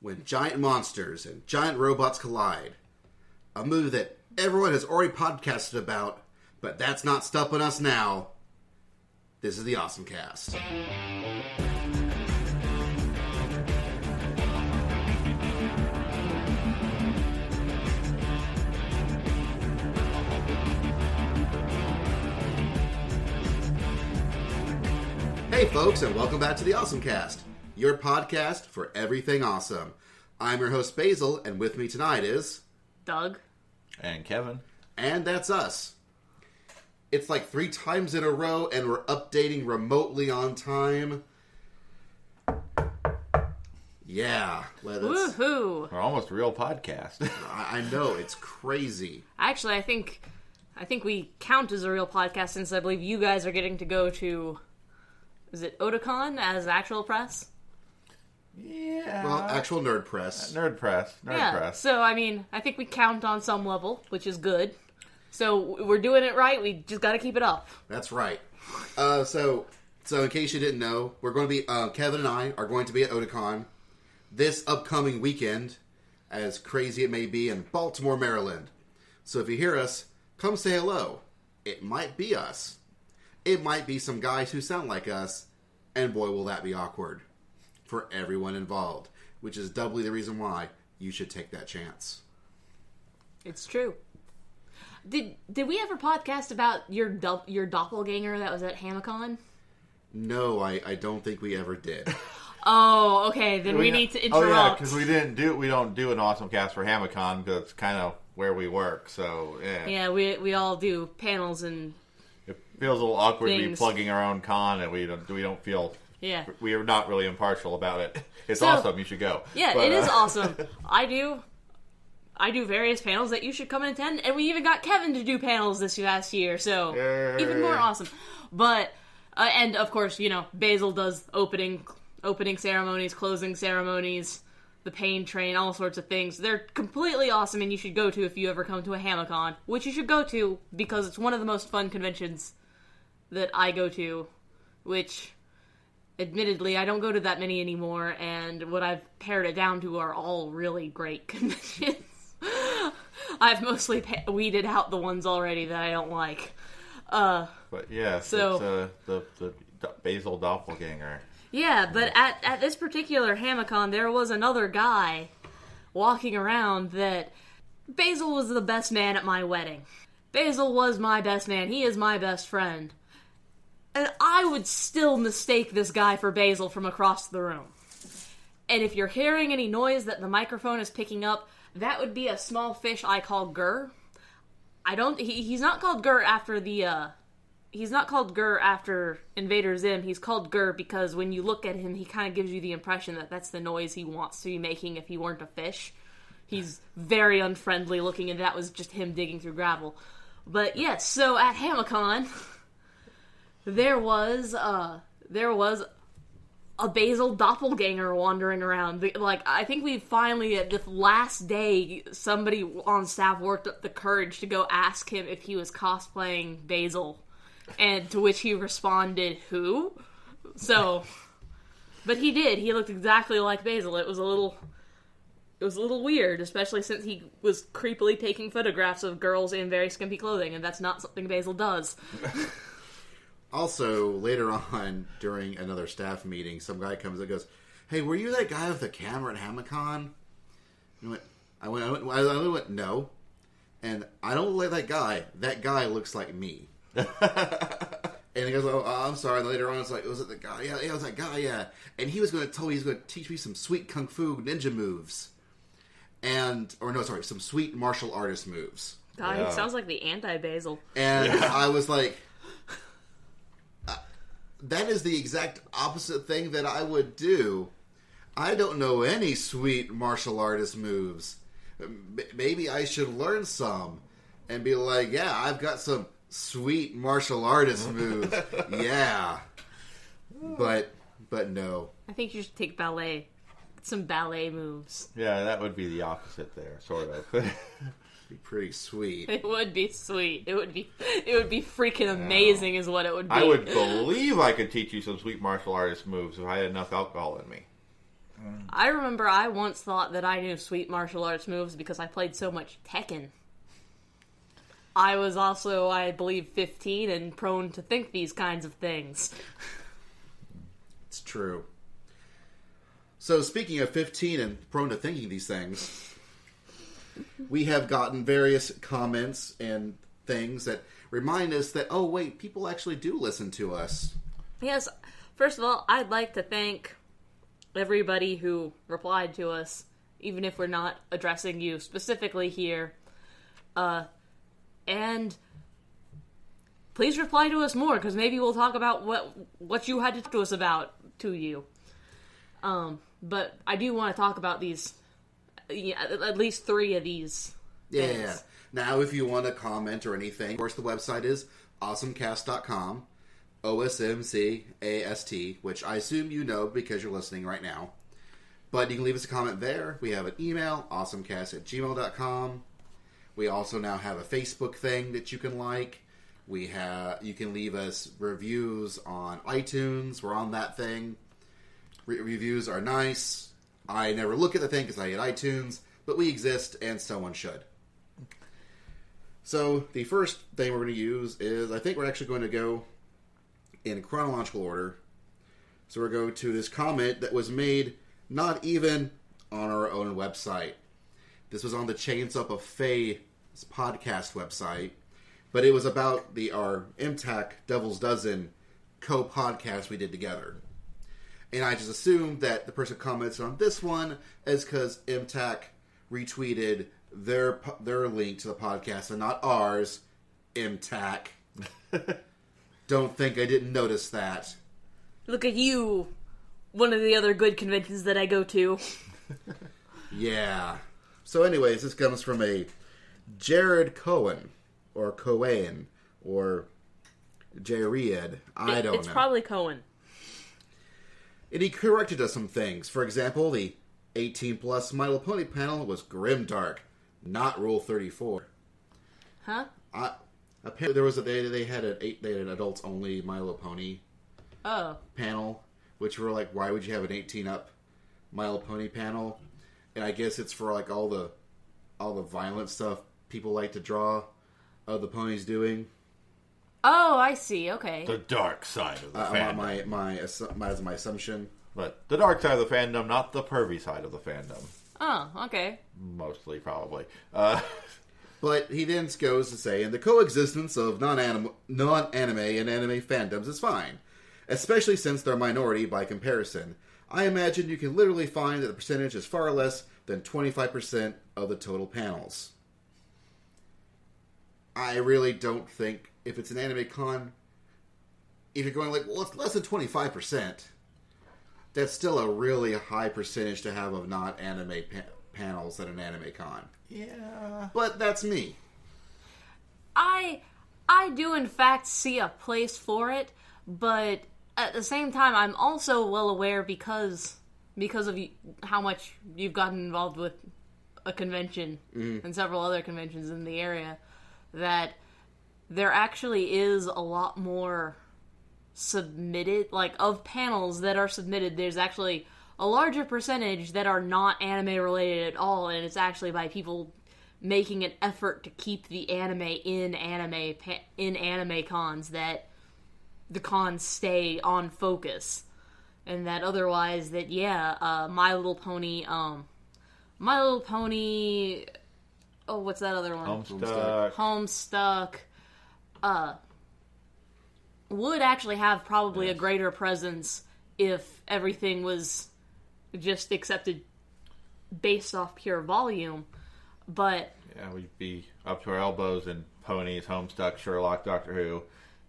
When Giant Monsters and Giant Robots Collide. A movie that everyone has already podcasted about, but that's not stopping us now. This is the OSMcast. Hey folks, and welcome back to the OSMcast, your podcast for everything awesome. I'm your host Basil, and with me tonight is... Doug. And Kevin. And that's us. It's like 3 times in a row, and we're updating remotely on time. Yeah. Woohoo! We're almost a real podcast. I know, it's crazy. Actually, I think we count as a real podcast since I believe you guys are getting to go to... Is it Otakon as actual press? Yeah. Well, actual nerd press. Nerd press. So, I mean, I think we count on some level, which is good. So, we're doing it right. We just got to keep it up. That's right. So in case you didn't know, we're going to be, Kevin and I are going to be at Otakon this upcoming weekend, as crazy it may be, in Baltimore, Maryland. So if you hear us, come say hello. It might be us. It might be some guys who sound like us, and boy, will that be awkward for everyone involved, which is doubly the reason why you should take that chance. It's true. Did we ever podcast about your doppelganger that was at HamaCon? No, I don't think we ever did. Oh, okay. Then we need to interrupt. Oh yeah, because we don't do an OSMcast for HamaCon because it's kind of where we work. So yeah. Yeah, we all do panels and. It feels a little awkward to be Things. plugging our own con, and we don't feel. Yeah. We are not really impartial about it. It's So, awesome. You should go. Yeah, But, it is awesome. I do various panels that you should come and attend, and we even got Kevin to do panels this last year, so Yay. even more awesome. But and of course, Basil does opening ceremonies, closing ceremonies, the pain train, all sorts of things. They're completely awesome, and you should go to if you ever come to a HamaCon, which you should go to because it's one of the most fun conventions that I go to, which admittedly I don't go to that many anymore, and what I've pared it down to are all really great conventions. I've mostly weeded out the ones already that I don't like. But yeah, so it's the Basil doppelganger. yeah, but at this particular HamaCon, there was another guy walking around that Basil was the best man at my wedding. Basil was my best man. He is my best friend. And I would still mistake this guy for Basil from across the room. And if you're hearing any noise that the microphone is picking up, that would be a small fish I call Gurr. He's not called Gurr after he's not called Gurr after Invader Zim. He's called Gurr because when you look at him, he kind of gives you the impression that that's the noise he wants to be making if he weren't a fish. He's very unfriendly looking, and that was just him digging through gravel. But yes, so at HamaCon, there was a Basil doppelganger wandering around. Like, I think we finally, at the last day, somebody on staff worked up the courage to go ask him if he was cosplaying Basil. And to which he responded, who? So, but he did. He looked exactly like Basil. It was a little weird, especially since he was creepily taking photographs of girls in very skimpy clothing, and that's not something Basil does. Also, later on, during another staff meeting, some guy comes and goes, "Hey, were you that guy with the camera at HamaCon?" I went, "No." And I don't look like that guy. That guy looks like me. And he goes, "Oh, I'm sorry." And later on, it's like, "Was it the guy?" Yeah, it was that guy, yeah. And he was going to tell me he's going to teach me some sweet kung fu ninja moves. Some sweet martial artist moves. God, he sounds like the anti-Basil. And I was like, that is the exact opposite thing that I would do. I don't know any sweet martial artist moves. Maybe I should learn some and be like, yeah, I've got some sweet martial artist moves. Yeah. But no. I think you should take ballet. Some ballet moves. Yeah, that would be the opposite there, sort of. Be pretty sweet. It would be sweet. It would be freaking amazing is what it would be. I would believe I could teach you some sweet martial artist moves if I had enough alcohol in me. I remember I once thought that I knew sweet martial arts moves because I played so much Tekken. I was also, I believe, 15 and prone to think these kinds of things. It's true. So, speaking of 15 and prone to thinking these things, we have gotten various comments and things that remind us that, oh, wait, people actually do listen to us. Yes, first of all, I'd like to thank everybody who replied to us, even if we're not addressing you specifically here. And please reply to us more, because maybe we'll talk about what you had to talk to us about to you. But I do want to talk about these, at least 3 of these things. Yeah. Now, if you want to comment or anything, of course, the website is OSMcast.com, OSMcast, which I assume you know because you're listening right now. But you can leave us a comment there. We have an email, awesomecast@gmail.com. We also now have a Facebook thing that you can like. You can leave us reviews on iTunes. We're on that thing. Reviews are nice. I never look at the thing because I hate iTunes, but we exist and someone should. So the first thing we're going to use is, I think we're actually going to go in chronological order. So we're going to this comment that was made not even on our own website. This was on the Chains Up of Fae podcast website, but it was about our MTAC Devil's Dozen co-podcast we did together. And I just assumed that the person commented on this one is because MTAC retweeted their link to the podcast and not ours. MTAC. Don't think I didn't notice that. Look at you, one of the other good conventions that I go to. Yeah. So anyways, this comes from a Jared Cohen, or Cohen, or Jared. I don't know. It's probably Cohen. And he corrected us some things. For example, the 18-plus My Little Pony panel was grimdark, not Rule 34. Huh? Apparently, there was they had an adults-only My Little Pony panel, which were like, why would you have an 18-up My Little Pony panel? And I guess it's for like all the violent stuff people like to draw of the ponies doing. Oh, I see. Okay. The dark side of the fandom. My assumption. But the dark side of the fandom, not the pervy side of the fandom. Oh, okay. Mostly, probably. But he then goes to say, and the coexistence of non-anime and anime fandoms is fine, especially since they're a minority by comparison. I imagine you can literally find that the percentage is far less than 25% of the total panels. I really don't think, if it's an anime con, if you're going like, well, it's less than 25%, that's still a really high percentage to have of not anime panels at an anime con. Yeah. But that's me. I do in fact see a place for it, but at the same time, I'm also well aware because of how much you've gotten involved with a convention and several other conventions in the area, that there actually is a lot more submitted, like, of panels that are submitted. There's actually a larger percentage that are not anime related at all, and it's actually by people making an effort to keep the anime in anime cons, that the cons stay on focus, and that otherwise that My Little Pony, oh, what's that other one? Homestuck would actually have probably a greater presence if everything was just accepted based off pure volume. But yeah, we'd be up to our elbows in ponies, Homestuck, Sherlock, Doctor Who.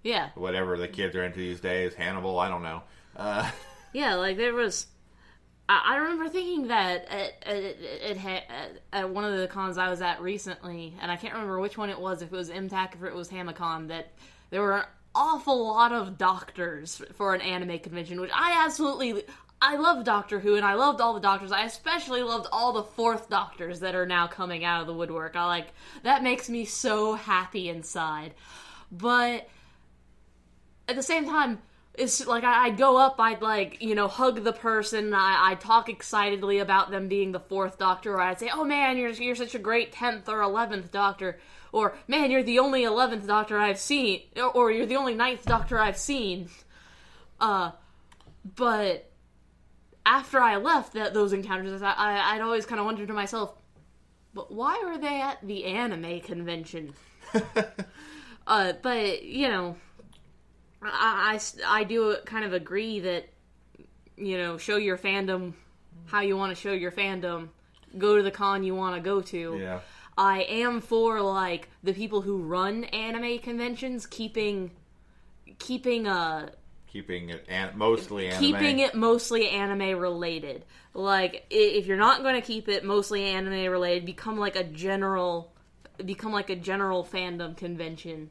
Yeah. Whatever the kids are into these days, Hannibal, I don't know. Yeah, like there was... I remember thinking that at one of the cons I was at recently, and I can't remember which one it was, if it was MTAC or if it was Hamicon, that there were an awful lot of doctors for an anime convention, which I love Doctor Who, and I loved all the doctors. I especially loved all the fourth doctors that are now coming out of the woodwork. That makes me so happy inside. But at the same time, it's like I'd go up, I'd like, hug the person, I'd talk excitedly about them being the 4th Doctor, or I'd say, oh man, you're such a great 10th or 11th Doctor, or man, you're the only 11th Doctor I've seen, or you're the only 9th Doctor I've seen. But after I left those encounters, I'd always kind of wonder to myself, but why were they at the anime convention? But, I do kind of agree that, show your fandom how you want to show your fandom. Go to the con you want to go to. Yeah. I am for, like, the people who run anime conventions keeping it mostly anime related. Like, if you're not going to keep it mostly anime related, become like a general fandom convention.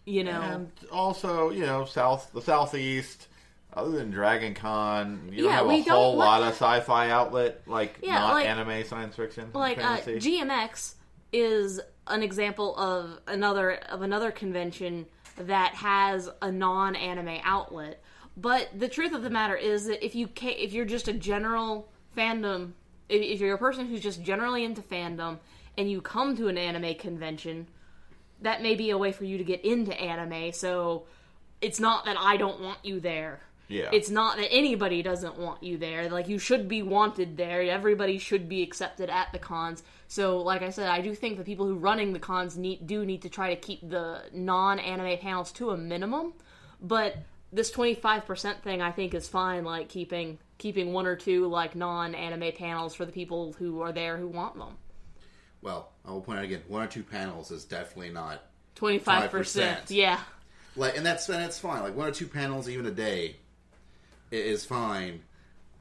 And also, the Southeast, other than Dragon Con, you don't have a whole lot of sci-fi outlet, anime science fiction. Like, GMX is an example of another convention that has a non-anime outlet. But the truth of the matter is that if you're just a general fandom, if you're a person who's just generally into fandom, and you come to an anime convention, that may be a way for you to get into anime, so it's not that I don't want you there. Yeah. It's not that anybody doesn't want you there. Like, you should be wanted there. Everybody should be accepted at the cons. So, like I said, I do think the people who running the cons need to try to keep the non-anime panels to a minimum. But this 25% thing, I think, is fine, like, keeping 1 or 2, like, non-anime panels for the people who are there who want them. Well, I will point out again, 1 or 2 panels is definitely not 25%. Yeah. Like, and that's fine. Like, 1 or 2 panels even a day is fine,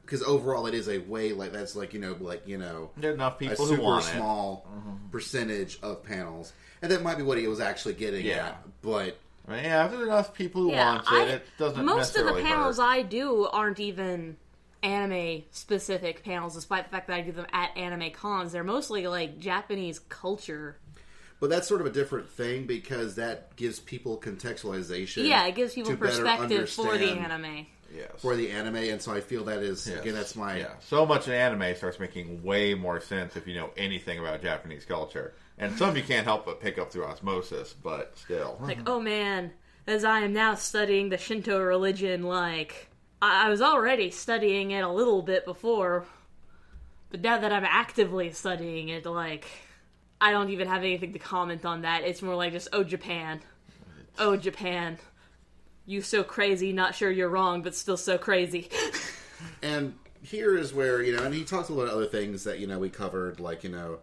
because overall it is a way, like, that's like, there are enough people who want it. A super small percentage of panels, and that might be what he was actually getting at. But if there's enough people who want it doesn't most of the panels hurt. I do aren't even anime specific panels, despite the fact that I do them at anime cons. They're mostly like Japanese culture. But that's sort of a different thing, because that gives people contextualization. Yeah, it gives people perspective for the anime. Yes. For the anime, and so I feel that is, again, that's my... Yeah, so much in anime starts making way more sense if you know anything about Japanese culture. And some you can't help but pick up through osmosis, but still. Like, oh man, as I am now studying the Shinto religion, like, I was already studying it a little bit before, but now that I'm actively studying it, like, I don't even have anything to comment on that. It's more like just, oh, Japan. Oh, Japan. You so crazy, not sure you're wrong, but still so crazy. And here is where, and he talks a lot of other things that, we covered, like, the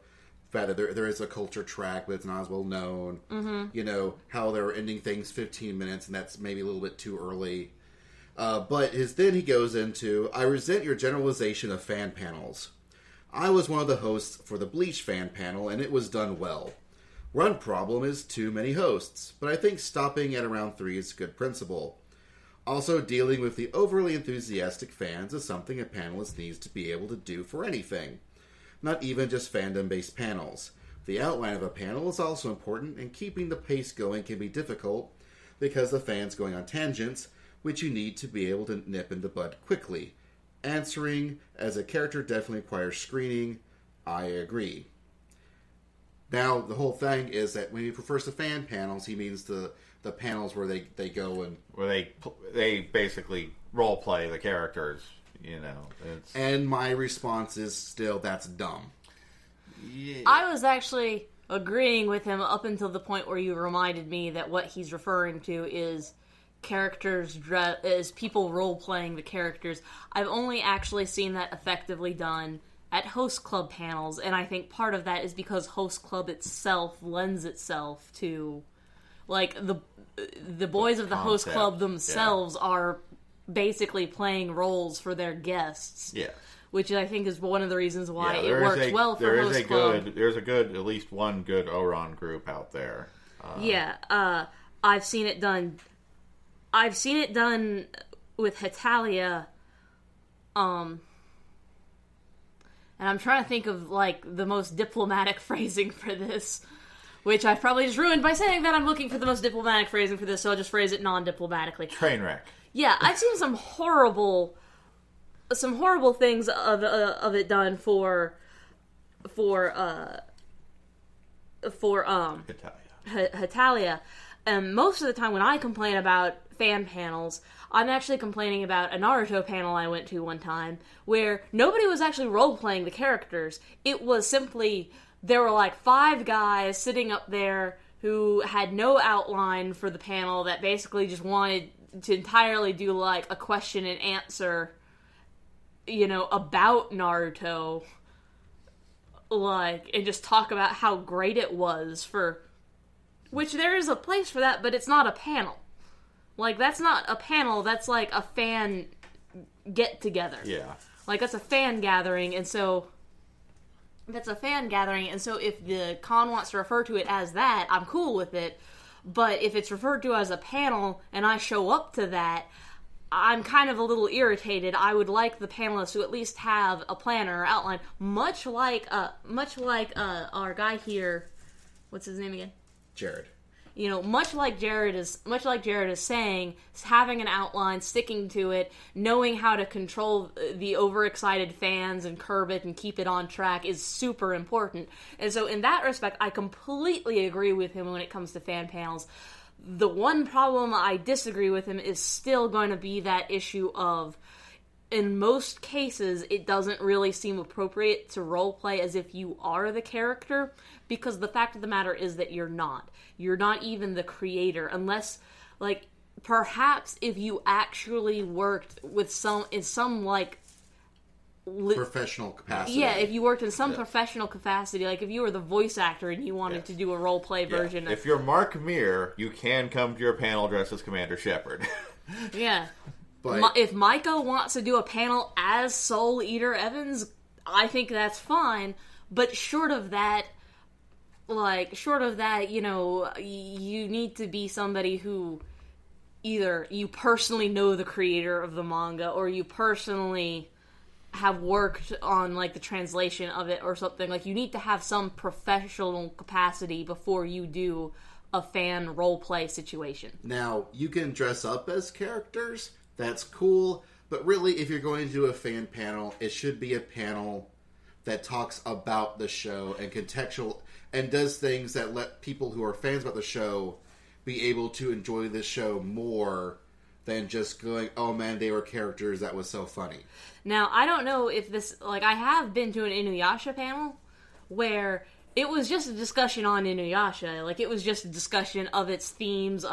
fact that there is a culture track, but it's not as well known. Mm-hmm. How they're ending things 15 minutes, and that's maybe a little bit too early. But then he goes into, I resent your generalization of fan panels. I was one of the hosts for the Bleach fan panel, and it was done well. One problem is too many hosts, but I think stopping at around 3 is a good principle. Also, dealing with the overly enthusiastic fans is something a panelist needs to be able to do for anything. Not even just fandom-based panels. The outline of a panel is also important, and keeping the pace going can be difficult because the fan's going on tangents, which you need to be able to nip in the bud quickly. Answering as a character definitely requires screening. I agree. Now, the whole thing is that when he refers to fan panels, he means the panels where they go and... Where they basically role play the characters, And my response is still, that's dumb. Yeah. I was actually agreeing with him up until the point where you reminded me that what he's referring to is is people role-playing the characters. I've only actually seen that effectively done at host club panels, and I think part of that is because host club itself lends itself to, like, the boys of the host club themselves are basically playing roles for their guests. Yes. Which I think is one of the reasons why it works well for host club. There's at least one good Oron group out there. I've seen it done with Hetalia, and I'm trying to think of, like, the most diplomatic phrasing for this, which I've probably just ruined by saying that I'm looking for the most diplomatic phrasing for this, so I'll just phrase it non-diplomatically. Train wreck. Yeah, I've seen some horrible things of it done for Hetalia. Most of the time when I complain about fan panels, I'm actually complaining about a Naruto panel I went to one time where nobody was actually role-playing the characters. It was simply, there were like 5 guys sitting up there who had no outline for the panel that basically just wanted to entirely do like a question and answer, about Naruto, like, and just talk about how great it was which there is a place for that, but it's not a panel. Like, that's not a panel, that's like a fan get-together. Yeah. Like, that's a fan gathering, and so... if the con wants to refer to it as that, I'm cool with it. But if it's referred to as a panel, and I show up to that, I'm kind of a little irritated. I would like the panelists to at least have a plan or outline, much like our guy here... What's his name again? Jared. Much like Jared is saying, having an outline, sticking to it, knowing how to control the overexcited fans and curb it and keep it on track is super important. And so in that respect, I completely agree with him when it comes to fan panels. The one problem I disagree with him is still going to be that issue of, in most cases, it doesn't really seem appropriate to roleplay as if you are the character, because the fact of the matter is that you're not. You're not even the creator, unless, like, perhaps if you actually worked with professional capacity. Yeah, if you worked in some professional capacity, like if you were the voice actor and you wanted to do a roleplay version. If you're Mark Meer, you can come to your panel dressed as Commander Shepard. Yeah. But if Micah wants to do a panel as Soul Eater Evans, I think that's fine. But short of that, you need to be somebody who either you personally know the creator of the manga, or you personally have worked on, like, the translation of it or something. Like, you need to have some professional capacity before you do a fan roleplay situation. Now, you can dress up as characters. That's cool. But really, if you're going to do a fan panel, it should be a panel that talks about the show and contextual and does things that let people who are fans about the show be able to enjoy the show more than just going, oh man, they were characters, that was so funny. Now, I don't know if this, like, I have been to an Inuyasha panel where it was just a discussion on Inuyasha. Like, it was just a discussion of its themes.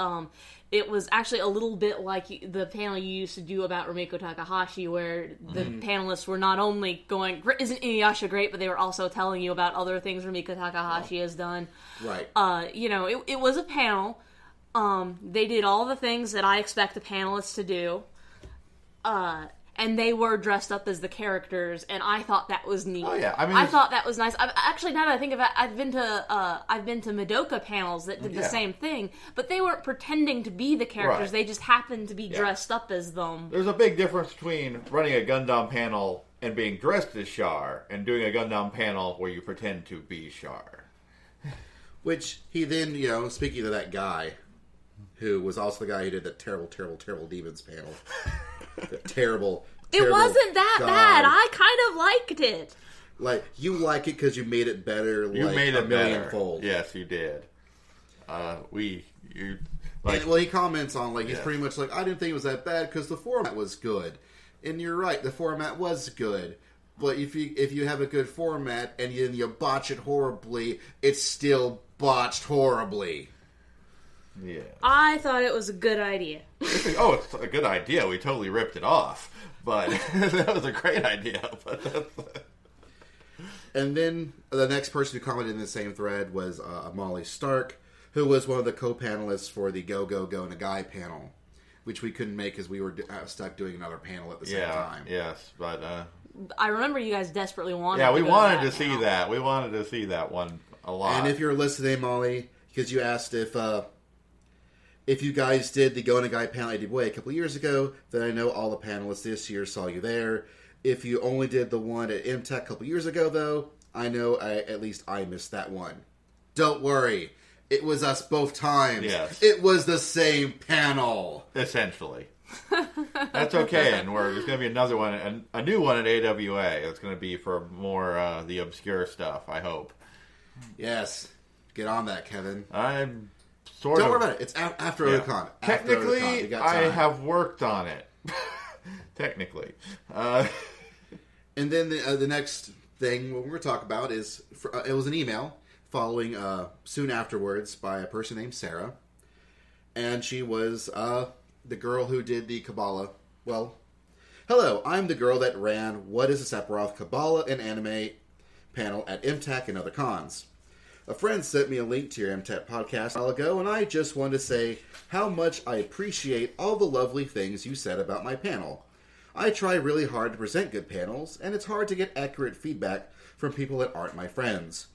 It was actually a little bit like the panel you used to do about Rumiko Takahashi, where the panelists were not only going, isn't Inuyasha great, but they were also telling you about other things Rumiko Takahashi has done. Right. It was a panel. They did all the things that I expect a panelist to do. And they were dressed up as the characters, and I thought that was neat. Oh yeah, I thought that was nice. Actually, now that I think of it, I've been to Madoka panels that did the same thing, but they weren't pretending to be the characters. Right. They just happened to be dressed up as them. There's a big difference between running a Gundam panel and being dressed as Char, and doing a Gundam panel where you pretend to be Char. Which he then, speaking of that guy, who was also the guy who did that terrible, terrible, terrible Demons panel. Terrible. It wasn't that bad. I kind of liked it. Like, you like it because you made it better. You made it millionfold. Yes, you did. He comments on, like, he's pretty much like, I didn't think it was that bad because the format was good. And you're right, the format was good. But if you have a good format and then you botch it horribly, it's still botched horribly. Yeah. I thought it was a good idea. It's a good idea. We totally ripped it off. But that was a great idea. And then the next person who commented in the same thread was Molly Stark, who was one of the co-panelists for the Go Go Go Nagai panel, which we couldn't make because we were stuck doing another panel at the same time. Yes, but I remember you guys desperately wanted. Yeah, we wanted to see that. We wanted to see that one a lot. And if you're listening, Molly, because you asked if you guys did the Go Nagai panel at Dubois a couple years ago, then I know all the panelists this year saw you there. If you only did the one at MTech a couple years ago, though, I know at least I missed that one. Don't worry. It was us both times. Yes. It was the same panel. Essentially. That's okay, and there's going to be another one, a new one at AWA. It's going to be for more the obscure stuff, I hope. Yes. Get on that, Kevin. I'm Don't worry about it. It's after Otakon. Technically, Otakon. You got I time. have worked on it. Technically. And then the next thing we're going to talk about is, it was an email following soon afterwards by a person named Sarah. And she was the girl who did the Kabbalah. Well, hello, I'm the girl that ran What is a Sephiroth Kabbalah and Anime panel at MTAC and other cons. A friend sent me a link to your MTAC podcast a while ago, and I just wanted to say how much I appreciate all the lovely things you said about my panel. I try really hard to present good panels, and it's hard to get accurate feedback from people that aren't my friends.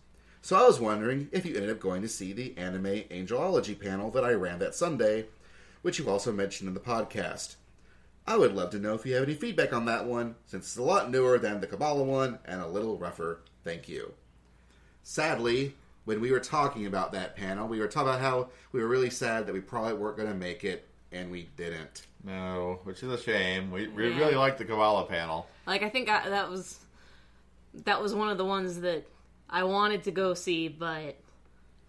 So I was wondering if you ended up going to see the Anime Angelology panel that I ran that Sunday, which you also mentioned in the podcast. I would love to know if you have any feedback on that one, since it's a lot newer than the Kabbalah one, and a little rougher. Thank you. Sadly, when we were talking about that panel, we were talking about how we were really sad that we probably weren't going to make it, and we didn't. No, which is a shame. We really liked the Kabbalah panel. Like, I think that was one of the ones that I wanted to go see, but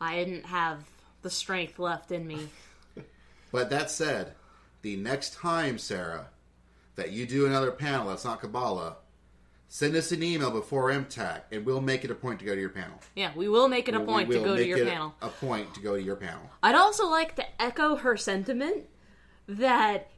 I didn't have the strength left in me. But that said, the next time, Sarah, that you do another panel that's not Kabbalah, send us an email before MTAC, and we'll make it a point to go to your panel. Yeah, we will make it a point to go to your panel. A point to go to your panel. I'd also like to echo her sentiment that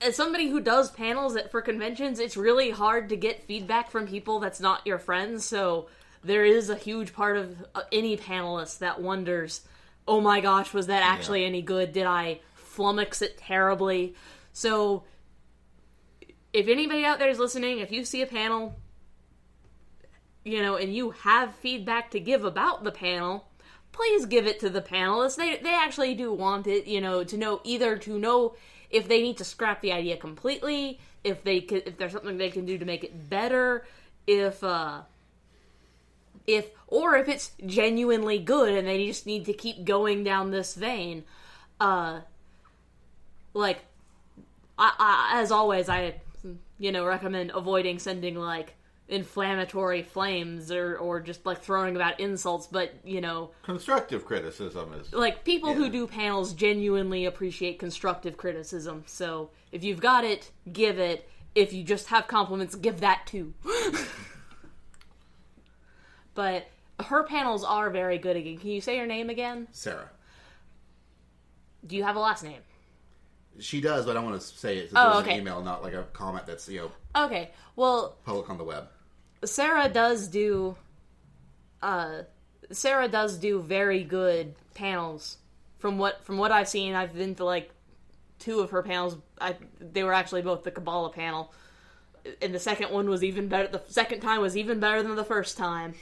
as somebody who does panels for conventions, it's really hard to get feedback from people that's not your friends, so there is a huge part of any panelist that wonders, oh my gosh, was that actually any good? Did I flummox it terribly? So if anybody out there is listening, if you see a panel, and you have feedback to give about the panel, please give it to the panelists. They actually do want it, to know if they need to scrap the idea completely, if there's something they can do to make it better, or if it's genuinely good and they just need to keep going down this vein. As always, I recommend avoiding sending inflammatory flames or just throwing about insults, but constructive criticism is people who do panels genuinely appreciate constructive criticism. So if you've got it, give it. If you just have compliments, give that too. But her panels are very good again. Can you say her name again? Sarah. Do you have a last name? She does, but I want to say it. Okay. An email, not a comment that's Okay. Well, public on the web. Sarah does do very good panels. From what I've seen, I've been to 2 of her panels. They were actually both the Kabbalah panel, and the second one was even better. The second time was even better than the first time.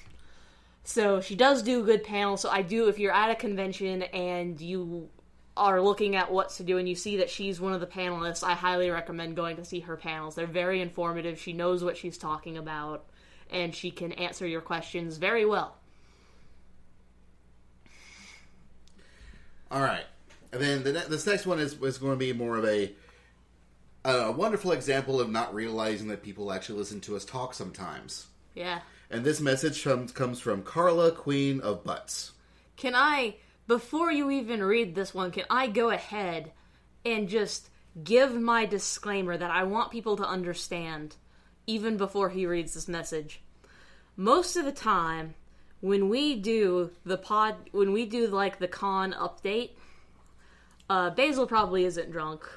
So she does do good panels. So if you're at a convention and you are looking at what to do and you see that she's one of the panelists, I highly recommend going to see her panels. They're very informative. She knows what she's talking about, and she can answer your questions very well. All right. And then this next one is going to be more of a wonderful example of not realizing that people actually listen to us talk sometimes. Yeah. And this message comes from Carla, Queen of Butts. Can I, before you even read this one, can I go ahead and just give my disclaimer that I want people to understand, even before he reads this message? Most of the time, when we do the con update, Basil probably isn't drunk,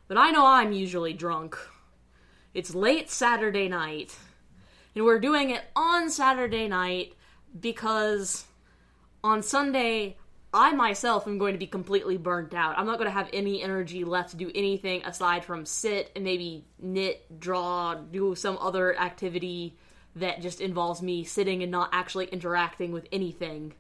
but I know I'm usually drunk. It's late Saturday night, and we're doing it on Saturday night because on Sunday, I myself am going to be completely burnt out. I'm not going to have any energy left to do anything aside from sit and maybe knit, draw, do some other activity that just involves me sitting and not actually interacting with anything.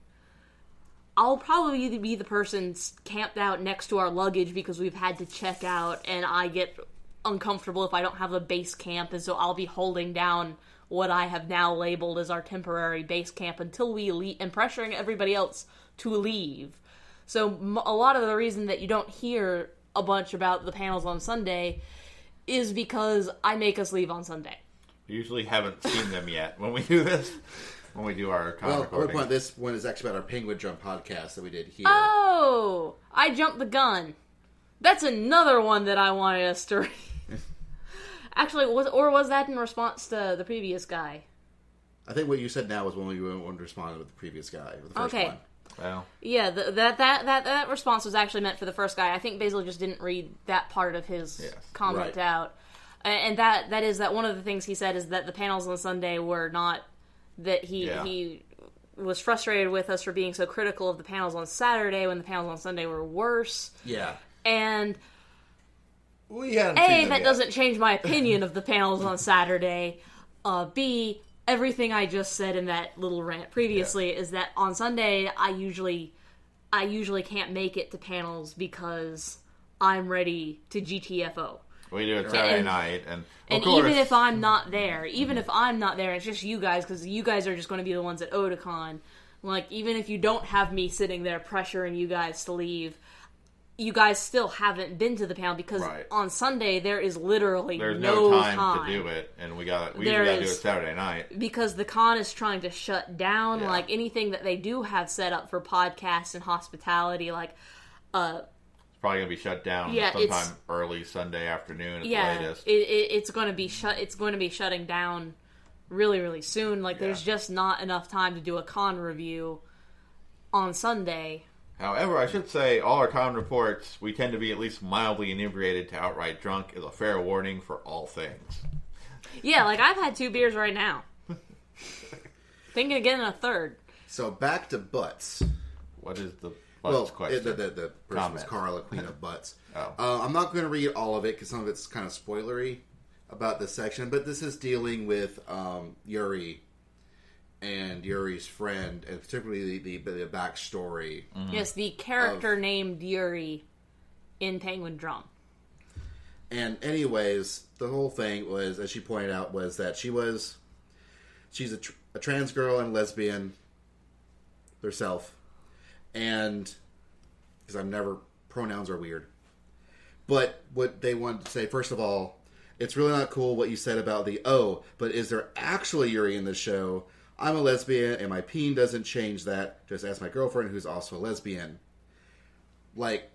I'll probably be the person camped out next to our luggage because we've had to check out, and I get uncomfortable if I don't have a base camp, and so I'll be holding down what I have now labeled as our temporary base camp until we leave, and pressuring everybody else to leave. So a lot of the reason that you don't hear a bunch about the panels on Sunday is because I make us leave on Sunday. Usually haven't seen them yet when we do this. When we do our recording. This one is actually about our Penguin Drum podcast that we did here. Oh! I jumped the gun. That's another one that I wanted us to read. Actually, was that in response to the previous guy? I think what you said now was when we wanted to respond with the previous guy, with the first one. Well. Yeah, that response was actually meant for the first guy. I think Basil just didn't read that part of his comment out. And that is that one of the things he said is that the panels on Sunday were not... That he was frustrated with us for being so critical of the panels on Saturday when the panels on Sunday were worse. Yeah. And we hadn't seen them that yet. Doesn't change my opinion of the panels on Saturday. B, everything I just said in that little rant previously is that on Sunday I usually can't make it to panels because I'm ready to GTFO. We do it Saturday night, and even if I'm not there, it's just you guys, because you guys are just going to be the ones at Otakon. Like, even if you don't have me sitting there pressuring you guys to leave, you guys still haven't been to the panel, because on Sunday there is literally no time to do it, and we gotta do it Saturday night. Because the con is trying to shut down, like, anything that they do have set up for podcasts and hospitality, like, probably gonna be shut down sometime early Sunday afternoon at the latest. It's going to be shutting down really, really soon. Like, there's just not enough time to do a con review on Sunday. However, I should say all our con reports, we tend to be at least mildly inebriated to outright drunk, is a fair warning for all things. Yeah, like, I've had 2 beers right now. Thinking of getting a third. So back to butts. What is the question? The person was Carla, Queen of Butts. Oh. I'm not going to read all of it because some of it's kind of spoilery about this section, but this is dealing with Yuri and Yuri's friend, and particularly the backstory. Mm-hmm. Yes, the character named Yuri in Penguin Drum. And anyways, the whole thing was, as she pointed out, was that she's a trans girl and lesbian herself. And, because pronouns are weird. But what they wanted to say, first of all, it's really not cool what you said about but is there actually Yuri in the show? I'm a lesbian and my peen doesn't change that. Just ask my girlfriend who's also a lesbian. Like,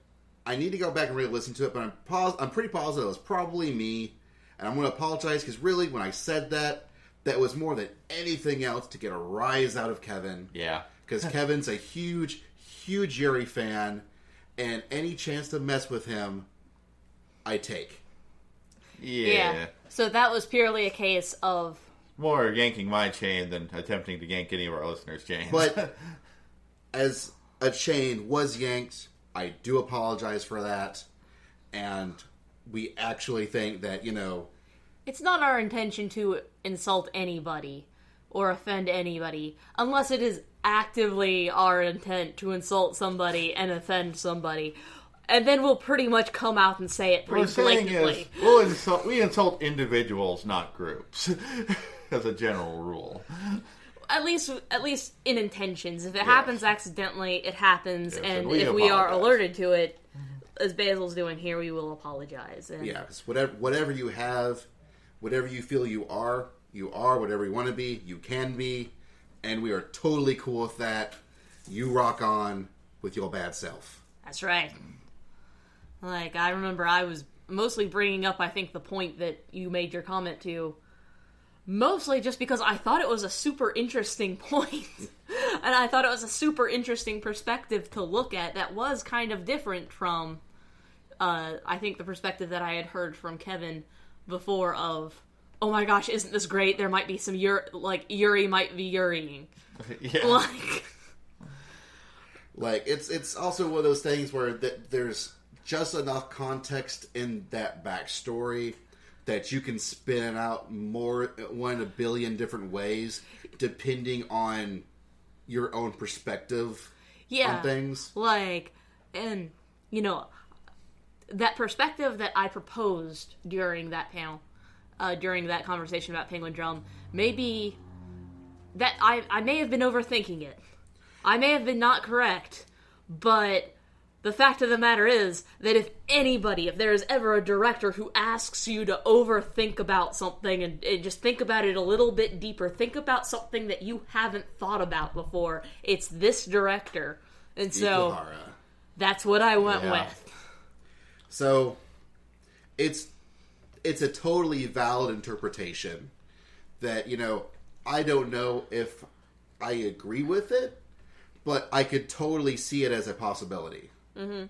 I need to go back and really listen to it, but I'm pretty positive it was probably me. And I'm going to apologize because really when I said that was more than anything else to get a rise out of Kevin. Yeah. Because Kevin's a huge Yuri fan, and any chance to mess with him, I take. Yeah. So that was purely a case of... More yanking my chain than attempting to yank any of our listeners' chains. But as a chain was yanked, I do apologize for that, and we actually think that, It's not our intention to insult anybody or offend anybody, unless it is actively our intent to insult somebody and offend somebody. And then we'll pretty much come out and say it pretty blatantly. We insult individuals, not groups, as a general rule. At least in intentions. If it happens accidentally, it happens, and if we are alerted to it, as Basil's doing here, we will apologize. And... Yeah, because whatever you have, whatever you feel you are, whatever you want to be, you can be, and we are totally cool with that. You rock on with your bad self. That's right. Like, I remember I was mostly bringing up, I think, the point that you made your comment to, mostly just because I thought it was a super interesting point. And I thought it was a super interesting perspective to look at that was kind of different from, I think, the perspective that I had heard from Kevin before of, oh my gosh, isn't this great? There might be some Yuri might be Yuriing. Yeah. Like, it's also one of those things where there's just enough context in that backstory that you can spin it out a billion different ways, depending on your own perspective on things. Like, and, that perspective that I proposed during that panel, during that conversation about Penguin Drum, maybe that I may have been overthinking it. I may have been not correct, but the fact of the matter is that if there is ever a director who asks you to overthink about something and just think about it a little bit deeper, think about something that you haven't thought about before, it's this director. And so, that's what I went with. So, it's a totally valid interpretation that, I don't know if I agree with it, but I could totally see it as a possibility. Mm-hmm.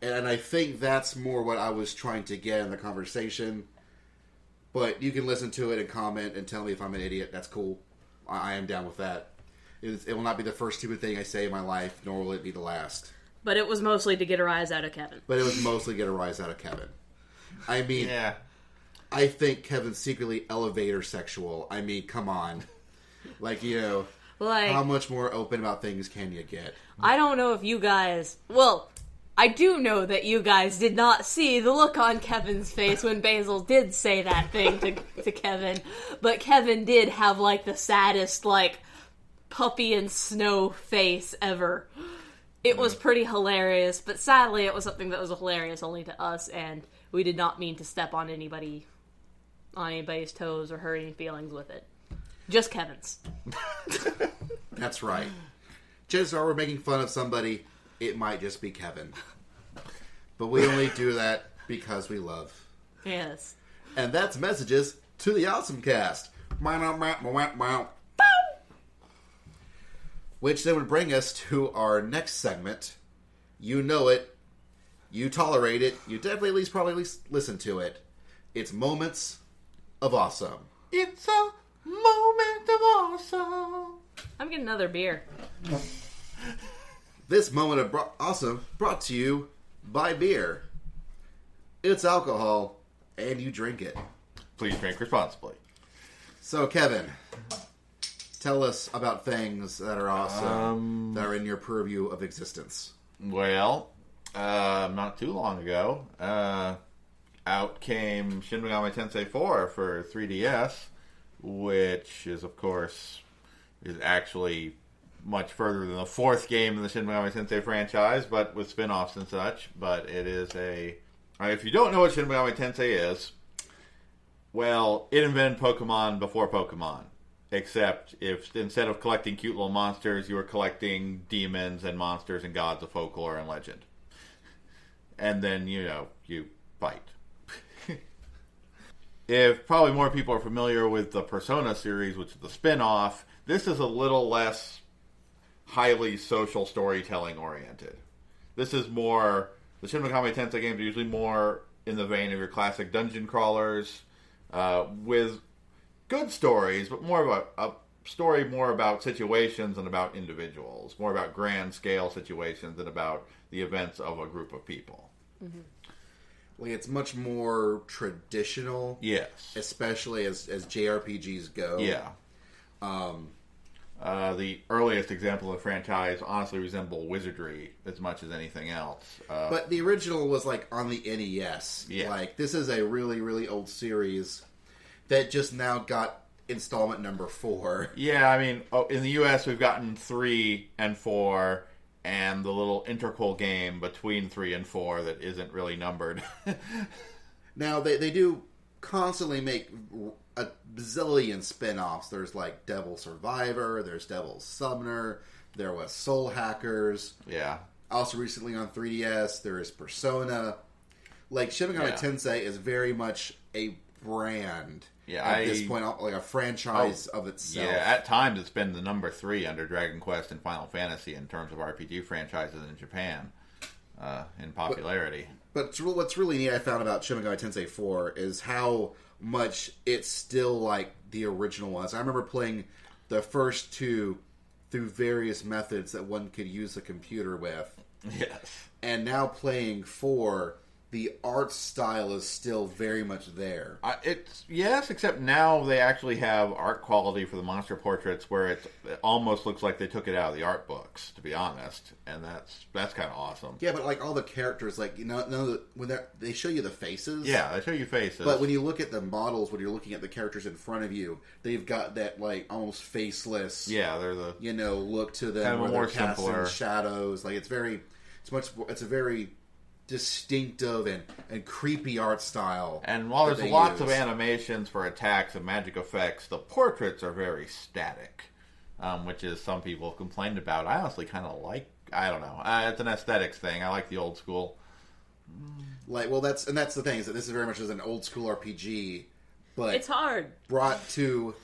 And I think that's more what I was trying to get in the conversation. But you can listen to it and comment and tell me if I'm an idiot. That's cool. I am down with that. It will not be the first stupid thing I say in my life, nor will it be the last. But it was mostly to get a rise out of Kevin. I mean, I think Kevin's secretly elevator sexual. I mean, come on. How much more open about things can you get? I don't know if you guys... Well, I do know that you guys did not see the look on Kevin's face when Basil did say that thing to Kevin. But Kevin did have, the saddest, puppy and snow face ever. It was pretty hilarious, but sadly it was something that was hilarious only to us, and we did not mean to step on anybody's toes or hurt any feelings with it. Just Kevin's. That's right. Just while we're making fun of somebody, it might just be Kevin. But we only do that because we love. Yes. And that's messages to the OSMcast. Which then would bring us to our next segment. You know it. You tolerate it. You definitely probably listen to it. It's Moments of Awesome. It's a moment of awesome. I'm getting another beer. This moment of awesome brought to you by beer. It's alcohol, and you drink it. Please drink responsibly. So, Kevin, tell us about things that are awesome, that are in your purview of existence. Well, not too long ago, out came Shin Megami Tensei 4 for 3DS, which is, of course, is actually much further than the fourth game in the Shin Megami Tensei franchise, but with spin-offs and such. But it is if you don't know what Shin Megami Tensei is, well, it invented Pokemon before Pokemon. Except if instead of collecting cute little monsters, you were collecting demons and monsters and gods of folklore and legend. And then, you fight. If probably more people are familiar with the Persona series, which is the spin-off, this is a little less highly social storytelling oriented. This is more... The Shin Megami Tensei games are usually more in the vein of your classic dungeon crawlers, with good stories, but more of a story more about situations and about individuals. More about grand scale situations than about the events of a group of people. Mm-hmm. It's much more traditional. Yes. Especially as JRPGs go. Yeah. The earliest example of the franchise honestly resemble Wizardry as much as anything else. But the original was on the NES. Yeah. This is a really, really old series that just now got installment number 4. Yeah, I mean, in the US we've gotten 3 and 4, and the little interquel game between 3 and 4 that isn't really numbered. Now, they do constantly make a bazillion spin-offs. There's Devil Survivor, there's Devil Summoner, there was Soul Hackers. Yeah. Also recently on 3DS, there is Persona. Shin Megami Tensei is very much a brand at this point, a franchise of itself. Yeah, at times it's been the number 3 under Dragon Quest and Final Fantasy in terms of RPG franchises in Japan in popularity. But what's really neat I found about Shin Megami Tensei 4 is how much it's still the original ones. I remember playing the first 2 through various methods that one could use a computer with. Yes. And now playing 4, the art style is still very much there. Yes, except now they actually have art quality for the monster portraits where it almost looks like they took it out of the art books, to be honest, and that's kind of awesome. Yeah, but all the characters, when they show you the faces. Yeah, they show you faces. But when you look at the models, when you're looking at the characters in front of you, they've got that almost faceless. Yeah, they're the look to them, kind of where more they're casting simpler shadows. It's very. It's a very distinctive and creepy art style. And while there's lots of animations for attacks and magic effects, the portraits are very static, which is some people have complained about. I honestly kind of like. I don't know. It's an aesthetics thing. I like the old school. That's the thing, is that this is very much as an old school RPG, but it's hard. Brought to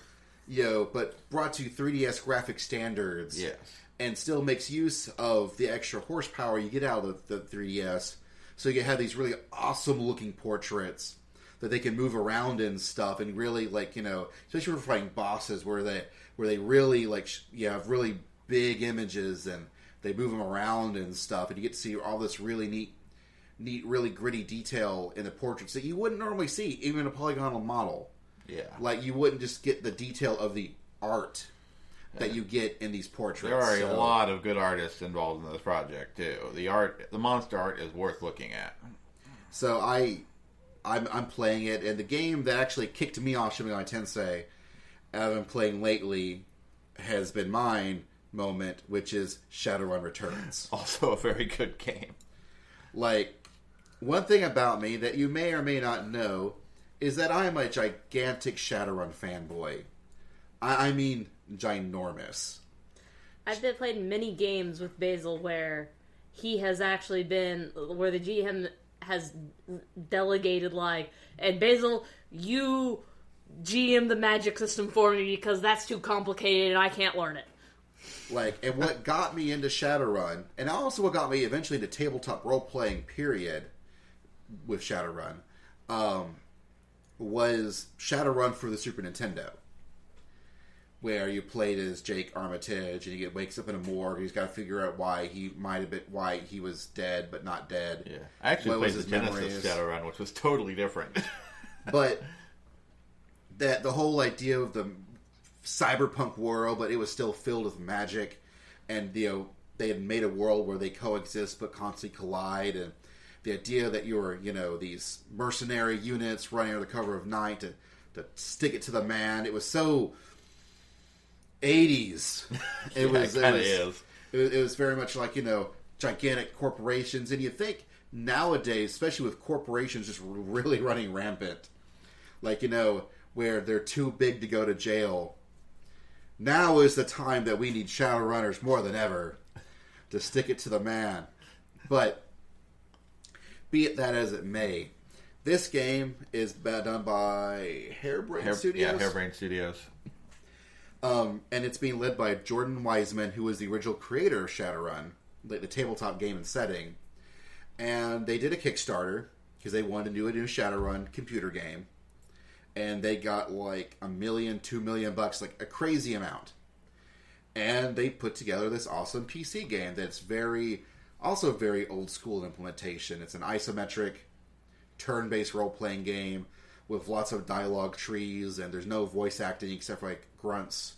3DS graphic standards. Yes. And still makes use of the extra horsepower you get out of the 3DS. So you have these really awesome looking portraits that they can move around and stuff, and really especially for fighting bosses where they really have really big images and they move them around and stuff, and you get to see all this really neat, really gritty detail in the portraits that you wouldn't normally see, even in a polygonal model. Yeah. Like, you wouldn't just get the detail of the art that you get in these portraits. There are a lot of good artists involved in this project, too. The monster art is worth looking at. So I'm playing it, and the game that actually kicked me off Shin Megami Tensei I've been playing lately has been mine moment, which is Shadowrun Returns. Also a very good game. Like, one thing about me that you may or may not know is that I am a gigantic Shadowrun fanboy. I mean, ginormous. I've played many games with Basil where he has actually been, where the GM has delegated, and Basil, you GM the magic system for me because that's too complicated and I can't learn it. And what got me into Shadowrun, and also what got me eventually into tabletop role-playing, period, with Shadowrun, was Shadowrun for the Super Nintendo, where you played as Jake Armitage, and he wakes up in a morgue, and he's got to figure out why he was dead, but not dead. Yeah, I actually played the Genesis Shadowrun, which was totally different. But the whole idea of the cyberpunk world, but it was still filled with magic, and they had made a world where they coexist but constantly collide, and the idea that you were these mercenary units running under the cover of night to stick it to the man, it was so 80s. It was very much like gigantic corporations, and you think nowadays, especially with corporations just really running rampant, where they're too big to go to jail. Now is the time that we need Shadowrunners more than ever to stick it to the man. But be it that as it may, this game is done by Harebrained Studios. Yeah, Harebrained Studios. And it's being led by Jordan Wiseman, who was the original creator of Shadowrun, the tabletop game and setting. And they did a Kickstarter because they wanted to do a new Shadowrun computer game. And they got $1 million, $2 million, a crazy amount. And they put together this awesome PC game that's also very old school implementation. It's an isometric, turn-based role-playing game with lots of dialogue trees, and there's no voice acting except for grunts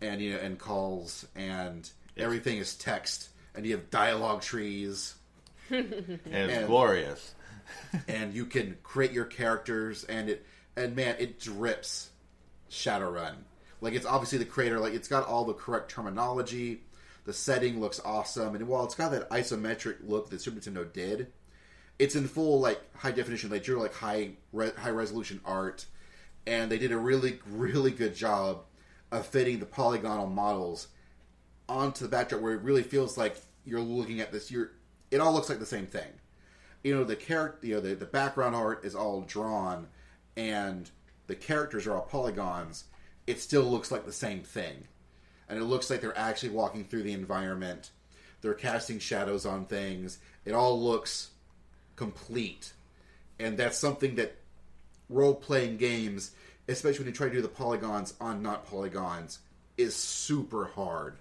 and and calls, and everything is text, and you have dialogue trees. And it's glorious. And you can create your characters, and man, it drips Shadowrun. It's obviously the creator, it's got all the correct terminology. The setting looks awesome, and while it's got that isometric look that Super Nintendo did, it's in full high definition. They drew high resolution art, and they did a really, really good job of fitting the polygonal models onto the backdrop, where it really feels like you're looking at this. It all looks like the same thing. The character, the background art is all drawn, and the characters are all polygons. It still looks like the same thing, and it looks like they're actually walking through the environment. They're casting shadows on things. It all looks complete, and that's something that role-playing games, especially when you try to do the polygons on not polygons, is super hard.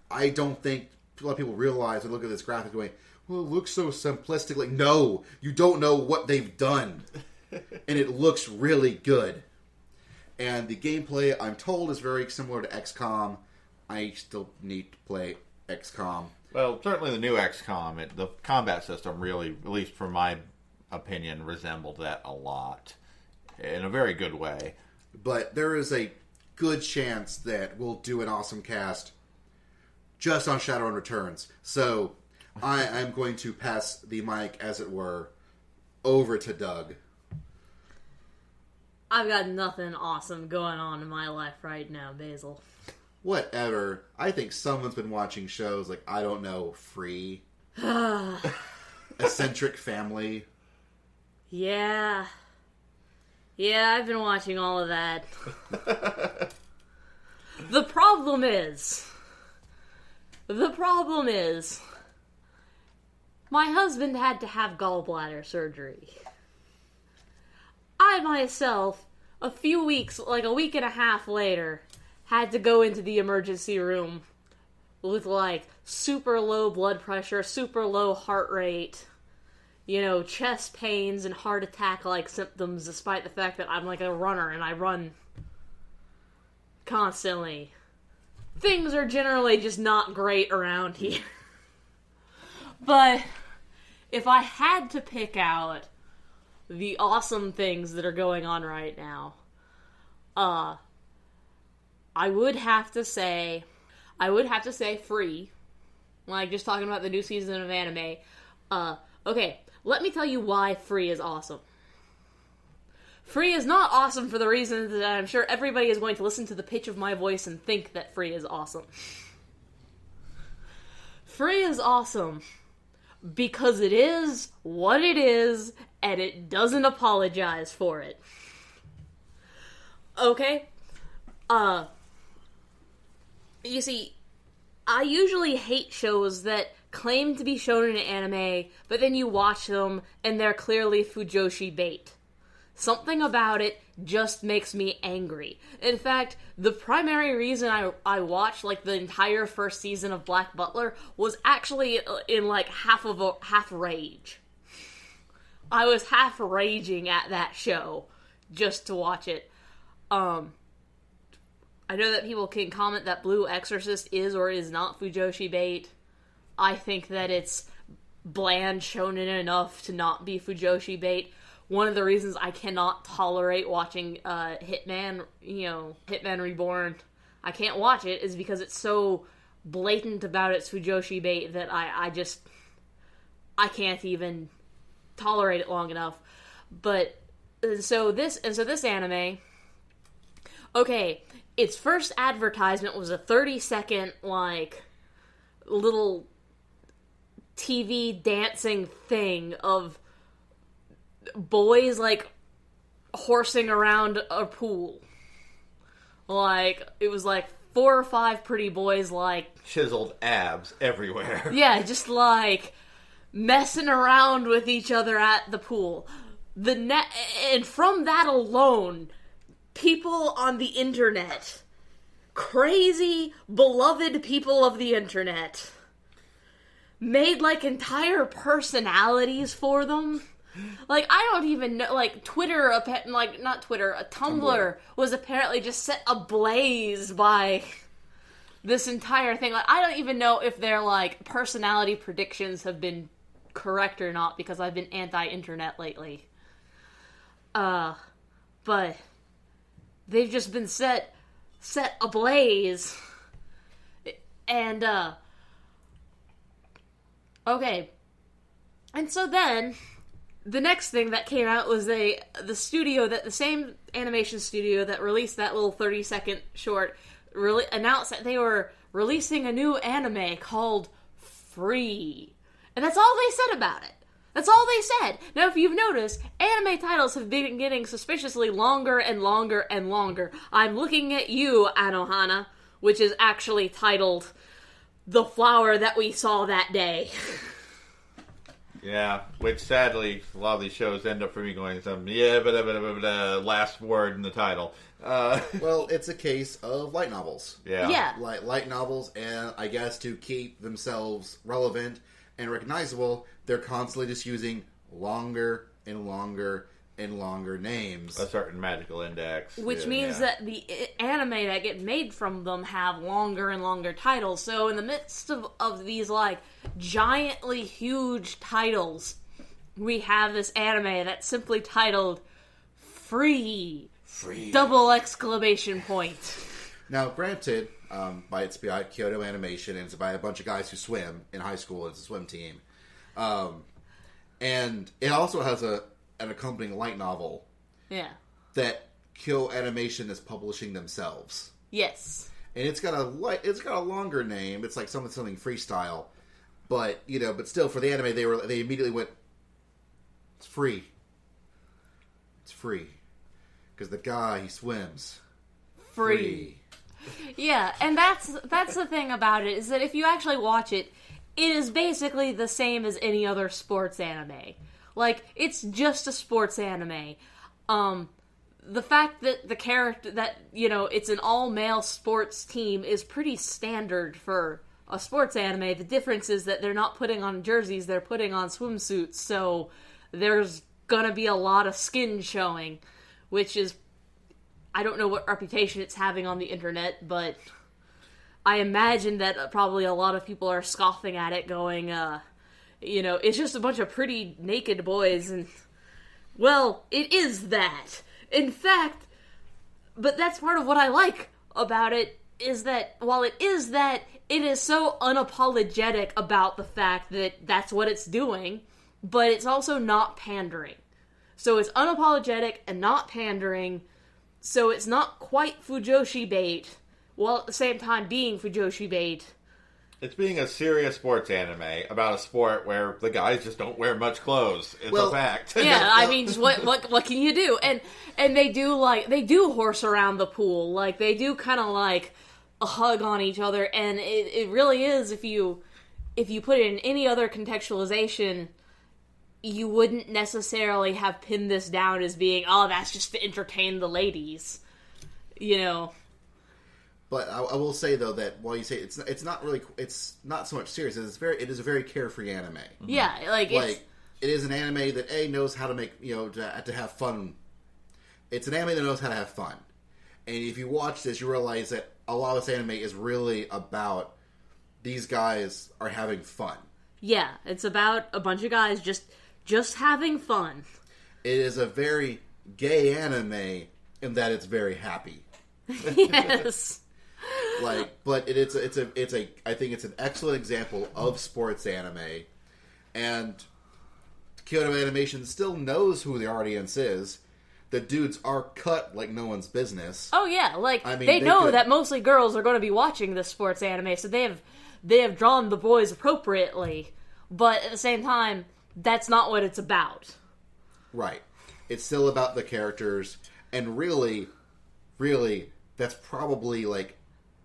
I don't think a lot of people realize and look at this graphic going, well, it looks so simplistic. No, you don't know what they've done. And it looks really good. And the gameplay, I'm told, is very similar to XCOM. I still need to play XCOM. Well, certainly the new XCOM, the combat system really, at least from my opinion, resembled that a lot. In a very good way. But there is a good chance that we'll do an OSMcast just on Shadowrun Returns. So I'm going to pass the mic, as it were, over to Doug. I've got nothing awesome going on in my life right now, Basil. Whatever. I think someone's been watching shows like, I don't know, Free. Eccentric Family. Yeah. Yeah, I've been watching all of that. The problem is, my husband had to have gallbladder surgery. I myself, a few weeks, like a week and a half later, had to go into the emergency room with, like, super low blood pressure, super low heart rate, you know, chest pains and heart attack-like symptoms, despite the fact that I'm, like, a runner and I run constantly. Things are generally just not great around here. But if I had to pick out the awesome things that are going on right now, I would have to say Free. Like, just talking about the new season of anime. Okay, let me tell you why Free is awesome. Free is not awesome for the reasons that I'm sure everybody is going to listen to the pitch of my voice and think that Free is awesome. Free is awesome because it is what it is, and it doesn't apologize for it. Okay? You see, I usually hate shows that claim to be shown in anime, but then you watch them, and they're clearly Fujoshi bait. Something about it just makes me angry. In fact, the primary reason I watched, like, the entire first season of Black Butler was actually in, like, half rage. I was half raging at that show just to watch it. I know that people can comment that Blue Exorcist is or is not Fujoshi bait. I think that it's bland shonen enough to not be Fujoshi bait. One of the reasons I cannot tolerate watching Hitman Reborn, I can't watch it, is because it's so blatant about its Fujoshi bait that I can't even tolerate it long enough. But so this anime, okay, its first advertisement was a 30-second, like, little TV dancing thing of boys, like, horsing around a pool. Like, it was like 4 or 5 pretty boys, like, chiseled abs everywhere. Yeah, just, like, messing around with each other at the pool. And from that alone, people on the internet, crazy, beloved people of the internet, made, like, entire personalities for them. Like, I don't even know, like, Tumblr was apparently just set ablaze by this entire thing. Like, I don't even know if their, like, personality predictions have been correct or not, because I've been anti-internet lately. But they've just been set ablaze. And, okay. And so then, the next thing that came out was the same animation studio that released that little 30-second short announced that they were releasing a new anime called Free. And that's all they said about it. That's all they said. Now, if you've noticed, anime titles have been getting suspiciously longer and longer and longer. I'm looking at you, Anohana, which is actually titled The Flower That We Saw That Day. Yeah, which sadly, a lot of these shows end up for me going some, last word in the title. Well, it's a case of light novels. Yeah. Light novels, and I guess to keep themselves relevant and recognizable, they're constantly just using longer and longer and longer names. A certain magical index. Which means that the anime that get made from them have longer and longer titles. So in the midst of these, like, giantly huge titles, we have this anime that's simply titled Free! Free! ! Now, granted, by its by Kyoto Animation, and it's by a bunch of guys who swim in high school. It's a swim team. And it also has an accompanying light novel. Yeah. That Kyoto Animation is publishing themselves. Yes. And it's got a longer name. It's like something freestyle. But, but still, for the anime, they immediately went, it's free. It's free. Because the guy, he swims. Free. Yeah, and that's the thing about it, is that if you actually watch it, it is basically the same as any other sports anime. Like, it's just a sports anime. The fact that the character, that, it's an all-male sports team is pretty standard for a sports anime. The difference is that they're not putting on jerseys, they're putting on swimsuits, so there's gonna be a lot of skin showing, which is, I don't know what reputation it's having on the internet, but I imagine that probably a lot of people are scoffing at it, going, it's just a bunch of pretty naked boys, and, well, it is that. In fact, but that's part of what I like about it, is that while it is that, it is so unapologetic about the fact that that's what it's doing, but it's also not pandering. So it's unapologetic and not pandering, so it's not quite Fujoshi bait, while at the same time being Fujoshi bait. It's being a serious sports anime about a sport where the guys just don't wear much clothes. It's a fact. Yeah, I mean, just what can you do? And they do horse around the pool. Like, they do kind of like a hug on each other, and it really is, if you put it in any other contextualization, you wouldn't necessarily have pinned this down as being, oh, that's just to entertain the ladies. But I will say, though, that while you say it's not so much serious. It is a very carefree anime. Yeah, it is an anime that knows how to make to have fun. It's an anime that knows how to have fun, and if you watch this, you realize that a lot of this anime is really about these guys are having fun. Yeah, it's about a bunch of guys just having fun. It is a very gay anime in that it's very happy. Yes. But I think it's an excellent example of sports anime, and Kyoto Animation still knows who the audience is. The dudes are cut like no one's business. Oh yeah, they know that mostly girls are going to be watching this sports anime, so they have drawn the boys appropriately. But at the same time, that's not what it's about. Right. It's still about the characters, and really, that's probably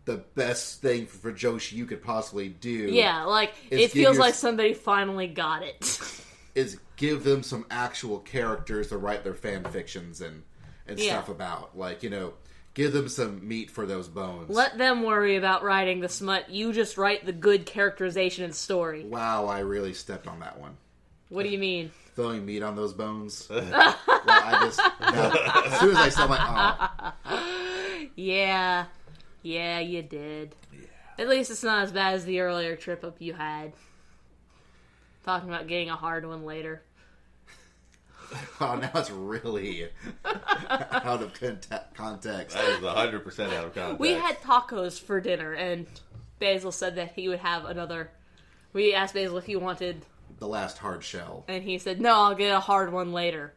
the best thing for Joshi you could possibly do. Yeah, it feels like somebody finally got it. Is give them some actual characters to write their fan fictions and stuff about. Give them some meat for those bones. Let them worry about writing the smut. You just write the good characterization and story. Wow, I really stepped on that one. What do you mean? Throwing meat on those bones. As soon as I saw my... Yeah, you did. Yeah. At least it's not as bad as the earlier trip up you had. Talking about getting a hard one later. Oh, now it's really out of context. That is 100% out of context. We had tacos for dinner, and Basil said that he would have another. We asked Basil if he wanted the last hard shell, and he said, "No, I'll get a hard one later."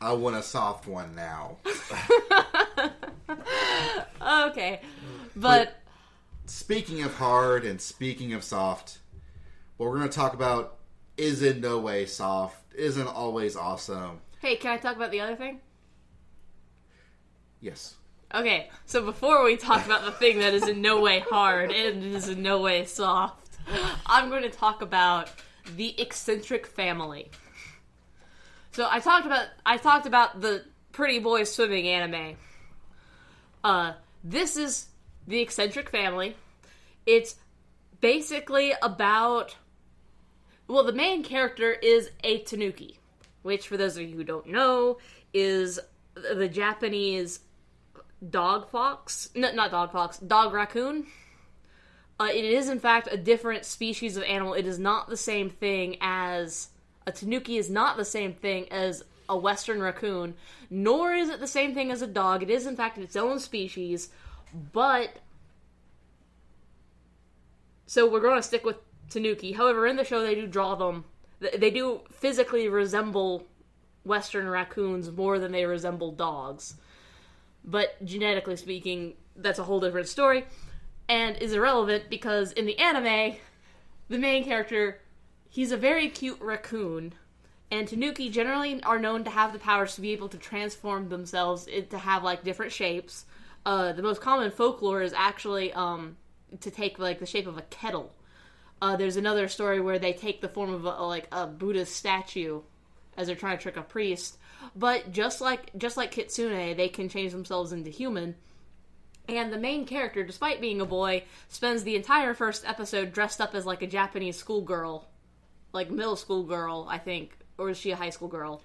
I want a soft one now. Okay, but speaking of hard and speaking of soft, what we're going to talk about is in no way soft, isn't always awesome. Hey, can I talk about the other thing? Yes. Okay, so before we talk about the thing that is in no way hard and is in no way soft, I'm going to talk about the eccentric family. So I talked about the pretty boy swimming anime. This is the eccentric family. It's basically about... Well, the main character is a tanuki, which, for those of you who don't know, is the Japanese dog fox. No, not dog fox, dog raccoon. It is, in fact, a different species of animal. It is not the same thing as... A tanuki is not the same thing as a western raccoon, nor is it the same thing as a dog. It is, in fact, its own species, But so we're going to stick with Tanuki. However, in the show they do draw them. They do physically resemble Western raccoons more than they resemble dogs. But genetically speaking, that's a whole different story. And is irrelevant because in the anime, the main character, he's a very cute raccoon. And Tanuki generally are known to have the powers to be able to transform themselves to have, like, different shapes. The most common folklore is actually to take, like, the shape of a kettle. There's another story where they take the form of a Buddhist statue as they're trying to trick a priest. But just like Kitsune, they can change themselves into human. And the main character, despite being a boy, spends the entire first episode dressed up as like a Japanese schoolgirl. Like middle school girl, I think. Or is she a high school girl?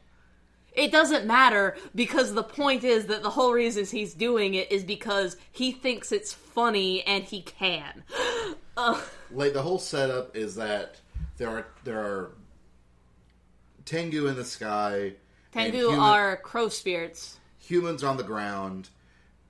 It doesn't matter, because the point is that the whole reason he's doing it is because he thinks it's funny and he can. Like, the whole setup is that there are Tengu in the sky. Tengu are crow spirits. Humans on the ground.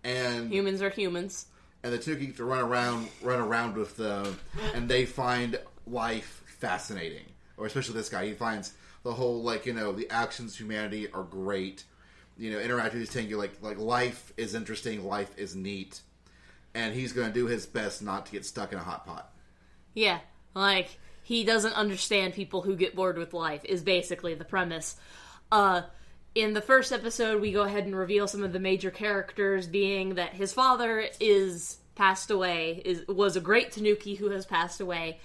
And humans are humans. And the Tanuki to run around with them, and they find life fascinating. Or especially this guy, he finds the whole, like, you know, the actions of humanity are great. You know, interacting with these Tengu, like life is interesting, life is neat. And he's going to do his best not to get stuck in a hot pot. Yeah, like, he doesn't understand people who get bored with life, is basically the premise. In the first episode, we go ahead and reveal some of the major characters, being that his father is passed away, was a great Tanuki who has passed away.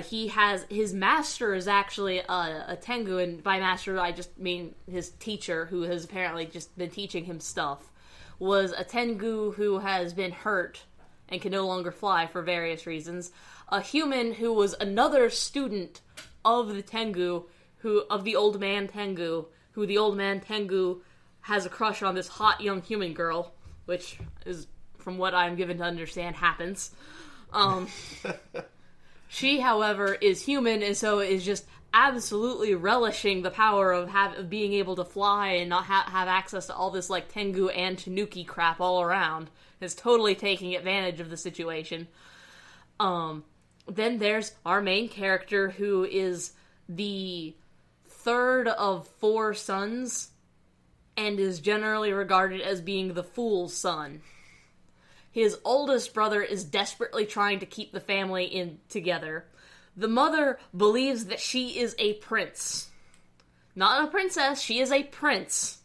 His master is actually a Tengu, and by master I just mean his teacher, who has apparently just been teaching him stuff, was a Tengu who has been hurt and can no longer fly for various reasons. A human who was another student of the Tengu, of the old man Tengu, who the old man Tengu has a crush on this hot young human girl, which is, from what I'm given to understand, happens. She, however, is human, and so is just absolutely relishing the power of being able to fly and not have access to all this, like, Tengu and Tanuki crap all around. Is totally taking advantage of the situation. Then there's our main character, who is the third of 4 sons, and is generally regarded as being the fool's son. His oldest brother is desperately trying to keep the family together. The mother believes that she is a prince. Not a princess, she is a prince.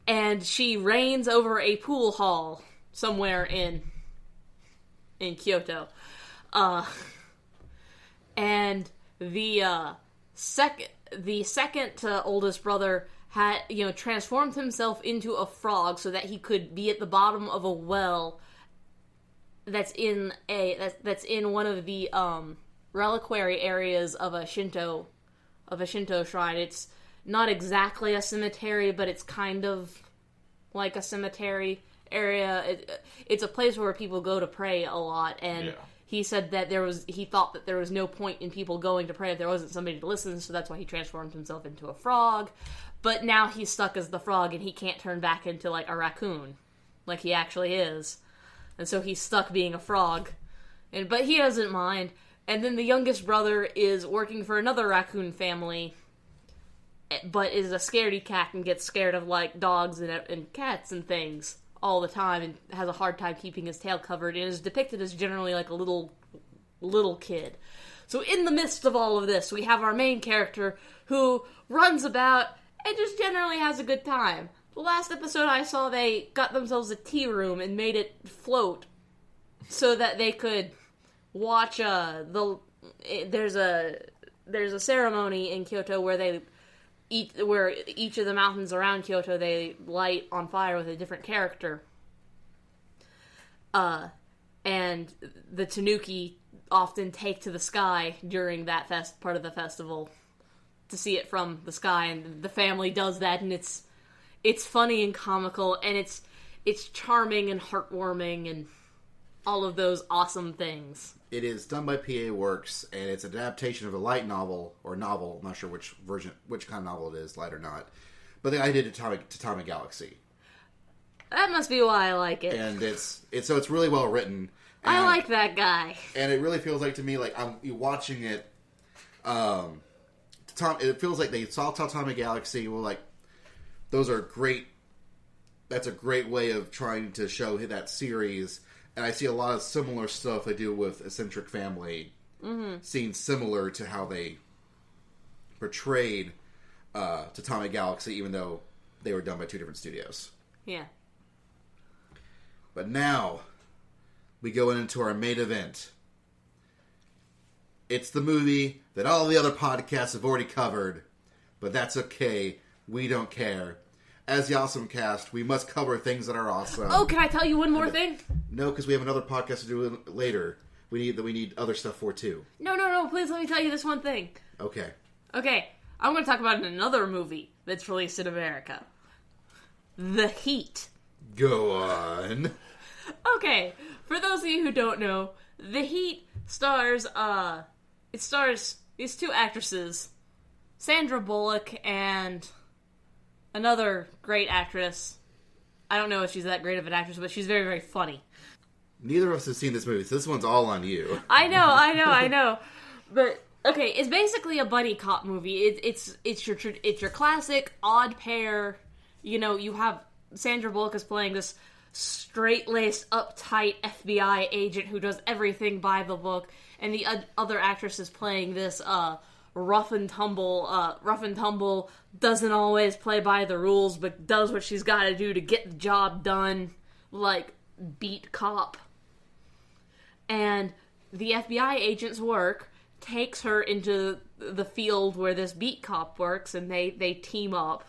And she reigns over a pool hall somewhere in Kyoto. And the second oldest brother had, transformed himself into a frog so that he could be at the bottom of a well that's in one of the reliquary areas of a Shinto shrine. It's not exactly a cemetery, but it's kind of like a cemetery area. It's a place where people go to pray a lot, and yeah. He said that he thought that there was no point in people going to pray if there wasn't somebody to listen, so that's why he transformed himself into a frog. But now he's stuck as the frog, and he can't turn back into, like, a raccoon, like he actually is. And so he's stuck being a frog. But he doesn't mind. And then the youngest brother is working for another raccoon family, but is a scaredy cat and gets scared of, like, dogs and cats and things all the time, and has a hard time keeping his tail covered, and is depicted as generally like a little kid. So in the midst of all of this, we have our main character who runs about and just generally has a good time. The last episode I saw, they got themselves a tea room and made it float so that they could watch there's a ceremony in Kyoto where each of the mountains around Kyoto they light on fire with a different character. And the Tanuki often take to the sky during that part of the festival to see it from the sky, and the family does that, and it's funny and comical, and it's charming and heartwarming and all of those awesome things. It is done by PA Works, and it's an adaptation of a light novel, I'm not sure which kind of novel it is, light or not. But I did Tatami Galaxy. That must be why I like it. And it's really well written. I like that guy. And it really feels like to me like I'm watching it. It feels like they saw Tatami Galaxy. Well, like those are great. That's a great way of trying to show that series. And I see a lot of similar stuff they do with Eccentric Family. Seems similar to how they portrayed Tatami Galaxy, even though they were done by two different studios. Yeah. But now we go into our main event. It's the movie that all the other podcasts have already covered, but that's okay. We don't care. As the OSMcast, we must cover things that are awesome. Oh, can I tell you one more thing? No, because we have another podcast to do later. We need other stuff for too. No. Please let me tell you this one thing. Okay. Okay, I'm going to talk about another movie that's released in America. The Heat. Go on. Okay, for those of you who don't know, The Heat stars these two actresses, Sandra Bullock and another great actress. I don't know if she's that great of an actress, but she's very, very funny. Neither of us have seen this movie, so this one's all on you. I know. But okay, it's basically a buddy cop movie. It's your classic odd pair. You know, you have Sandra Bullock is playing this straight-laced, uptight FBI agent who does everything by the book, and the other actress is playing this rough and tumble, doesn't always play by the rules, but does what she's got to do to get the job done, like beat cop. And the FBI agent's work takes her into the field where this beat cop works, and they team up,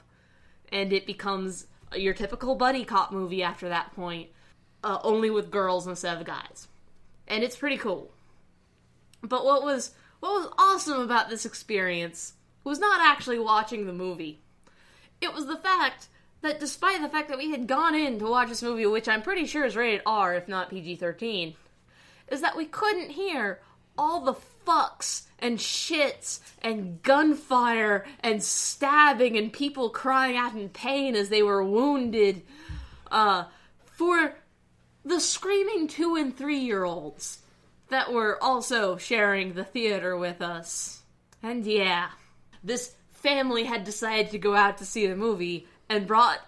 and it becomes your typical buddy cop movie after that point, only with girls instead of guys. And it's pretty cool. But what was awesome about this experience was not actually watching the movie. It was the fact that despite the fact that we had gone in to watch this movie, which I'm pretty sure is rated R, if not PG-13, is that we couldn't hear all the fucks and shits and gunfire and stabbing and people crying out in pain as they were wounded for the screaming 2- and 3-year-olds that were also sharing the theater with us. And yeah, this family had decided to go out to see the movie and brought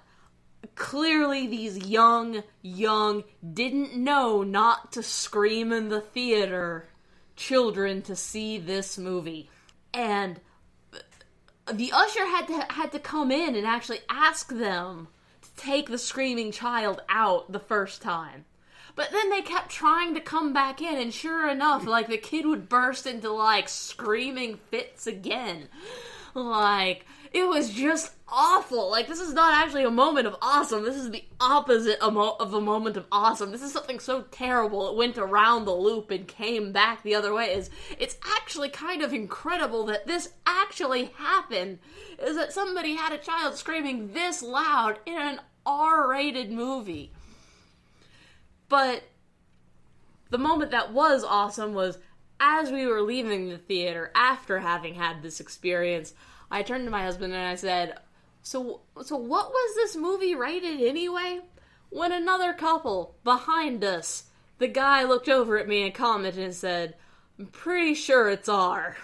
clearly these young, didn't know not to scream in the theater children to see this movie. And the usher had to come in and actually ask them to take the screaming child out the first time. But then they kept trying to come back in, and sure enough, like, the kid would burst into, like, screaming fits again. Like, it was just awful. Like, this is not actually a moment of awesome. This is the opposite of a moment of awesome. This is something so terrible it went around the loop and came back the other way. It's actually kind of incredible that this actually happened, is that somebody had a child screaming this loud in an R-rated movie. But the moment that was awesome was as we were leaving the theater after having had this experience, I turned to my husband and I said, So what was this movie rated anyway? When another couple behind us, the guy looked over at me and commented and said, I'm pretty sure it's R.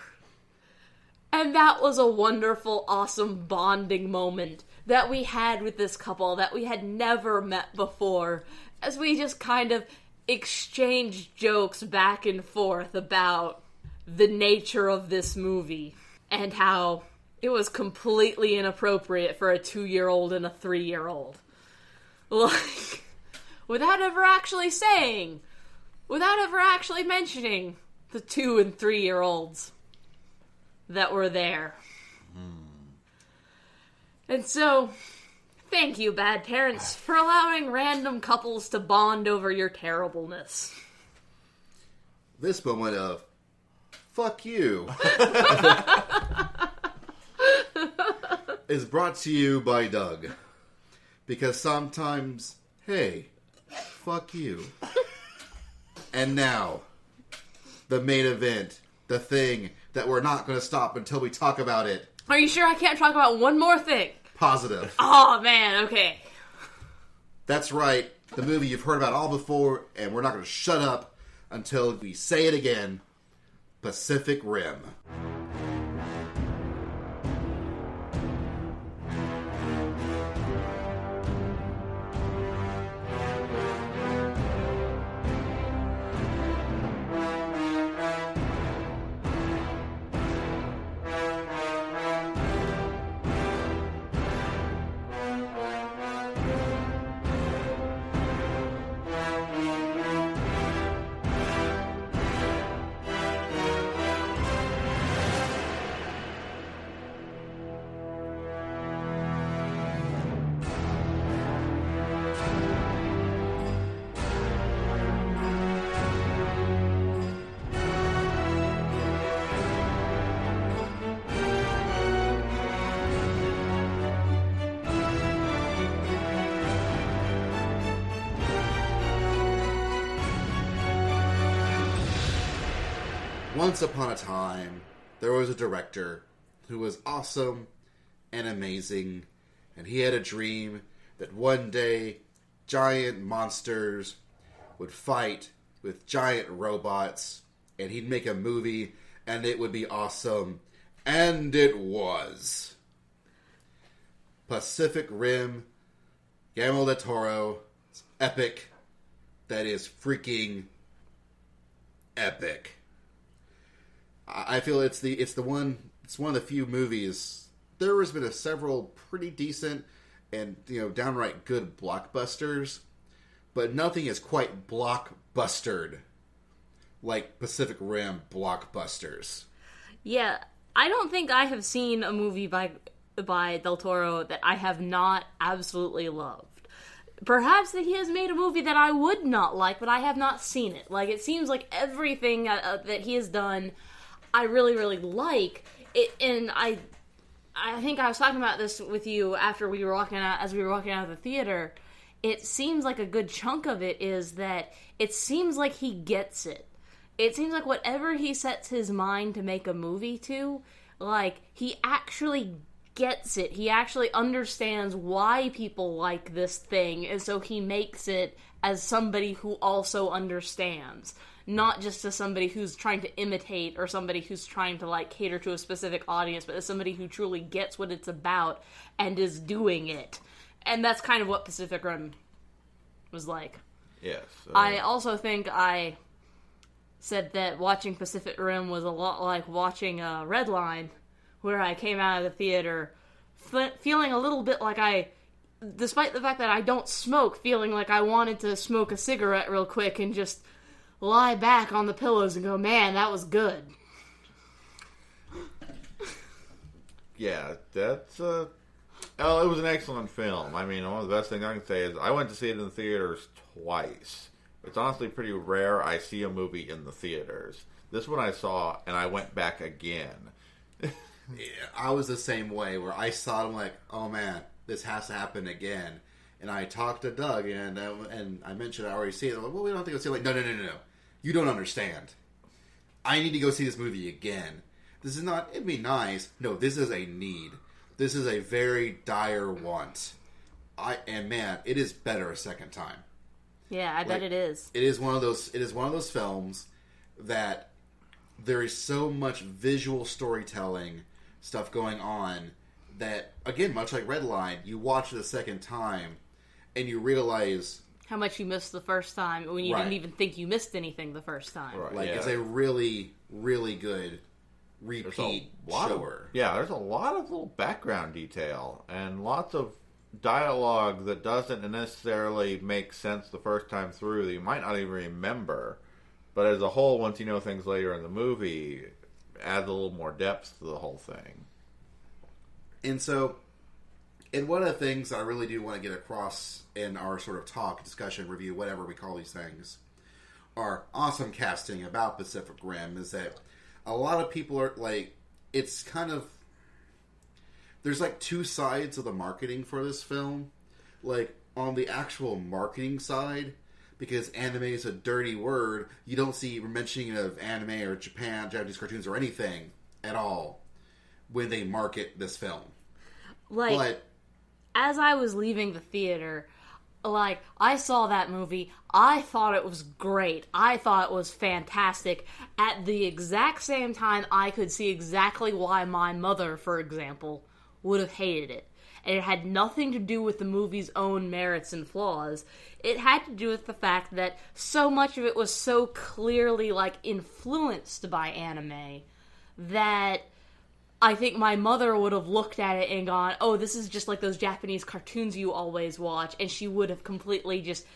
And that was a wonderful, awesome bonding moment that we had with this couple that we had never met before, as we just kind of exchanged jokes back and forth about the nature of this movie and how it was completely inappropriate for a 2-year-old and a 3-year-old. Like, without ever actually mentioning the 2- and 3-year-olds that were there. And so, thank you, bad parents, for allowing random couples to bond over your terribleness. This moment of, fuck you, is brought to you by Doug. Because sometimes, hey, fuck you. And now, the main event, the thing that we're not going to stop until we talk about it. Are you sure I can't talk about one more thing? Positive. Oh, man, okay. That's right, the movie you've heard about all before, and we're not going to shut up until we say it again. Pacific Rim. Once upon a time, there was a director who was awesome and amazing, and he had a dream that one day giant monsters would fight with giant robots, and he'd make a movie, and it would be awesome. And it was. Pacific Rim, Guillermo del Toro, it's epic. That is freaking epic. I feel it's one of the few movies. There has been several pretty decent and downright good blockbusters, but nothing is quite blockbustered like Pacific Rim blockbusters. Yeah, I don't think I have seen a movie by Del Toro that I have not absolutely loved. Perhaps that he has made a movie that I would not like, but I have not seen it. Like, it seems like everything that he has done I really, really like it, and I think I was talking about this with you after we were walking out, as we were walking out of the theater. It seems like a good chunk of it is that it seems like he gets it. It seems like whatever he sets his mind to make a movie to, like, he actually gets it. He actually understands why people like this thing, and so he makes it as somebody who also understands. Not just as somebody who's trying to imitate or somebody who's trying to, like, cater to a specific audience, but as somebody who truly gets what it's about and is doing it. And that's kind of what Pacific Rim was like. Yes. I also think I said that watching Pacific Rim was a lot like watching Red Line, where I came out of the theater feeling a little bit like despite the fact that I don't smoke, feeling like I wanted to smoke a cigarette real quick and just lie back on the pillows and go, man, that was good. Yeah, that's it was an excellent film. I mean, one of the best things I can say is I went to see it in the theaters twice. It's honestly pretty rare I see a movie in the theaters. This one I saw, and I went back again. Yeah, I was the same way, where I saw it, I'm like, oh man, this has to happen again. And I talked to Doug, and I mentioned I already see it. I'm like, well, we don't have to go see it. Like, no. You don't understand. I need to go see this movie again. This is not, it'd be nice. No, this is a need. This is a very dire want. And man, it is better a second time. Yeah, I bet it is. It is one of those films that there is so much visual storytelling stuff going on that, again, much like Red Line, you watch it a second time and you realize how much you missed the first time when you didn't even think you missed anything the first time. Right, it's a really, really good repeat shower. There's a lot of little background detail and lots of dialogue that doesn't necessarily make sense the first time through that you might not even remember. But as a whole, once you know things later in the movie, adds a little more depth to the whole thing. And one of the things I really do want to get across in our sort of talk, discussion, review, whatever we call these things, our awesome casting about Pacific Rim is that a lot of people are like, it's kind of, there's like two sides of the marketing for this film. Like, on the actual marketing side, because anime is a dirty word, you don't see mentioning of anime or Japanese cartoons or anything at all when they market this film. Like, as I was leaving the theater, like, I saw that movie, I thought it was great, I thought it was fantastic. At the exact same time, I could see exactly why my mother, for example, would have hated it. And it had nothing to do with the movie's own merits and flaws. It had to do with the fact that so much of it was so clearly, like, influenced by anime that I think my mother would have looked at it and gone, oh, this is just like those Japanese cartoons you always watch, and she would have completely just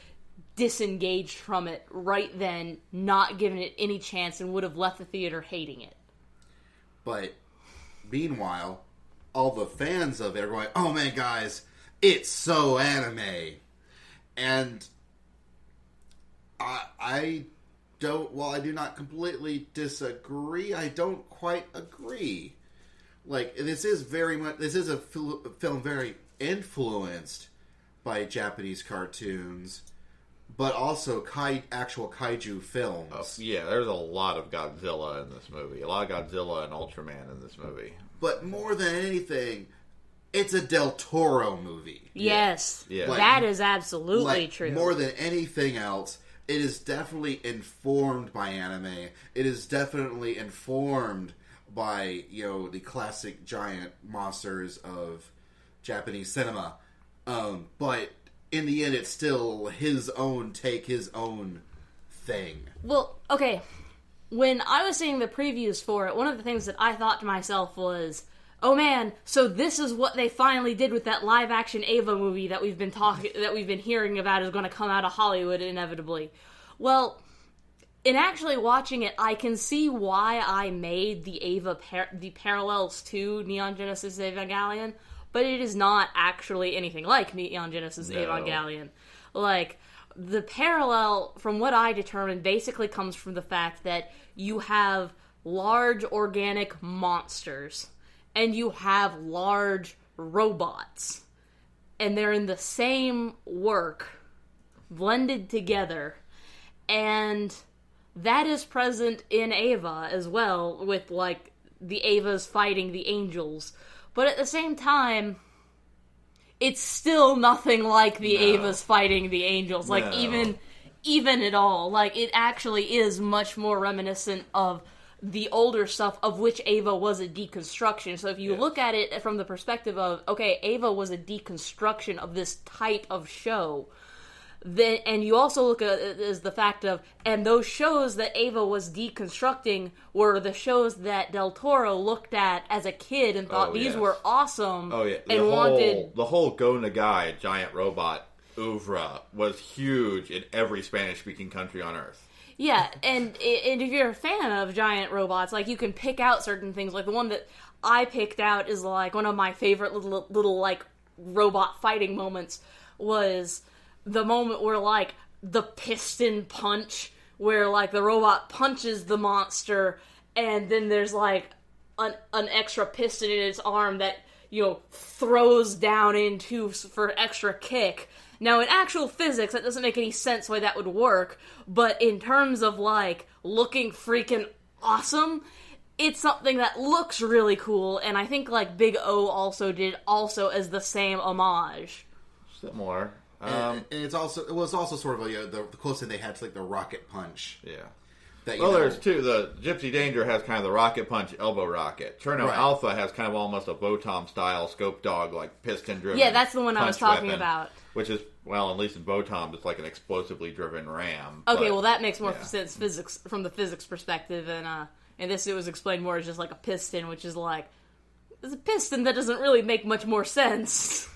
disengaged from it right then, not given it any chance, and would have left the theater hating it. But, meanwhile, all the fans of it are going, oh man, guys, it's so anime. And I do not completely disagree. I don't quite agree. Like, this is a film very influenced by Japanese cartoons, but also actual kaiju films. Yeah, there's a lot of Godzilla in this movie. A lot of Godzilla and Ultraman in this movie. But more than anything, it's a Del Toro movie. Yes, yeah. That is absolutely true. More than anything else, it is definitely informed by anime. It is definitely informed by, the classic giant monsters of Japanese cinema. But in the end, it's still his own take, his own thing. Well, okay. When I was seeing the previews for it, one of the things that I thought to myself was, oh man, so this is what they finally did with that live-action Ava movie that we've been hearing about is going to come out of Hollywood inevitably. Well, in actually watching it, I can see why I made the parallels to Neon Genesis Evangelion, but it is not actually anything like Neon Genesis Evangelion. Like, the parallel, from what I determined, basically comes from the fact that you have large organic monsters, and you have large robots, and they're in the same work, blended together, and that is present in Ava as well, with, like, the Avas fighting the angels. But at the same time, it's still nothing like the Avas fighting the angels. Like, even at all. Like, it actually is much more reminiscent of the older stuff, of which Ava was a deconstruction. So if you look at it from the perspective of, okay, Ava was a deconstruction of this type of show, then, and you also look at it as the fact of, and those shows that Ava was deconstructing were the shows that Del Toro looked at as a kid and thought these were awesome. Oh yeah, wanted the whole Go Nagai giant robot oeuvre was huge in every Spanish-speaking country on Earth. Yeah, and if you're a fan of giant robots, like, you can pick out certain things. Like, the one that I picked out is, like, one of my favorite little like, robot fighting moments was the moment where, like, the piston punch, where, like, the robot punches the monster, and then there's, like, an extra piston in its arm that, throws down into for extra kick. Now, in actual physics, that doesn't make any sense why that would work, but in terms of, like, looking freaking awesome, it's something that looks really cool, and I think, like, Big O also did as the same homage. Similar. And it was also sort of the closest thing they had to, like, the rocket punch. Yeah. There's two. The Gypsy Danger has kind of the rocket punch elbow rocket. Cherno Alpha has kind of almost a Botom style scope dog, like piston driven. Yeah, that's the one I was talking about. Which is, well, at least in Botom, it's like an explosively driven ram. Okay, well, that makes more sense from the physics perspective, and in this it was explained more as just like a piston, which is like, it's a piston that doesn't really make much more sense.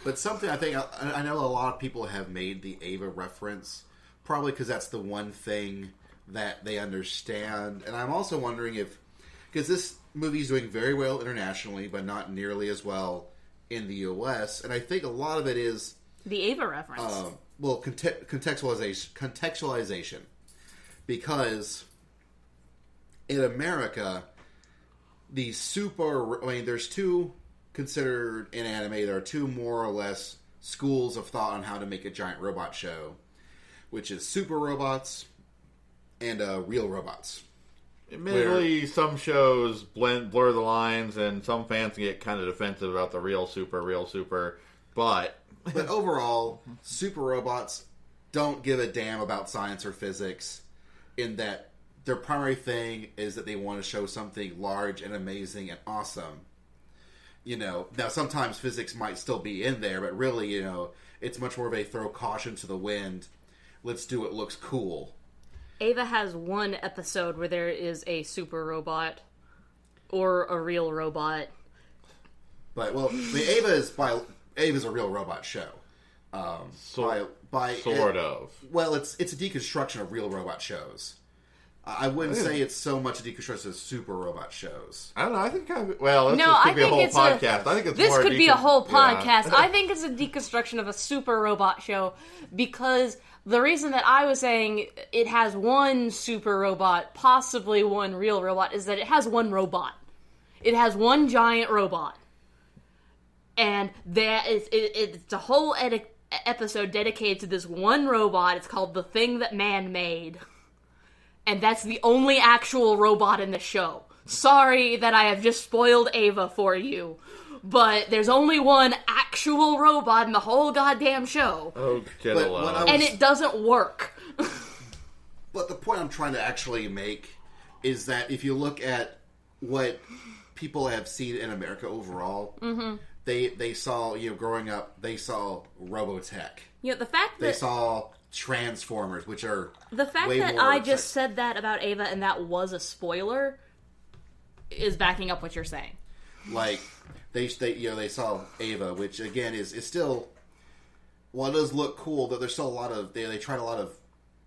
But something I know a lot of people have made the Ava reference, probably because that's the one thing that they understand. And I'm also wondering because this movie's doing very well internationally, but not nearly as well in the US, and I think a lot of it is the Ava reference. Contextualization. Because in America, there's two considered in anime, there are two more or less schools of thought on how to make a giant robot show, which is super robots and real robots. Admittedly, some shows blur the lines, and some fans get kind of defensive about the real super, but But overall, super robots don't give a damn about science or physics, in that their primary thing is that they want to show something large and amazing and awesome. Now sometimes physics might still be in there, but really, it's much more of a throw caution to the wind. Let's do what looks cool. Ava has one episode where there is a super robot or a real robot. But Ava's a real robot show. Sort of. Well, it's a deconstruction of real robot shows. I wouldn't say it's so much a deconstruction of super robot shows. I don't know. I think this could be a whole podcast. I think it's this more could be a whole podcast. Yeah. I think it's a deconstruction of a super robot show because the reason that I was saying it has one super robot, possibly one real robot, is that it has one robot. It has one giant robot. And it's a whole episode dedicated to this one robot. It's called The Thing That Man Made. And that's the only actual robot in the show. Sorry that I have just spoiled Ava for you. But there's only one actual robot in the whole goddamn show. Oh, get alone. And it doesn't work. But the point I'm trying to actually make is that if you look at what people have seen in America overall, they saw, growing up, they saw Robotech. The fact that... They saw Transformers, which are the fact way that more I just said that about Ava and that was a spoiler is backing up what you're saying. Like they saw Ava, which again is still, while it does look cool, that there's still a lot of they tried a lot of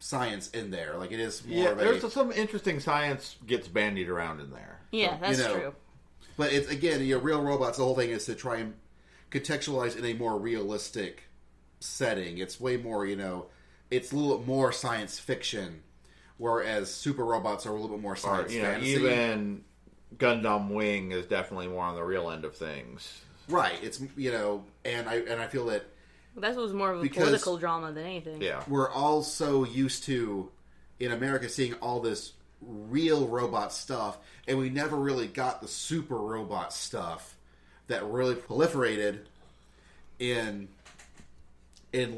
science in there. Like it is more of there's some interesting science gets bandied around in there. Yeah, that's true. But it's again, real robots. The whole thing is to try and contextualize in a more realistic setting. It's way more, it's a little bit more science fiction, whereas super robots are a little bit more science fantasy. Even Gundam Wing is definitely more on the real end of things. Right. It's and I feel that that was more of a political drama than anything. Yeah, we're all so used to in America seeing all this real robot stuff, and we never really got the super robot stuff that really proliferated in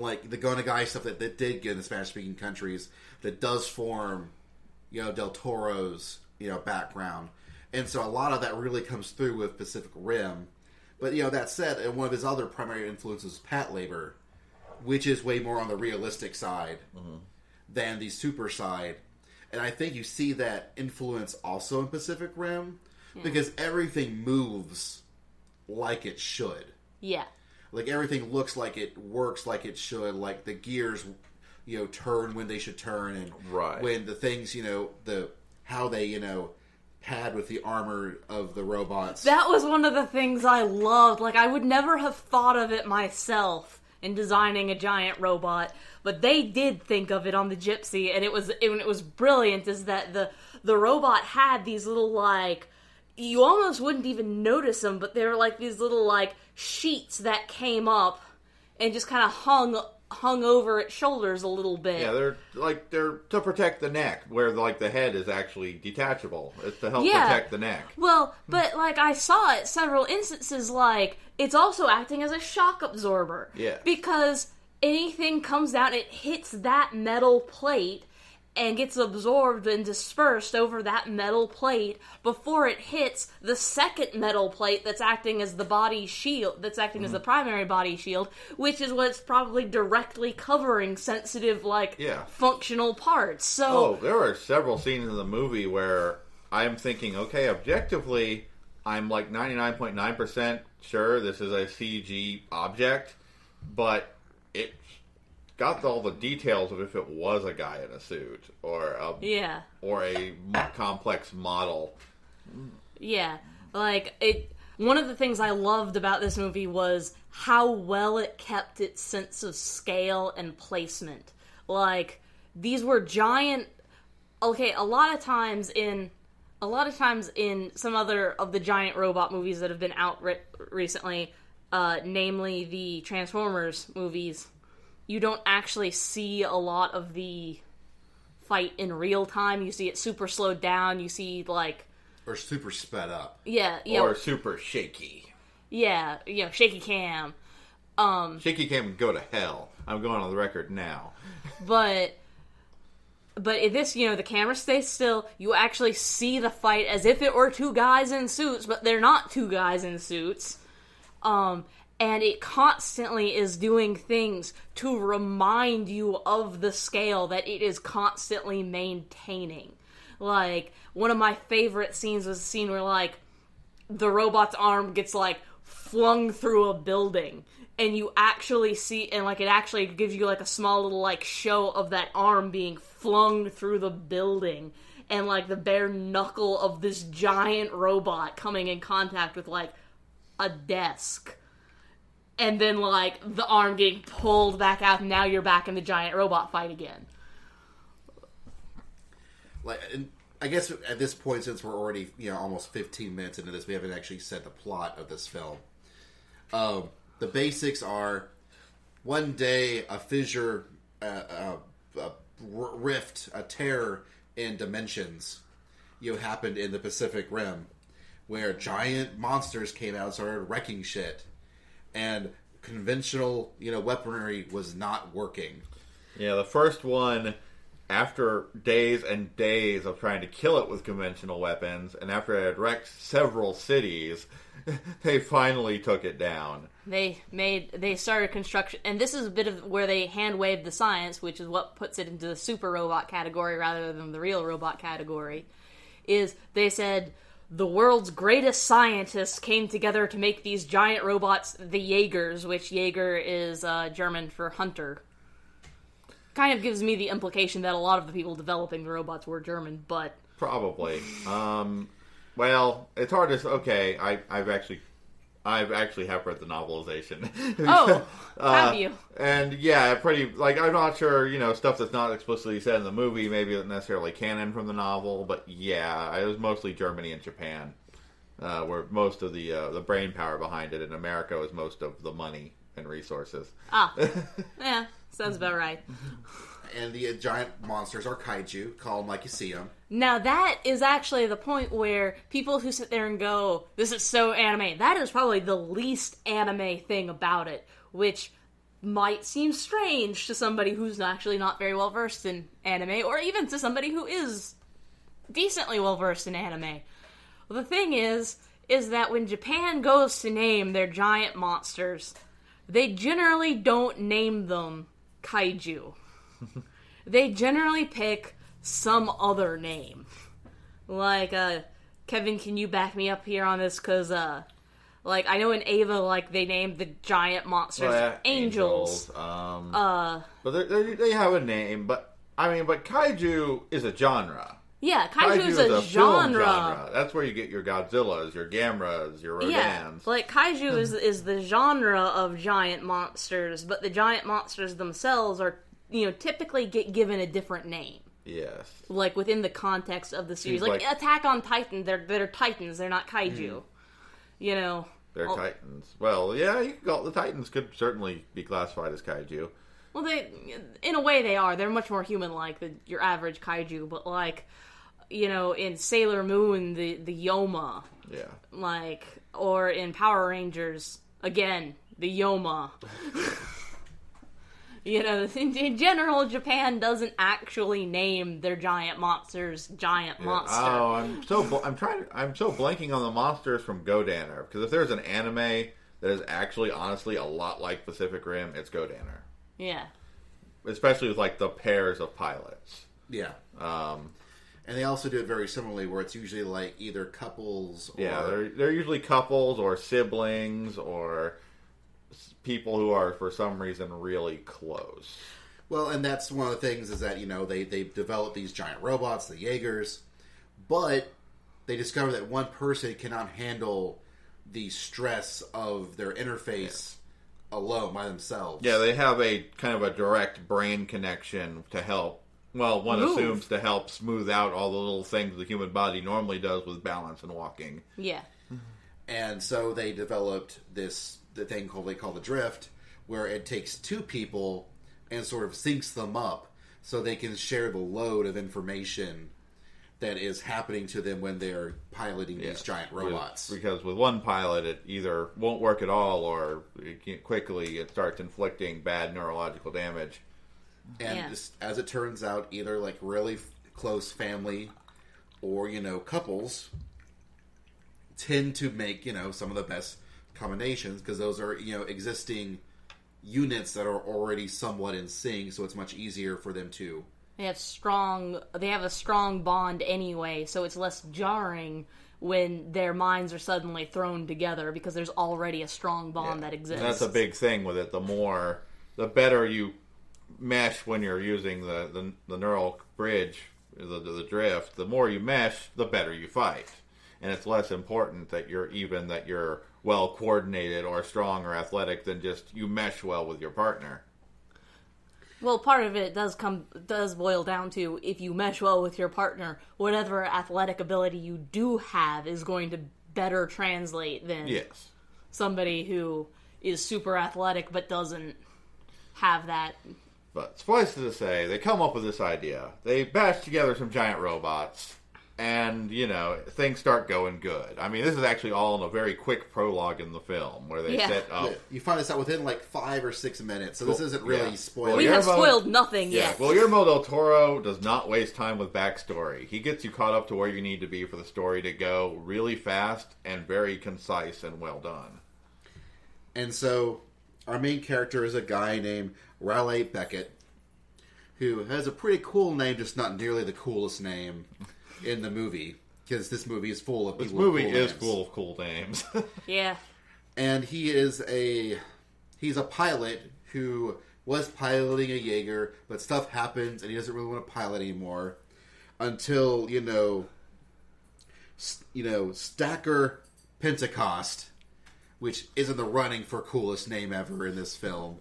like the Gonagai stuff that did get in the Spanish-speaking countries, that does form, Del Toro's, background. And so a lot of that really comes through with Pacific Rim. But, that said, one of his other primary influences is Pat Labor, which is way more on the realistic side than the super side. And I think you see that influence also in Pacific Rim, because everything moves like it should. Yeah. Like, everything looks like it works like it should. Like, the gears, turn when they should turn. And when the things, how they, pad with the armor of the robots. That was one of the things I loved. Like, I would never have thought of it myself in designing a giant robot. But they did think of it on the Gypsy. And it was brilliant, is that the robot had these little, like... You almost wouldn't even notice them, but they were like these little, like, sheets that came up and just kind of hung over its shoulders a little bit. Yeah, they're to protect the neck, where, like, the head is actually detachable. It's to help protect the neck. Well, but, like, I saw it several instances, like, it's also acting as a shock absorber. Yeah. Because anything comes down, it hits that metal plate and gets absorbed and dispersed over that metal plate before it hits the second metal plate that's acting as the body shield, that's acting as the primary body shield, which is what's probably directly covering sensitive, functional parts. So, there are several scenes in the movie where I'm thinking, okay, objectively, I'm like 99.9% sure this is a CG object, but it got all the details of if it was a guy in a suit or a complex model. Yeah, one of the things I loved about this movie was how well it kept its sense of scale and placement. Like, these were giant. Okay, a lot of times in some other of the giant robot movies that have been out recently, namely the Transformers movies, you don't actually see a lot of the fight in real time. You see it super slowed down. You see, or super sped up. Yeah. Or super shaky. Yeah, shaky cam. Shiki can go to hell. I'm going on the record now. But in this, the camera stays still. You actually see the fight as if it were two guys in suits, but they're not two guys in suits. And it constantly is doing things to remind you of the scale that it is constantly maintaining. Like, one of my favorite scenes was a scene where, like, the robot's arm gets, like, flung through a building. And you actually see, and, like, it actually gives you, like, a small little, like, show of that arm being flung through the building. And, like, the bare knuckle of this giant robot coming in contact with, like, a desk. And then, like, the arm getting pulled back out, and now you're back in the giant robot fight again. Like, and I guess at this point, since we're already, almost 15 minutes into this, we haven't actually said the plot of this film. The basics are, one day, a fissure, a rift, a tear in dimensions, happened in the Pacific Rim, where giant monsters came out and started wrecking shit. And conventional, weaponry was not working. Yeah, the first one, after days and days of trying to kill it with conventional weapons, and after it had wrecked several cities, they finally took it down. They started construction, and this is a bit of where they hand-waved the science, which is what puts it into the super robot category rather than the real robot category, is they said the world's greatest scientists came together to make these giant robots, the Jaegers, which Jaeger is German for hunter. Kind of gives me the implication that a lot of the people developing the robots were German, but... Probably. Well, it's hard to... Okay, I've actually have read the novelization. Oh, have you? And yeah, pretty... Like, I'm not sure, stuff that's not explicitly said in the movie maybe isn't necessarily canon from the novel, but yeah, it was mostly Germany and Japan, where most of the brain power behind it. In America was most of the money and resources. Ah, yeah, sounds about right. And the giant monsters are kaiju, call them like you see them. Now that is actually the point where people who sit there and go, this is so anime, that is probably the least anime thing about it, which might seem strange to somebody who's actually not very well versed in anime, or even to somebody who is decently well versed in anime. Well, the thing is that when Japan goes to name their giant monsters, they generally don't name them kaiju. They generally pick some other name. Like, Kevin, can you back me up here on this? Because, I know in Ava, they named the giant monsters angels. But they have a name, but kaiju is a genre. Yeah, kaiju is a genre. That's where you get your Godzillas, your Gamras, your Rodans. Yeah, kaiju is the genre of giant monsters, but the giant monsters themselves are, typically get given a different name. Yes. Within the context of the series. Attack on Titan, they're Titans, they're not kaiju. They're Titans. Well, yeah, you could call the Titans could certainly be classified as kaiju. Well, in a way they are. They're much more human-like than your average kaiju, but in Sailor Moon, the Yoma. Yeah. Or in Power Rangers, again, the Yoma. In general, Japan doesn't actually name their giant monsters giant monster. Oh, I'm so blanking on the monsters from Godanner, because if there's an anime that is actually honestly a lot like Pacific Rim, it's Godanner. Yeah. Especially with the pairs of pilots. Yeah. And they also do it very similarly, where it's usually either couples or... Yeah, they're usually couples or siblings or people who are, for some reason, really close. Well, and that's one of the things is that, they develop these giant robots, the Jaegers, but they discover that one person cannot handle the stress of their interface alone by themselves. Yeah, they have a kind of a direct brain connection to help. Well, one assumes to help smooth out all the little things the human body normally does with balance and walking. Yeah. And so they developed the thing they call the drift, where it takes two people and sort of syncs them up so they can share the load of information that is happening to them when they're piloting these giant robots. Because with one pilot, it either won't work at all, or quickly it starts inflicting bad neurological damage. And as it turns out, either like really close family or, couples tend to make, some of the best combinations, because those are, existing units that are already somewhat in sync, so it's much easier for them to... They have a strong bond anyway, so it's less jarring when their minds are suddenly thrown together, because there's already a strong bond that exists. And that's a big thing with it. The better you mesh when you're using the neural bridge, the drift, the more you mesh, the better you fight. And it's less important that you're well coordinated or strong or athletic than just you mesh well with your partner. Well, part of it does boil down to, if you mesh well with your partner, whatever athletic ability you do have is going to better translate than somebody who is super athletic but doesn't have that. But suffice it to say, they come up with this idea. They bash together some giant robots, and, things start going good. I mean, this is actually all in a very quick prologue in the film, where they set up... You find this out within, 5 or 6 minutes, so this isn't really spoiling. We have spoiled nothing yet. Well, Guillermo del Toro does not waste time with backstory. He gets you caught up to where you need to be for the story to go really fast and very concise and well done. And so, our main character is a guy named Raleigh Beckett, who has a pretty cool name, just not nearly the coolest name in the movie, because this movie is full of people. This movie with cool is names. full of cool names. Yeah. And he's a pilot who was piloting a Jaeger, but stuff happens and he doesn't really want to pilot anymore until, Stacker Pentecost, which is in the running for coolest name ever in this film.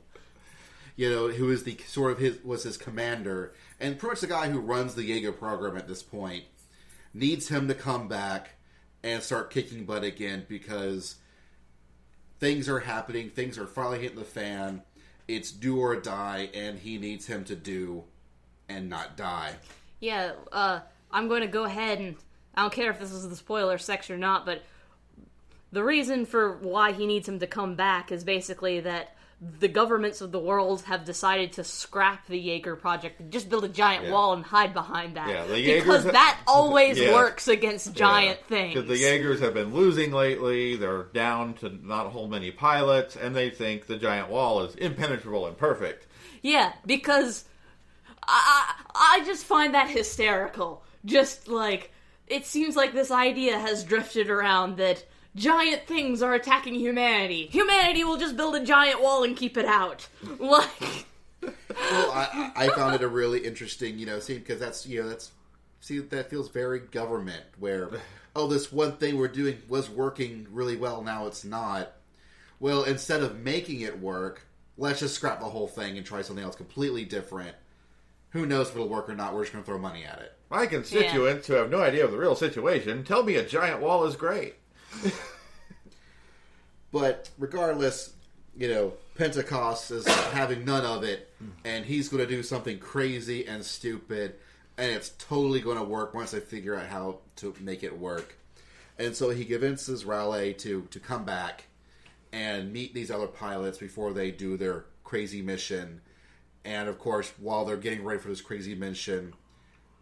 Who is was his commander, and pretty much the guy who runs the Jaeger program at this point, needs him to come back and start kicking butt again, because things are happening, things are finally hitting the fan, it's do or die, and he needs him to do and not die. Yeah, I'm going to go ahead and, I don't care if this is the spoiler section or not, but the reason for why he needs him to come back is basically that the governments of the world have decided to scrap the Jaeger project and just build a giant wall and hide behind that. Yeah, because that always works against giant things. Because the Jaegers have been losing lately, they're down to not a whole many pilots, and they think the giant wall is impenetrable and perfect. Yeah, because I just find that hysterical. Just it seems like this idea has drifted around that giant things are attacking humanity. Humanity will just build a giant wall and keep it out. Well, I found it a really interesting, scene, because that feels very government, where, this one thing we're doing was working really well, now it's not. Well, instead of making it work, let's just scrap the whole thing and try something else completely different. Who knows if it'll work or not, we're just going to throw money at it. My constituents who have no idea of the real situation tell me a giant wall is great. But regardless, Pentecost is having none of it, and he's going to do something crazy and stupid, and it's totally going to work once they figure out how to make it work. And so he convinces Raleigh to come back and meet these other pilots before they do their crazy mission. And of course, while they're getting ready for this crazy mission,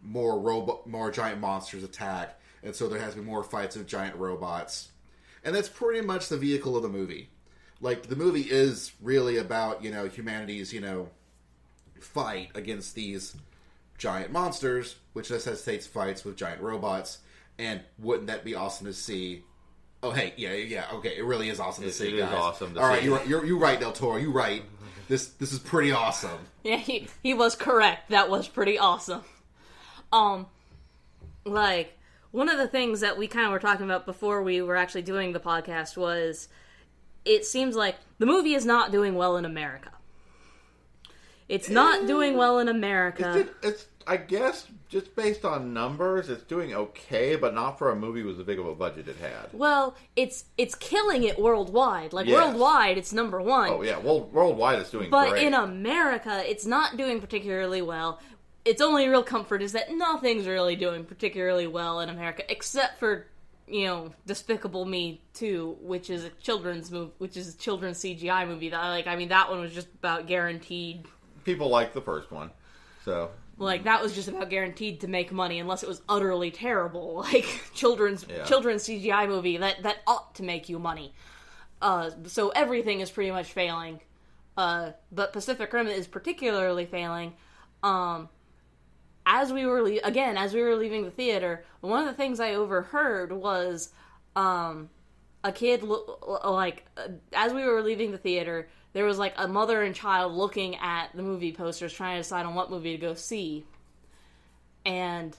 more giant monsters attack. And so there has to be more fights of giant robots. And that's pretty much the vehicle of the movie. The movie is really about, humanity's, fight against these giant monsters, which necessitates fights with giant robots. And wouldn't that be awesome to see? Oh, hey, yeah, okay, it really is awesome to see, guys. It is awesome to see. All right, you're right, Del Toro, you're right. This is pretty awesome. Yeah, he was correct. That was pretty awesome. One of the things that we kind of were talking about before we were actually doing the podcast was, it seems like the movie is not doing well in America. It's not doing well in America. It's I guess, just based on numbers, it's doing okay, but not for a movie with as big of a budget it had. Well, it's killing it worldwide. Worldwide, it's number one. Oh, yeah. Well, worldwide it's doing great. But in America, it's not doing particularly well. its only real comfort is that nothing's really doing particularly well in America, except for, Despicable Me 2, which is a children's CGI movie that I like. I mean, that one was just about guaranteed. People like the first one, so. Like, that was just about guaranteed to make money, unless it was utterly terrible. Like, children's CGI movie that ought to make you money. So everything is pretty much failing. But Pacific Rim is particularly failing. As we were leaving the theater, one of the things I overheard was a kid, as we were leaving the theater, there was, like, a mother and child looking at the movie posters, trying to decide on what movie to go see. And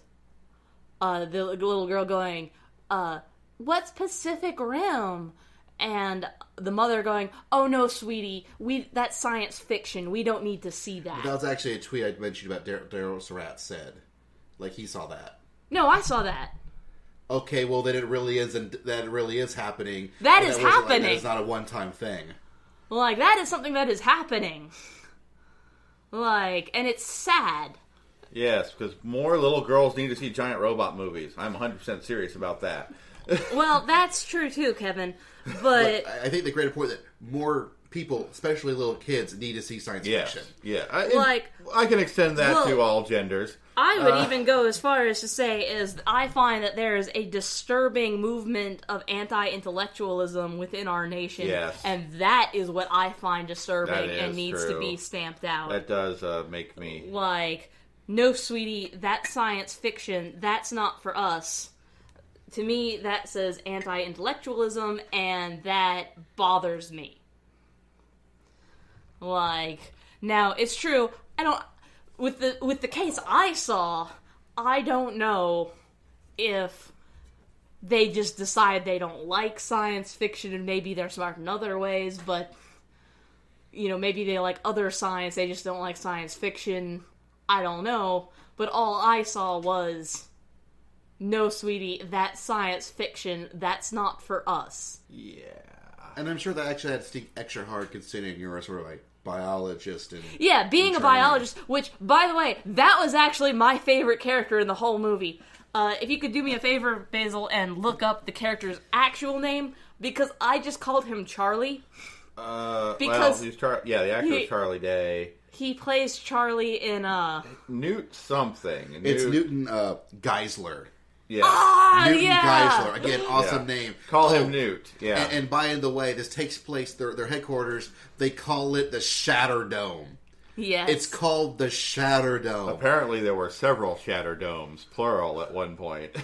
the little girl going, what's Pacific Rim? And the mother going, oh no, sweetie, that's science fiction. We don't need to see that. That was actually a tweet I mentioned about Daryl Surratt said. Like, he saw that. No, I saw that. Okay, well, then it really is happening. That is happening. That is not a one-time thing. Like, that is something that is happening. Like, and it's sad. Yes, because more little girls need to see giant robot movies. I'm 100% serious about that. Well, that's true too, Kevin. But I think the greater point that more people, especially little kids, need to see science fiction. Yeah, I can extend that to all genders. I would even go as far as to say is I find that there is a disturbing movement of anti-intellectualism within our nation, yes. And that is what I find disturbing and needs true. to be stamped out. That does make me... Like, no, sweetie, that's science fiction. That's not for us. To me, that says anti-intellectualism, and that bothers me. Like, now, it's true, I don't... With the case I saw, I don't know if they just decide they don't like science fiction and maybe they're smart in other ways, but, maybe they like other science, they just don't like science fiction. I don't know. But all I saw was, no, sweetie, that's science fiction. That's not for us. Yeah. And I'm sure that actually had to stick extra hard considering you're a sort of like biologist and... Yeah, being a biologist, which, by the way, that was actually my favorite character in the whole movie. If you could do me a favor, Basil, and look up the character's actual name, because I just called him Charlie. Because he's the actor is Charlie Day. He plays Charlie in, Newt something. It's Newton Geisler. Yeah. Newton Geisler. Again, awesome name. Call him Newt. Yeah. And by the way, this takes place, their headquarters, they call it the Shatter Dome. Yes. It's called the Shatter Dome. Apparently there were several Shatter Domes, plural, at one point.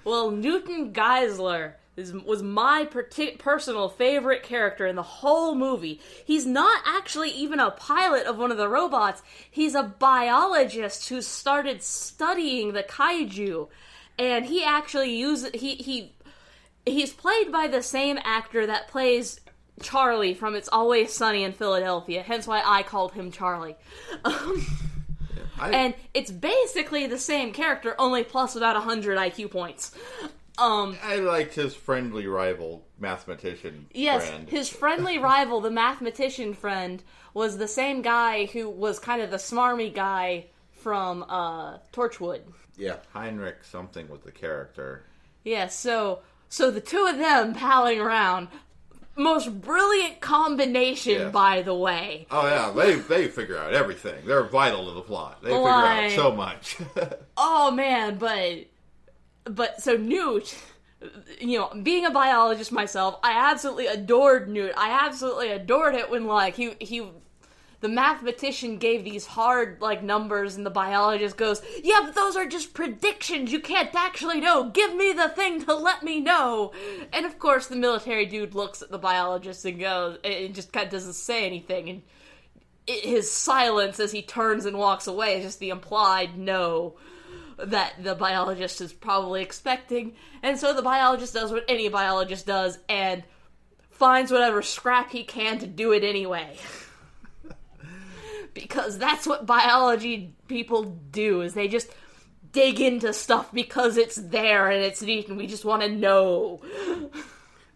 Well, Newton Geisler was my personal favorite character in the whole movie. He's not actually even a pilot of one of the robots. He's a biologist who started studying the kaiju. And he actually he's played by the same actor that plays Charlie from It's Always Sunny in Philadelphia, hence why I called him Charlie. And it's basically the same character, only plus about 100 IQ points. I liked his friendly rival mathematician friend. Yes, his friendly rival, the mathematician friend, was the same guy who was kind of the smarmy guy from Torchwood. Yeah. Heinrich something was the character. Yeah, so the two of them palling around, most brilliant combination, by the way. Oh yeah, they figure out everything. They're vital to the plot. They figure out so much. Oh man, but so Newt, being a biologist myself, I absolutely adored Newt. I absolutely adored it when the mathematician gave these hard, numbers, and the biologist goes, yeah, but those are just predictions, you can't actually know, give me the thing to let me know. And of course, the military dude looks at the biologist and goes, and just kind of doesn't say anything, and his silence as he turns and walks away is just the implied no that the biologist is probably expecting. And so the biologist does what any biologist does, and finds whatever scrap he can to do it anyway. Because that's what biology people do, is they just dig into stuff because it's there and it's neat and we just want to know. And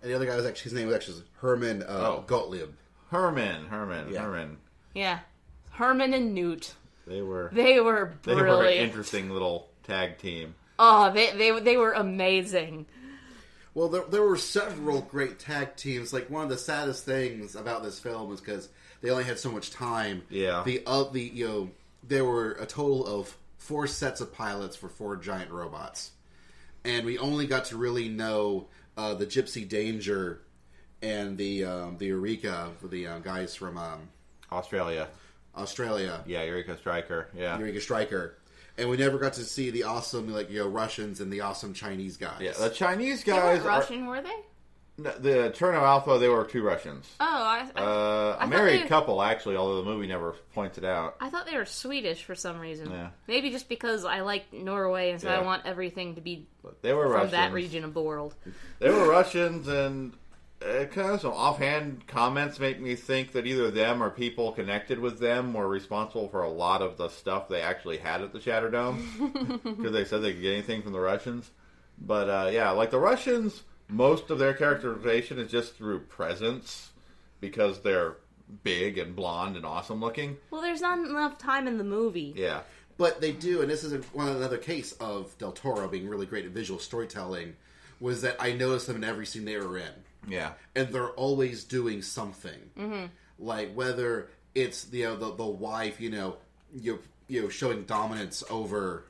the other guy his name was actually Herman Gottlieb. Herman. Yeah. Herman and Newt. They were brilliant. They were an interesting little tag team. Oh, they were amazing. Well, there were several great tag teams. Like, one of the saddest things about this film is because they only had so much time. Yeah. There were a total of 4 sets of pilots for 4 giant robots, and we only got to really know the Gypsy Danger and the Eureka, the guys from Australia. Yeah, Eureka Striker. Yeah. Eureka Striker. And we never got to see the awesome, Russians and the awesome Chinese guys. Yeah, the Chinese They guys weren't Russian, were they? The Cherno Alpha, they were 2 Russians. Oh, a married couple, actually, although the movie never points it out. I thought they were Swedish for some reason. Yeah. Maybe just because I like Norway, and so I want everything to be they were from Russians. that region of the world. They were Russians, and kind of some offhand comments make me think that either them or people connected with them were responsible for a lot of the stuff they actually had at the Shatterdome. Because they said they could get anything from the Russians. But, yeah, like the Russians, most of their characterization is just through presence, because they're big and blonde and awesome looking. Well, there's not enough time in the movie. Yeah. But they do, and this is another case of Del Toro being really great at visual storytelling, was that I noticed them in every scene they were in. Yeah. And they're always doing something. Mm-hmm. Like, whether it's, the wife, showing dominance over,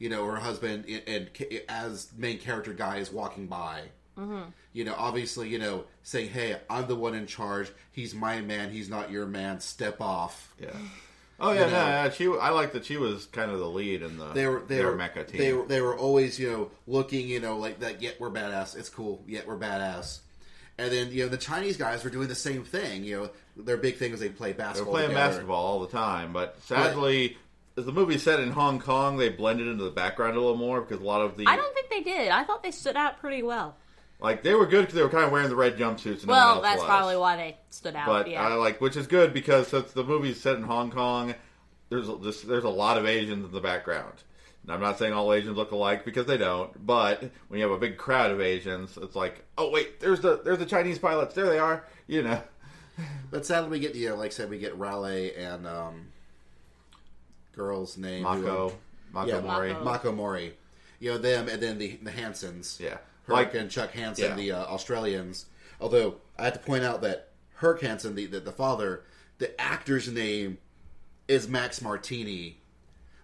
her husband, and as main character guy is walking by. Mm-hmm. Obviously, saying, hey, I'm the one in charge. He's my man. He's not your man. Step off. Yeah. Oh yeah, I like that she was kind of the lead in their mecha team. They were always, looking, like that. Yet we're badass. It's cool. Yet we're badass. And then, the Chinese guys were doing the same thing. Their big thing was they play basketball. They're playing together. basketball all the time, but sadly, as the movie's set in Hong Kong, they blended into the background a little more because a lot of the. I don't think they did. I thought they stood out pretty well. Like, they were good because they were kind of wearing the red jumpsuits. And well, that's probably why they stood out. But yeah. which is good because since the movie's set in Hong Kong, there's a lot of Asians in the background. And I'm not saying all Asians look alike because they don't. But when you have a big crowd of Asians, it's like, oh wait, there's the Chinese pilots. There they are. But sadly, we get like I said, we get Raleigh and girl's name Mako Mori. Mako Mori. Them, and then the Hansons. Yeah. Herc and Chuck Hansen, the Australians. Although, I have to point out that Herc Hansen, the father, the actor's name is Max Martini,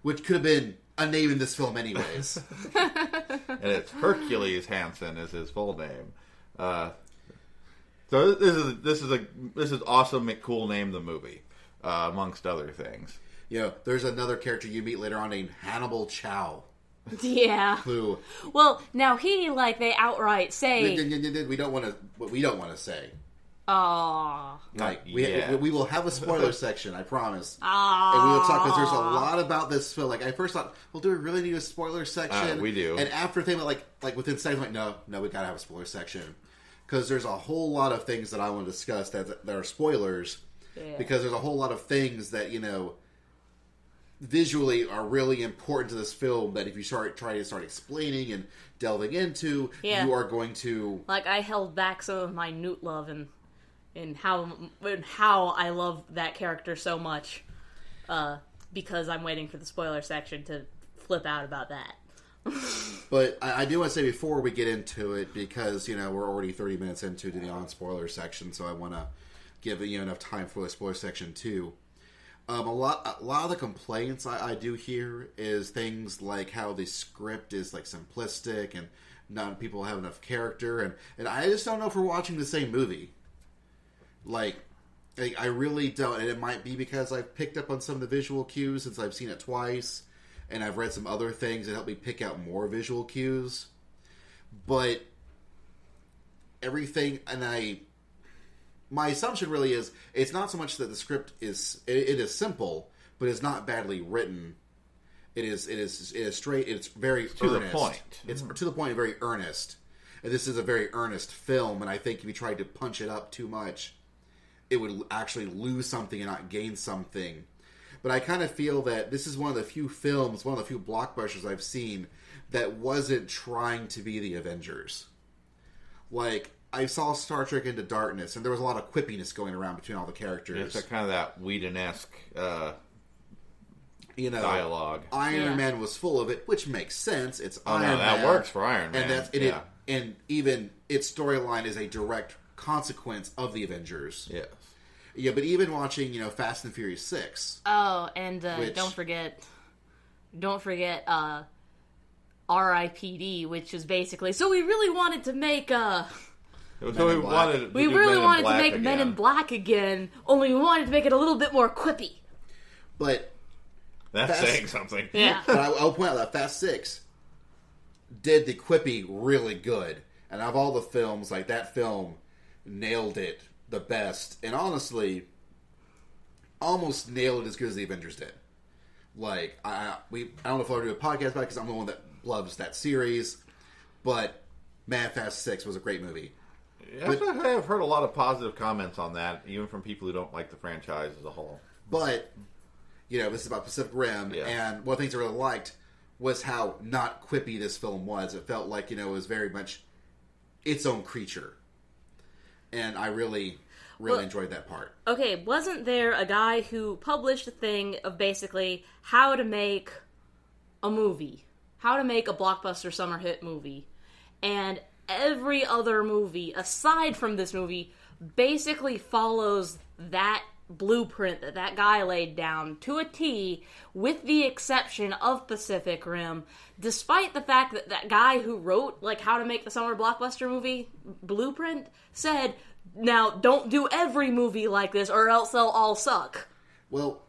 which could have been a name in this film anyways. And it's Hercules Hansen is his full name. So this is awesome, cool name, the movie, amongst other things. There's another character you meet later on named Hannibal Chow. Yeah. Who? Well, now they outright say we don't want to say. Oh. Like we will have a spoiler section, I promise. Oh. And we will talk because there's a lot about this film. Like I first thought, well, do we really need a spoiler section? We do. And after thinking like within seconds, I'm like, no, we gotta have a spoiler section because there's a whole lot of things that I want to discuss that are spoilers. Yeah. Because there's a whole lot of things that visually are really important to this film that if you start explaining and delving into, you are going to... Like, I held back some of my Newt love and how I love that character so much because I'm waiting for the spoiler section to flip out about that. But I do want to say before we get into it, because, we're already 30 minutes into the on-spoiler section, so I want to give enough time for the spoiler section too. A lot of the complaints I do hear is things like how the script is like simplistic and not people have enough character, and I just don't know if we're watching the same movie. Like I really don't, and it might be because I've picked up on some of the visual cues since I've seen it twice, and I've read some other things that help me pick out more visual cues. But everything, my assumption really is it's not so much that the script is it is simple, but it's not badly written. It is straight. It's very earnest. To the point. It's to the point, very earnest. And this is a very earnest film. And I think if you tried to punch it up too much, it would actually lose something and not gain something. But I kind of feel that this is one of the few films, one of the few blockbusters I've seen that wasn't trying to be the Avengers. Like, I saw Star Trek Into Darkness, and there was a lot of quippiness going around between all the characters. It's kind of that Whedon-esque dialogue. Iron Man was full of it, which makes sense. It's Iron Man. That works for Iron Man. And even its storyline is a direct consequence of the Avengers. Yes. Yeah, but even watching, Fast and Furious 6. Oh, and don't forget R.I.P.D., which is basically, so we really wanted to make Men in Black again, only we wanted to make it a little bit more quippy. But that's saying something. Yeah. But I'll point out that Fast 6 did the quippy really good. And out of all the films, that film nailed it the best. And honestly, almost nailed it as good as the Avengers did. I don't know if I'll do a podcast about it because I'm the one that loves that series. But man, Fast 6 was a great movie. Yeah, I have heard a lot of positive comments on that, even from people who don't like the franchise as a whole. But, this is about Pacific Rim, and one of the things I really liked was how not quippy this film was. It felt like, it was very much its own creature. And I really enjoyed that part. Okay, wasn't there a guy who published a thing of basically how to make a movie? How to make a blockbuster summer hit movie. And every other movie, aside from this movie, basically follows that blueprint that guy laid down to a T, with the exception of Pacific Rim, despite the fact that that guy who wrote, how to make the summer blockbuster movie blueprint said, now, don't do every movie like this or else they'll all suck. Well,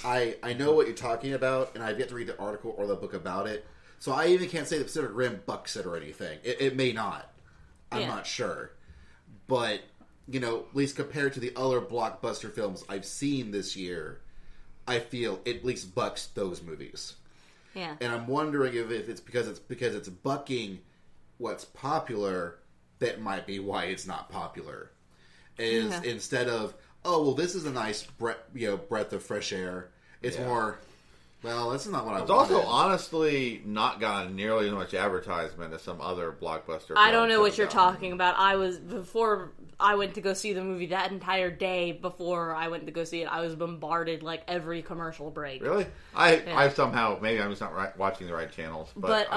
I know what you're talking about, and I've yet to read the article or the book about it. So I even can't say the Pacific Rim bucks it or anything. It may not. I'm not sure. But, at least compared to the other blockbuster films I've seen this year, I feel it at least bucks those movies. Yeah. And I'm wondering if it's because it's bucking what's popular, that might be why it's not popular. Instead of, this is a nice breath of fresh air. It's more, this is not what I wanted. It's also honestly not gotten nearly as much advertisement as some other blockbuster. I don't know what you're talking about. Before I went to go see the movie, that entire day before I went to go see it, I was bombarded every commercial break. Really? I somehow, maybe I'm just not watching the right channels. But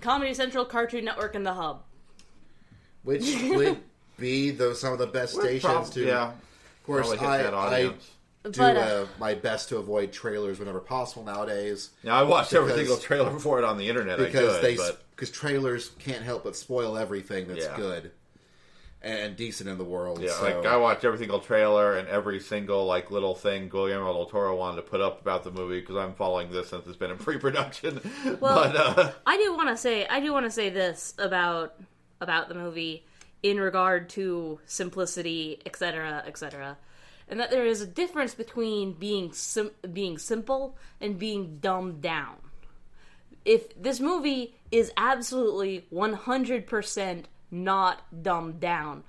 Comedy Central, Cartoon Network, and The Hub. Which would be some of the best stations to... Yeah. Of course, I do my best to avoid trailers whenever possible nowadays. Yeah, I watched every single trailer for it on the internet. Because trailers can't help but spoil everything that's good and decent in the world. Yeah, I watched every single trailer and every single little thing Guillermo del Toro wanted to put up about the movie because I'm following this since it's been in pre-production. Well, but, I do want to say this about the movie in regard to simplicity, etc., etc., and that there is a difference between being simple and being dumbed down. If this movie is absolutely 100% not dumbed down,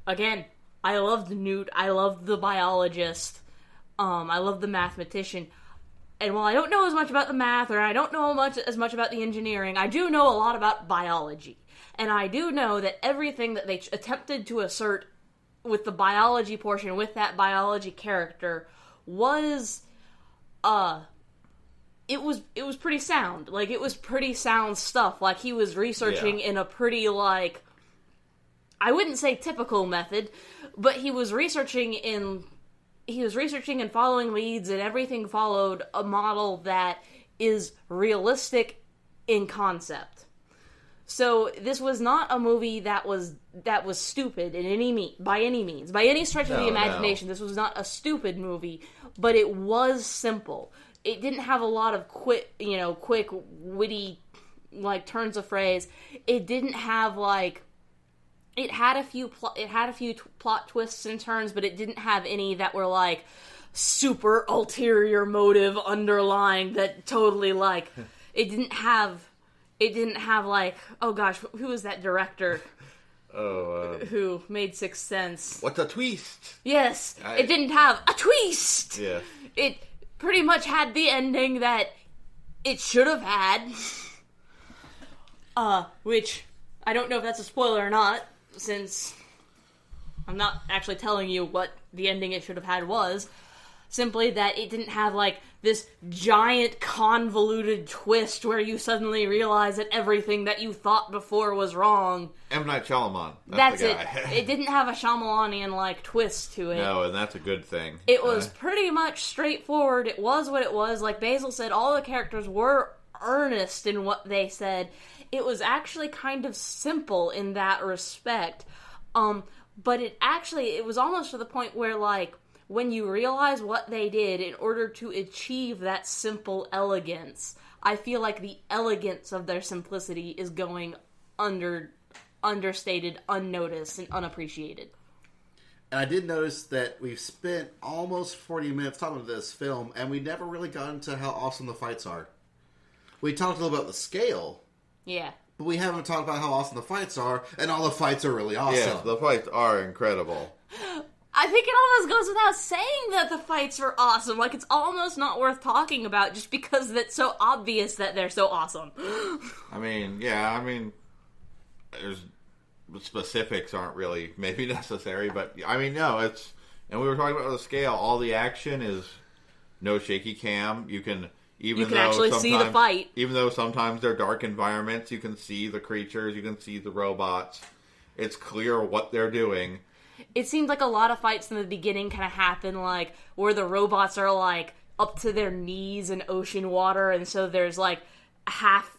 again, I loved Newt, I loved the biologist, I loved the mathematician. And while I don't know as much about the math, or I don't know as much about the engineering, I do know a lot about biology. And I do know that everything that they attempted to assert with the biology portion, with that biology character, was, it was pretty sound. It was pretty sound stuff. He was researching in a pretty, I wouldn't say typical method, but he was researching and following leads, and everything followed a model that is realistic in concept. So this was not a movie that was stupid by any means, by any stretch of the imagination. No. This was not a stupid movie, but it was simple. It didn't have a lot of quick, witty, turns of phrase. It didn't have it had a few plot twists and turns, but it didn't have any that were super ulterior motive underlying that totally it didn't have oh gosh, who was that director? Who made Sixth Sense? What's a twist? Yes, it didn't have a twist. Yeah, it pretty much had the ending that it should have had. Which I don't know if that's a spoiler or not, since I'm not actually telling you what the ending it should have had was. Simply that it didn't have, like, this giant convoluted twist where you suddenly realize that everything that you thought before was wrong. M. Night Shyamalan. That's the it. guy. It didn't have a Shyamalanian, like, twist to it. No, and that's a good thing. It was pretty much straightforward. It was what it was. Like Basil said, all the characters were earnest in what they said. It was actually kind of simple in that respect. But it was almost to the point where, like, when you realize what they did in order to achieve that simple elegance, I feel like the elegance of their simplicity is going understated, unnoticed, and unappreciated. And I did notice that we've spent almost 40 minutes talking about this film, and we never really got into how awesome the fights are. We talked a little about the scale. Yeah. But we haven't talked about how awesome the fights are, and all the fights are really awesome. Yes, the fights are incredible. I think it almost goes without saying that the fights are awesome. Like, it's almost not worth talking about just because it's so obvious that they're so awesome. There's specifics aren't really maybe necessary, but no, it's, and we were talking about the scale. All the action is no shaky cam. You can actually see the fight. Even though sometimes they're dark environments, you can see the creatures, you can see the robots. It's clear what they're doing. It seems like a lot of fights in the beginning kind of happen, like, where the robots are, like, up to their knees in ocean water, and so there's, like, half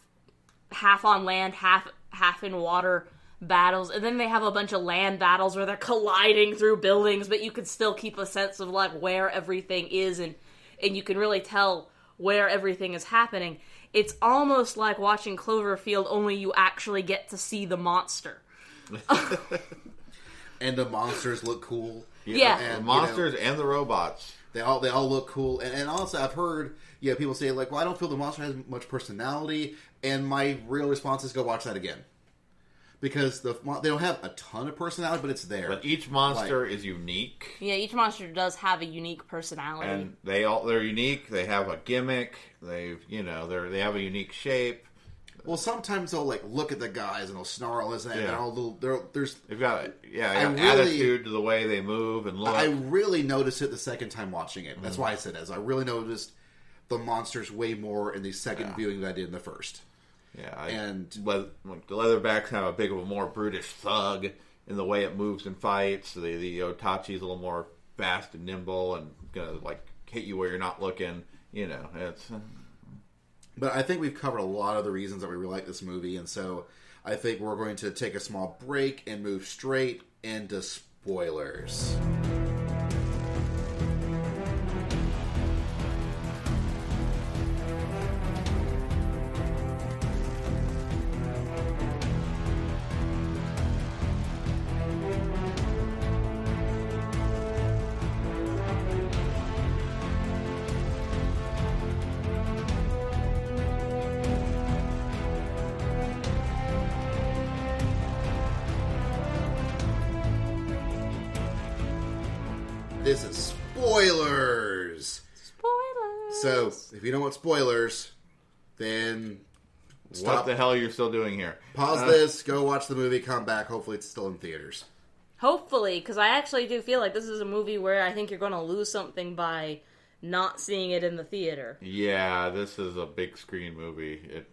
on land, half in water battles, and then they have a bunch of land battles where they're colliding through buildings, but you can still keep a sense of, like, where everything is, and you can really tell where everything is happening. It's almost like watching Cloverfield, only you actually get to see the monster. And the monsters look cool. Yeah. And the monsters and the robots. They all look cool. And also, I've heard people say, like, well, I don't feel the monster has much personality. And my real response is go watch that again. Because they don't have a ton of personality, but it's there. But each monster is unique. Yeah, each monster does have a unique personality. And they're unique. They have a gimmick. They have a unique shape. Well, sometimes they'll, like, look at the guys and they'll snarl and they're all little. They've got attitude to the way they move and look. I really noticed it the second time watching it. That's why I said it. I really noticed the monsters way more in the second viewing than I did in the first. Yeah, and the Leatherbacks have a more brutish thug in the way it moves and fights. The Otachi's a little more fast and nimble and gonna, like, hit you where you're not looking. It's. But I think we've covered a lot of the reasons that we really like this movie, and so I think we're going to take a small break and move straight into spoilers. This is spoilers. Spoilers. So, if you don't want spoilers, then stop. What the hell you're still doing here? Pause this, go watch the movie, come back. Hopefully it's still in theaters. Hopefully, because I actually do feel like this is a movie where I think you're going to lose something by not seeing it in the theater. Yeah, this is a big screen movie.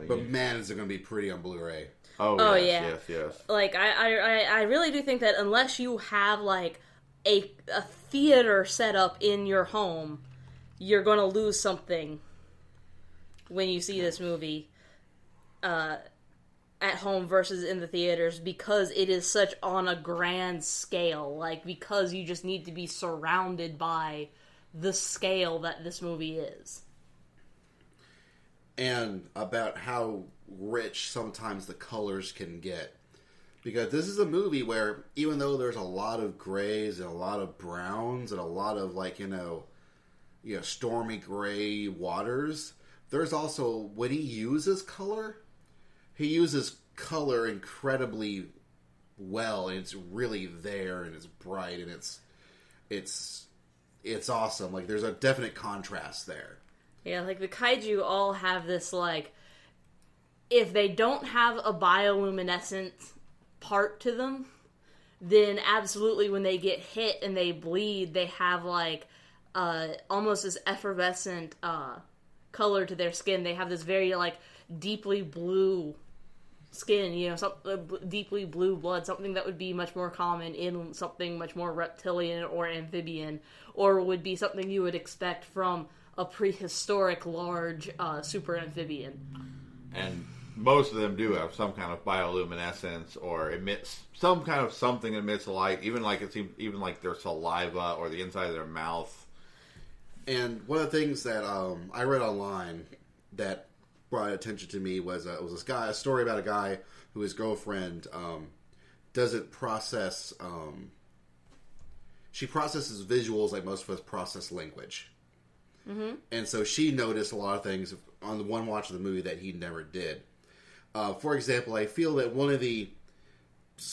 But man, is it going to be pretty on Blu-ray. Oh yes, yeah. yes. Like, I really do think that unless you have, like, a theater set up in your home, you're going to lose something when you see this movie at home versus in the theaters, because it is such on a grand scale. Like, because you just need to be surrounded by the scale that this movie is. And about how rich sometimes the colors can get. Because this is a movie where, even though there's a lot of grays and a lot of browns and a lot of, like, stormy gray waters, there's also, when he uses color, he uses color incredibly well, and it's really there, and it's bright, and it's awesome. Like, there's a definite contrast there. Yeah, like, the kaiju all have this, like, if they don't have a bioluminescent part to them, then absolutely when they get hit and they bleed, they have, like, almost this effervescent color to their skin. They have this very, like, deeply blue skin, you know, deeply blue blood, something that would be much more common in something much more reptilian or amphibian, or would be something you would expect from a prehistoric large super amphibian. And most of them do have some kind of bioluminescence or emits some kind of something that emits light, even like their saliva or the inside of their mouth. And one of the things that I read online that brought attention to me was a story about a guy who his girlfriend doesn't process. She processes visuals like most of us process language, and so she noticed a lot of things on the one watch of the movie that he never did. For example, I feel that one of the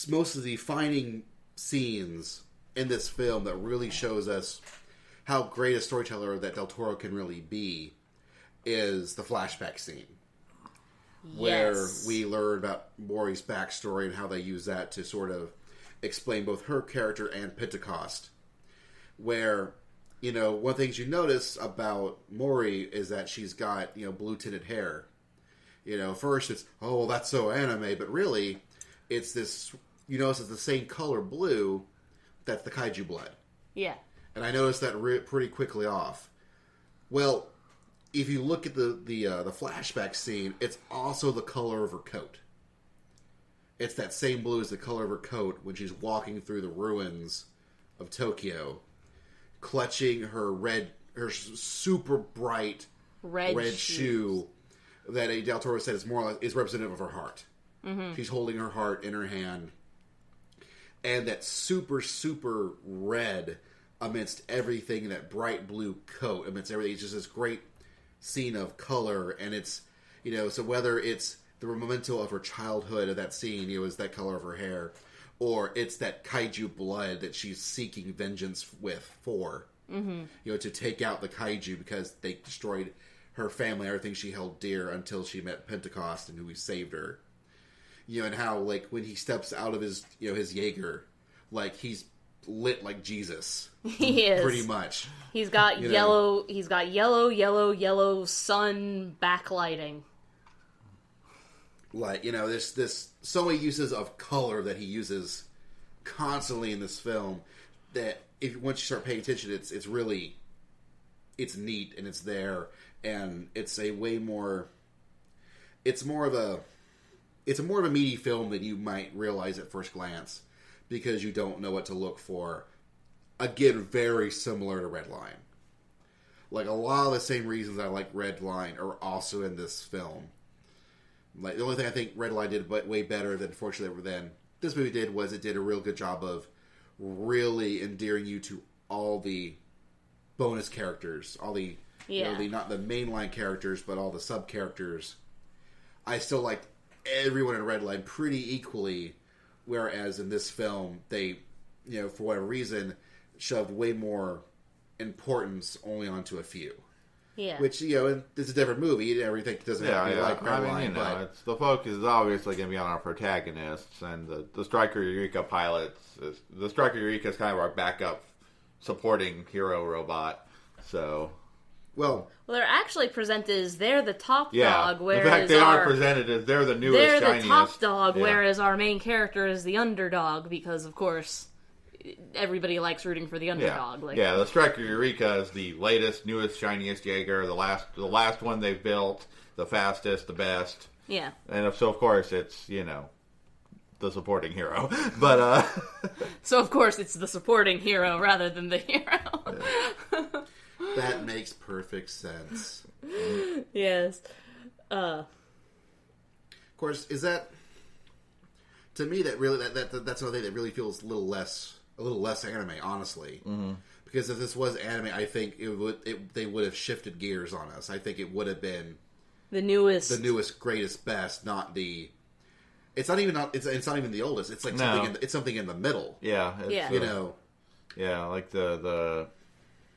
most of the defining scenes in this film that really shows us how great a storyteller that Del Toro can really be is the flashback scene. Yes. Where we learn about Maury's backstory and how they use that to sort of explain both her character and Pentecost. Where, you know, one of the things you notice about Maury is that she's got, you know, blue-tinted hair. You know, first it's, oh, well, that's so anime, but really, it's this, you notice it's the same color blue that's the kaiju blood. Yeah. And I noticed that pretty quickly off. Well, if you look at the flashback scene, it's also the color of her coat. It's that same blue as the color of her coat when she's walking through the ruins of Tokyo, clutching her super bright red shoe that Del Toro said is representative of her heart. Mm-hmm. She's holding her heart in her hand, and that super, super red amidst everything in that bright blue coat, amidst everything, it's just this great scene of color. And it's, you know, so whether it's the memento of her childhood of that scene, it was that color of her hair, or it's that kaiju blood that she's seeking vengeance for, you know, to take out the kaiju because they destroyed her family, everything she held dear until she met Pentecost and who he saved her. You know, and how, like, when he steps out of his, you know, his Jaeger, like, he's lit like Jesus. He is. Pretty much. He's got yellow, he's got yellow sun backlighting. Like, you know, this so many uses of color that he uses constantly in this film that once you start paying attention, it's really, it's neat and it's there, and it's a way more, it's more of a meaty film than you might realize at first glance, because you don't know what to look for. Again, very similar to Red Line. Like, a lot of the same reasons I like Red Line are also in this film. Like, the only thing I think Red Line did way better than, fortunately, than this movie did was it did a real good job of really endearing you to all the bonus characters, all the, you know, not the mainline characters, but all the sub-characters. I still liked everyone in Red Line pretty equally, whereas in this film, they, you know, for whatever reason, shoved way more importance only onto a few. Yeah. Which, you know, it's a different movie. Everything doesn't have to be like Red Line. You know, but it's, the focus is obviously going to be on our protagonists, and the Striker Eureka pilots. The Striker Eureka is kind of our backup supporting hero robot. So, well, they're actually presented as they're the top dog. Whereas in fact, they are presented as they're the newest, they're shiniest. the top dog, whereas our main character is the underdog, because of course everybody likes rooting for the underdog. The Striker Eureka is the latest, newest, shiniest Jaeger, the last one they've built, the fastest, the best. Yeah. And so, of course, it's, you know, the supporting hero. But, so, of course, it's the supporting hero rather than the hero. that makes perfect sense. Yes. Of course, is that, to me, that really, that's another thing that really feels a little less anime, honestly. Mm-hmm. Because if this was anime, I think they would have shifted gears on us. I think it would have been the newest, greatest, best, not the. It's not even the oldest. It's like something in the middle. Yeah, you know. Yeah, like the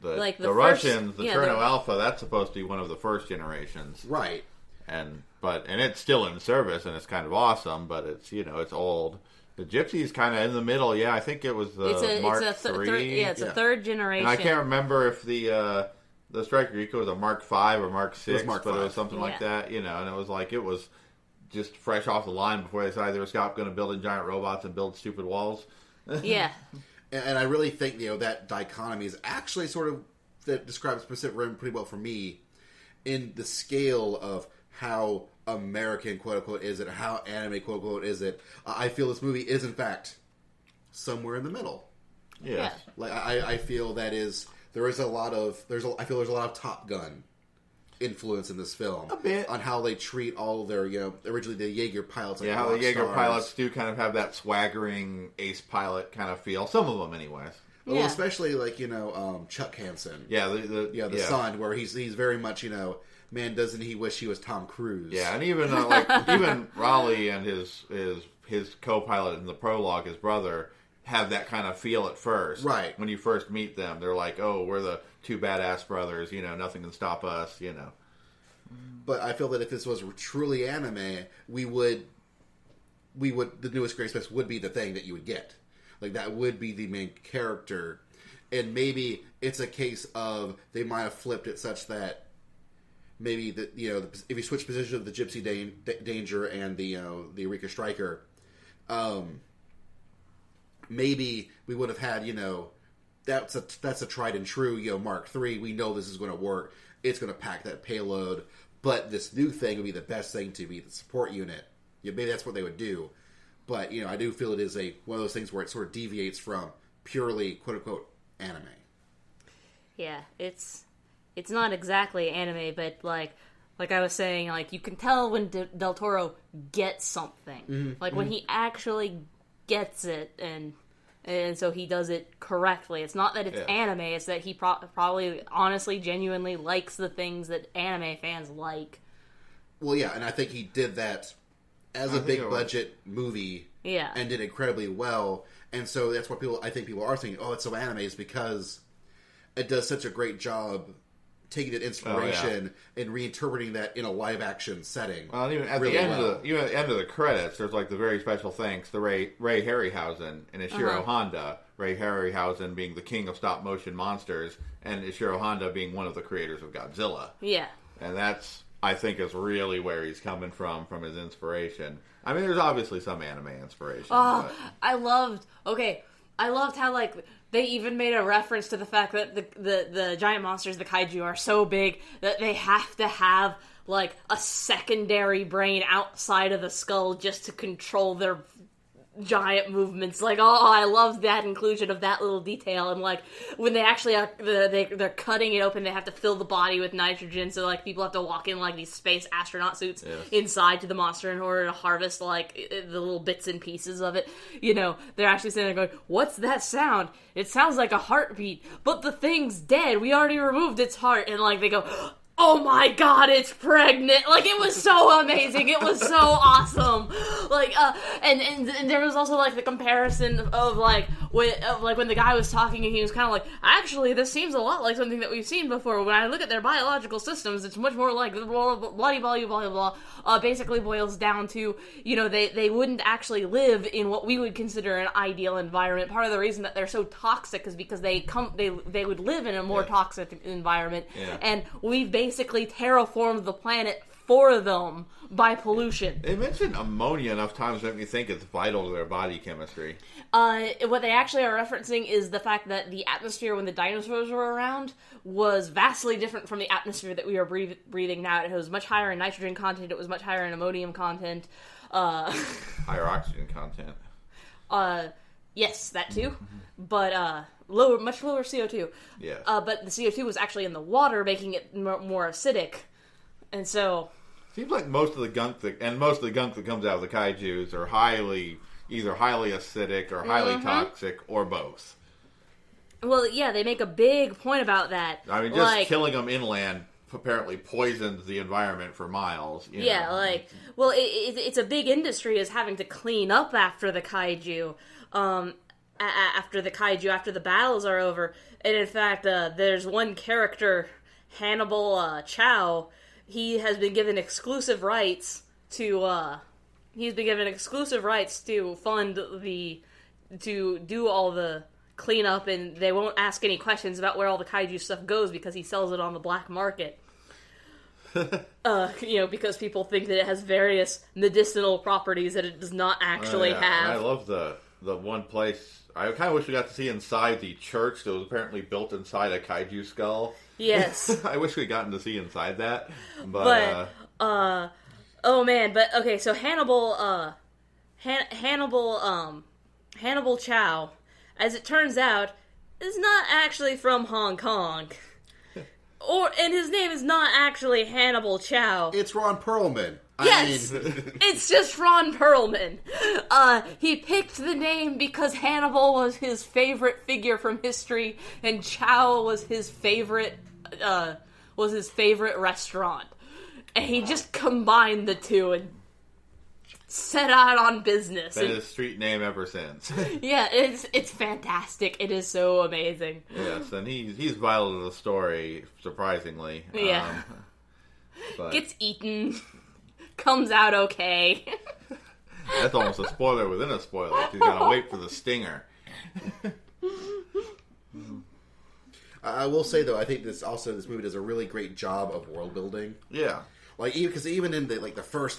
like the Russians, first, Cherno Alpha. That's supposed to be one of the first generations, right? And it's still in service, and it's kind of awesome. But it's, you know, it's old. The Gypsy's kind of in the middle. Yeah, I think it was Mark III. It's a third generation. And I can't remember if the Striker Eco was a Mark V or Mark VI, it was something like that. And it was just fresh off the line before they decided they were going to build in giant robots and build stupid walls. Yeah. And I really think, that dichotomy is actually sort of, that describes Pacific Rim pretty well for me in the scale of how American, quote-unquote, is it, how anime, quote-unquote, is it. I feel this movie is, in fact, somewhere in the middle. Yes. Like, I feel I feel there's a lot of Top Gun influence in this film. A bit. On how they treat all their, originally the Jaeger pilots. Like how the Jaeger stars. pilots do kind of have that swaggering ace pilot kind of feel. Some of them, anyways. Well, especially Chuck Hansen. Yeah, the son, where he's very much, man, doesn't he wish he was Tom Cruise? Yeah, and even even Raleigh and his co-pilot in the prologue, his brother, have that kind of feel at first. Right. When you first meet them, they're like, "Oh, we're the two badass brothers. Nothing can stop us." But I feel that if this was truly anime, we would the newest Great Space would be the thing that you would get. Like, that would be the main character. And maybe it's a case of they might have flipped it such that maybe if you switch position of the Gypsy Danger and the Eureka Striker, maybe we would have had that's a tried and true Mark III. We know this is going to work. It's going to pack that payload, but this new thing would be the best thing to be the support unit. Maybe that's what they would do. But I do feel it is one of those things where it sort of deviates from purely quote unquote anime. Yeah, it's not exactly anime, but like I was saying, you can tell when Del Toro gets something. Mm-hmm. When he actually gets it, and so he does it correctly. It's not that it's anime; it's that he probably, honestly, genuinely likes the things that anime fans like. Well, yeah, and I think he did that as a big budget movie, and did incredibly well. And so that's what I think people are thinking, oh, it's so anime, is because it does such a great job taking that inspiration and reinterpreting that in a live action setting. Well, even at the end of the credits, there's the very special thanks to Ray Harryhausen and Ishiro Honda. Ray Harryhausen being the king of stop motion monsters, and Ishiro Honda being one of the creators of Godzilla. Yeah, and that's, I think, is really where he's coming from his inspiration. I mean, there's obviously some anime inspiration. Oh, but I loved how they even made a reference to the fact that the giant monsters, the kaiju, are so big that they have to have a secondary brain outside of the skull just to control their giant movements. I love that inclusion of that little detail. And when they actually they're cutting it open, they have to fill the body with nitrogen, so people have to walk in these space astronaut suits inside to the monster in order to harvest the little bits and pieces of it. They're actually sitting there going, what's that sound? It sounds like a heartbeat, but the thing's dead. We already removed its heart. And they go, oh my god, it's pregnant. It was so amazing. It was so awesome. And there was also the comparison of when the guy was talking and he was kind of actually, this seems a lot like something that we've seen before. When I look at their biological systems, it's much more like blah blah blah. Basically boils down to, they wouldn't actually live in what we would consider an ideal environment. Part of the reason that they're so toxic is because they would live in a more toxic environment. Yeah. And we've basically terraformed the planet for them by pollution. They mentioned ammonia enough times to make me think it's vital to their body chemistry. What they actually are referencing is the fact that the atmosphere when the dinosaurs were around was vastly different from the atmosphere that we are breathing now. It was much higher in nitrogen content. It was much higher in ammonium content. Higher oxygen content. Yes, that too. But much lower CO2. Yeah. But the CO2 was actually in the water, making it more acidic. And so seems like most of the gunk that comes out of the kaijus are either highly acidic or highly toxic or both. Well, yeah, they make a big point about that. I mean, just killing them inland apparently poisons the environment for miles. It's a big industry is having to clean up after the kaiju. After the battles are over. And in fact, there's one character, Hannibal Chow. He has been given exclusive rights to he's been given exclusive rights to to do all the cleanup, and they won't ask any questions about where all the kaiju stuff goes because he sells it on the black market. Because people think that it has various medicinal properties that it does not actually have. I love the one place. I kind of wish we got to see inside the church that was apparently built inside a kaiju skull. Yes. I wish we'd gotten to see inside that. But oh man, but okay, so Hannibal Chow, as it turns out, is not actually from Hong Kong. And his name is not actually Hannibal Chow. It's Ron Perlman. Yes! It's just Ron Perlman. He picked the name because Hannibal was his favorite figure from history, and Chow was his favorite restaurant. And he just combined the two and set out on business. Been his street name ever since. Yeah, it's fantastic. It is so amazing. Yes, and he's vital to the story, surprisingly. Yeah. But gets eaten. Comes out okay. That's almost a spoiler within a spoiler. You gotta wait for the stinger. I will say though, I think this movie does a really great job of world building. Yeah. Like, because even in the first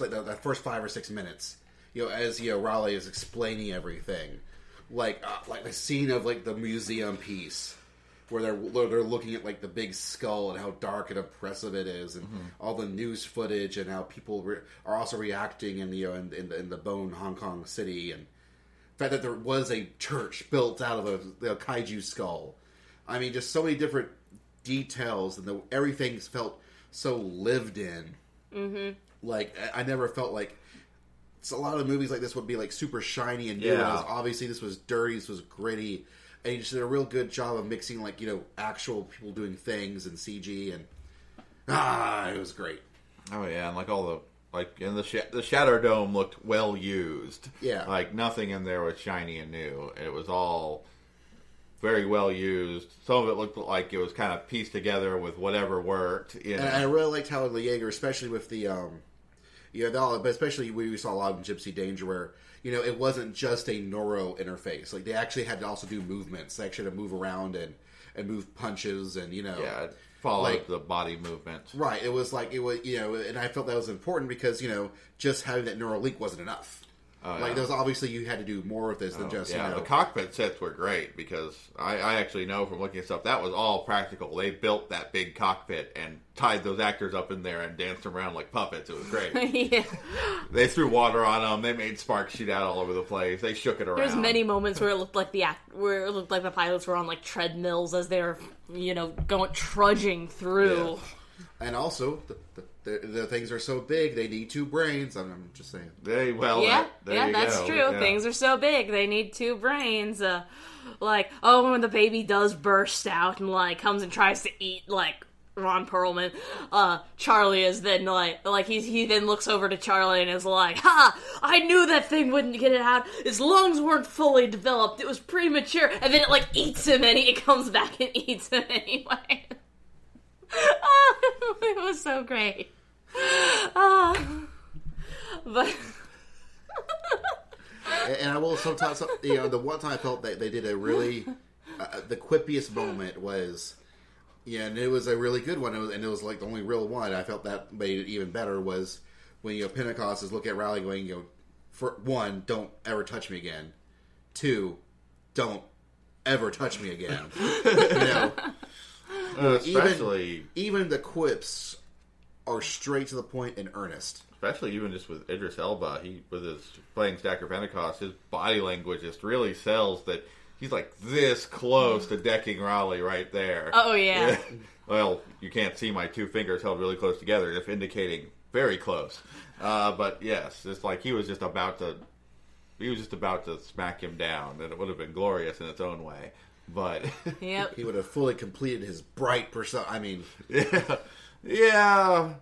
5 or 6 minutes, as Raleigh is explaining everything, like the scene of the museum piece where they're looking at the big skull and how dark and oppressive it is, and all the news footage and how people are also reacting in the Bone Hong Kong city, and the fact that there was a church built out of a kaiju skull. I mean, just so many different details, and everything felt so lived in. Mm-hmm. I never felt like a lot of movies like this would be super shiny and new. Yeah. Obviously, this was dirty. This was gritty, and he just did a real good job of mixing actual people doing things and CG, and it was great. Oh yeah, and all the in the Shadow Dome looked well used. Yeah, nothing in there was shiny and new. It was all very well used. Some of it looked like it was kind of pieced together with whatever worked. And I really liked how the Jaeger, especially with the, but especially we saw a lot in Gypsy Danger, where it wasn't just a neuro interface. They actually had to also do movements. They actually had to move around and move punches and follow the body movement. Right. It was and I felt that was important because just having that neural link wasn't enough. There was obviously you had to do more of this than just the cockpit sets were great because I actually know from looking at stuff that was all practical. They built that big cockpit and tied those actors up in there and danced around like puppets. It was great. Yeah. They threw water on them. They made sparks shoot out all over the place. They shook it around. There's many moments where it looked like the pilots were on treadmills as they were going trudging through. Yeah. And also the things are so big they need 2 brains. I'm just saying. That's true. Yeah. Things are so big they need 2 brains. When the baby does burst out and comes and tries to eat Ron Perlman, Charlie is then he then looks over to Charlie and is like, "Ha! I knew that thing wouldn't get it out. His lungs weren't fully developed. It was premature." And then it eats him, and it comes back and eats him anyway. It was so great. But and I will sometimes, the one time I felt that they did a really, the quippiest moment was, and it was a really good one, and it was the only real one. I felt that made it even better was when Pentecost is looking at Raleigh going, for 1, don't ever touch me again. 2, don't ever touch me again. Especially even the quips are straight to the point and earnest. Especially even just with Idris Elba, with his playing Stacker Pentecost, his body language just really sells that he's this close to decking Raleigh right there. Oh yeah. Well, you can't see my 2 fingers held really close together, if indicating very close. But yes, it's he was just about to smack him down, and it would have been glorious in its own way. But yep. He would have fully completed his bright persona. I mean, yeah.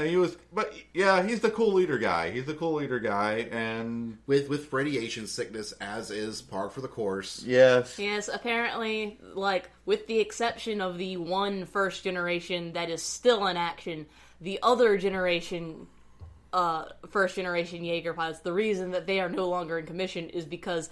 He was, but yeah, he's the cool leader guy. And with radiation sickness, as is par for the course. Yes. Apparently, with the exception of the one first generation that is still in action, the other generation first generation Jaeger pilots, the reason that they are no longer in commission is because,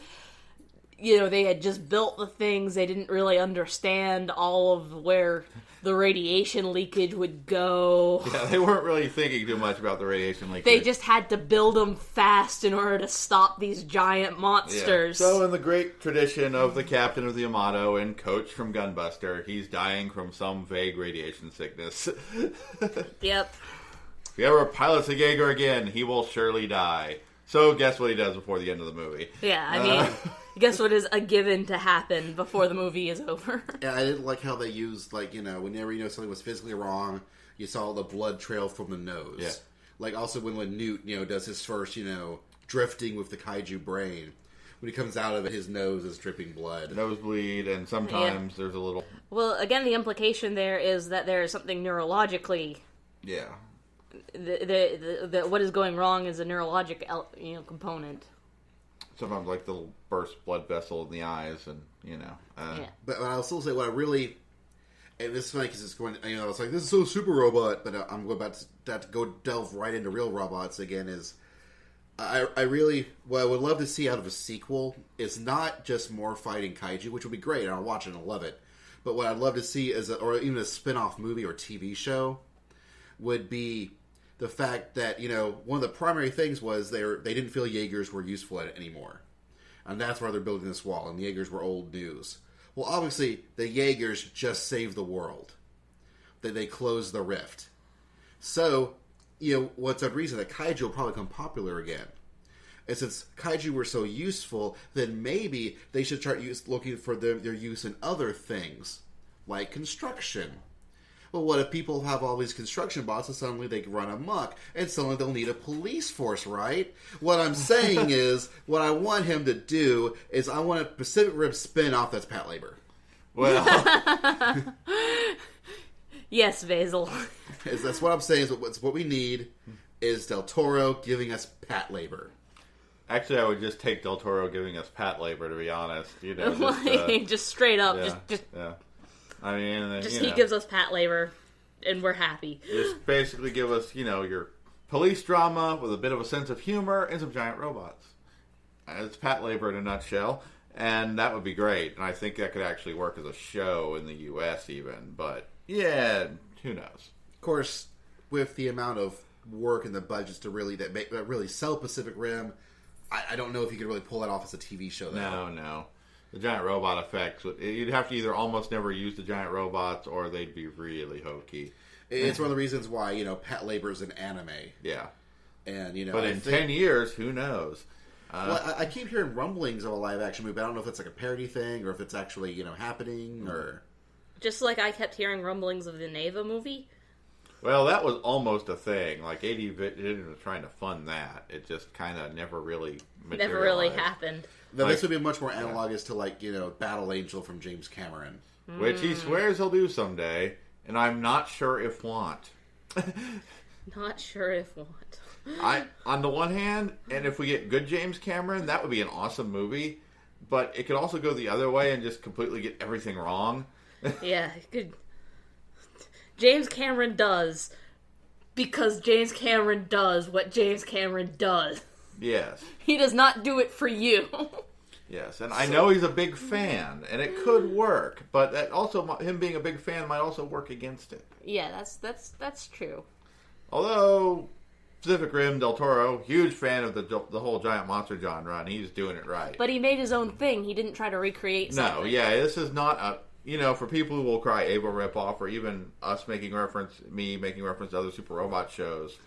you know, they had just built the things. They didn't really understand all of where the radiation leakage would go. Yeah, they weren't really thinking too much about the radiation leakage. They just had to build them fast in order to stop these giant monsters. Yeah. So in the great tradition of the captain of the Yamato and Coach from Gunbuster, he's dying from some vague radiation sickness. Yep. If he ever pilots a Jaeger again, he will surely die. So guess what he does before the end of the movie. Yeah, I mean, guess what is a given to happen before the movie is over. Yeah, I didn't like how they used, like, you know, whenever you know something was physically wrong, you saw the blood trail from the nose. Yeah. Like, also when Newt, you know, does his first, you know, drifting with the kaiju brain. When he comes out of it, his nose is dripping blood. Nosebleed, and sometimes there's a little... Well, again, the implication there is that there is something neurologically... Yeah. What is going wrong is a neurologic, you know, component. Sometimes like the little burst blood vessel in the eyes, and you know. Yeah. But I'll still say what I really, and this is funny because it's going, you know, it's like this is so super robot, but I'm about to go delve right into real robots again. Is I really what I would love to see out of a sequel is not just more fighting kaiju, which would be great, and I'll watch it and I'll love it. But what I'd love to see is, or even a spin-off movie or TV show, would be the fact that, you know, one of the primary things was they didn't feel Jaegers were useful anymore. And that's why they're building this wall, and the Jaegers were old news. Well, obviously, the Jaegers just saved the world. They closed the rift. So, you know, what's the reason that kaiju will probably become popular again? And since kaiju were so useful, then maybe they should start looking for their use in other things, like construction. Well, what if people have all these construction bots and suddenly they run amok and suddenly they'll need a police force, right? What I'm saying is, what I want him to do is I want a Pacific Rim spin-off that's Pat Labor. Well... Yes, Basil. That's what I'm saying. Is what we need is Del Toro giving us Pat Labor. Actually, I would just take Del Toro giving us Pat Labor, to be honest. You know, just straight up. Yeah, yeah. I mean, just he gives us Pat Labor, and we're happy. Just basically give us, you know, your police drama with a bit of a sense of humor and some giant robots. It's Pat Labor in a nutshell, and that would be great. And I think that could actually work as a show in the U.S. even. But yeah, who knows? Of course, with the amount of work and the budgets to really really sell Pacific Rim, I don't know if you could really pull that off as a TV show. Though. No. The giant robot effects, you'd have to either almost never use the giant robots or they'd be really hokey. It's one of the reasons why, you know, Pat Labor is an anime. Yeah. And, you know, but in 10 years, who knows? Well, I keep hearing rumblings of a live action movie, but I don't know if it's like a parody thing or if it's actually, you know, happening or... Just like I kept hearing rumblings of the Neva movie. Well, that was almost a thing. Like, AD Vision was trying to fund that. It just kind of never really materialized. Never really happened. Now, this would be much more analogous to, like, you know, Battle Angel from James Cameron. Which he swears he'll do someday, and I'm not sure if want. Not sure if want. On the one hand, and if we get good James Cameron, that would be an awesome movie, but it could also go the other way and just completely get everything wrong. Yeah, it could... James Cameron does because James Cameron does what James Cameron does. Yes. He does not do it for you. Yes, and I know he's a big fan, and it could work, but that also him being a big fan might also work against it. Yeah, that's true. Although Pacific Rim, Del Toro, huge fan of the whole giant monster genre, and he's doing it right. But he made his own thing. He didn't try to recreate something. No, yeah, this is not a... You know, for people who will cry Ava ripoff, or even us making reference to other Super Robot shows,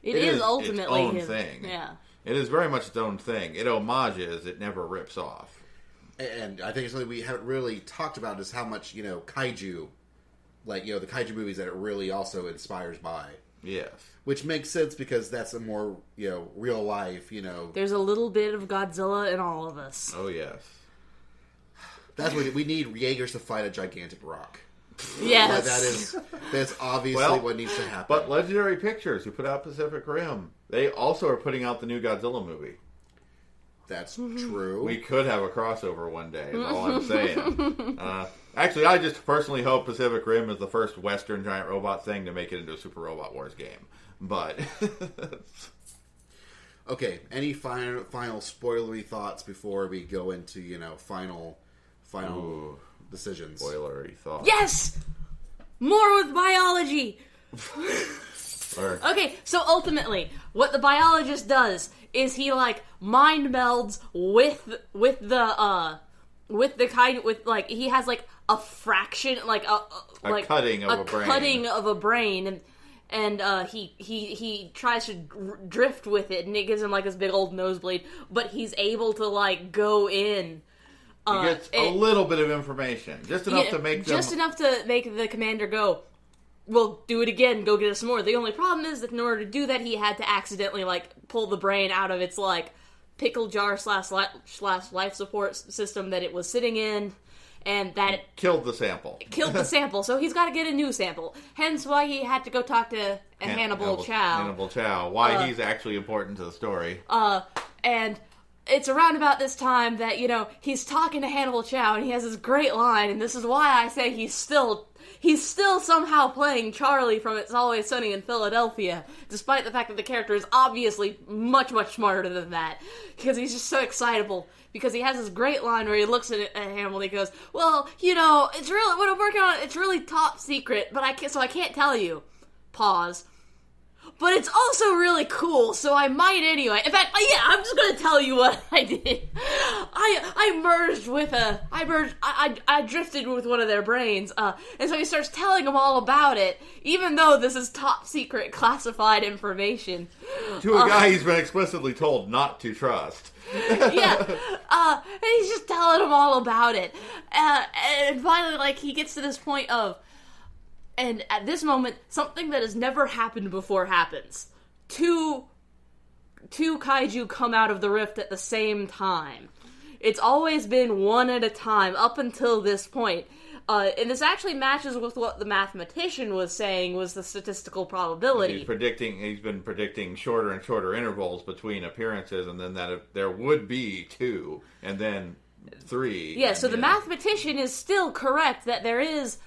it is ultimately its own thing. Yeah. It is very much its own thing. It homages, it never rips off. And I think something we haven't really talked about is how much, you know, kaiju, like, you know, the kaiju movies that it really also inspires by. Yes. Which makes sense because that's a more, you know, real life, you know. There's a little bit of Godzilla in all of us. Oh, yes. That's what we need Jaegers to fight a gigantic rock. Yes. That's obviously what needs to happen. But Legendary Pictures, who put out Pacific Rim, they also are putting out the new Godzilla movie. That's true. We could have a crossover one day, is all I'm saying. Actually, I just personally hope Pacific Rim is the first Western giant robot thing to make it into a Super Robot Wars game. But... Okay, any final spoilery thoughts before we go into, final Ooh, decisions? Spoilery thoughts. Yes! More with biology! Okay, so ultimately, what the biologist does is he, mind melds with the he has, a fraction, a cutting of a brain, and he tries to drift with it, and it gives him, this big old nosebleed, but he's able to, go in. He gets a little bit of information. Just enough to make them... Just enough to make the commander go, well, do it again, go get us some more. The only problem is that in order to do that, he had to accidentally, pull the brain out of its, pickle jar slash life support system that it was sitting in, and that... Killed the sample. So he's got to get a new sample. Hence why he had to go talk to Hannibal Chow. Hannibal Chow. Why he's actually important to the story. And... it's around about this time that, he's talking to Hannibal Chow, and he has this great line, and this is why I say he's still somehow playing Charlie from It's Always Sunny in Philadelphia, despite the fact that the character is obviously much, much smarter than that, because he's just so excitable, because he has this great line where he looks at Hannibal and he goes, well, it's really, what I'm working on, it's really top secret, but I can't tell you. Pause. But it's also really cool, so I might anyway. In fact, yeah, I'm just gonna tell you what I did. I drifted with one of their brains, and so he starts telling them all about it, even though this is top secret classified information. To a guy he's been explicitly told not to trust. Yeah, and he's just telling them all about it. And finally, he gets to this point of, and at this moment, something that has never happened before happens. Two kaiju come out of the rift at the same time. It's always been one at a time up until this point. And this actually matches with what the mathematician was saying was the statistical probability. He's been predicting shorter and shorter intervals between appearances, and then that there would be 2, and then 3. Yeah, so the mathematician is still correct that there is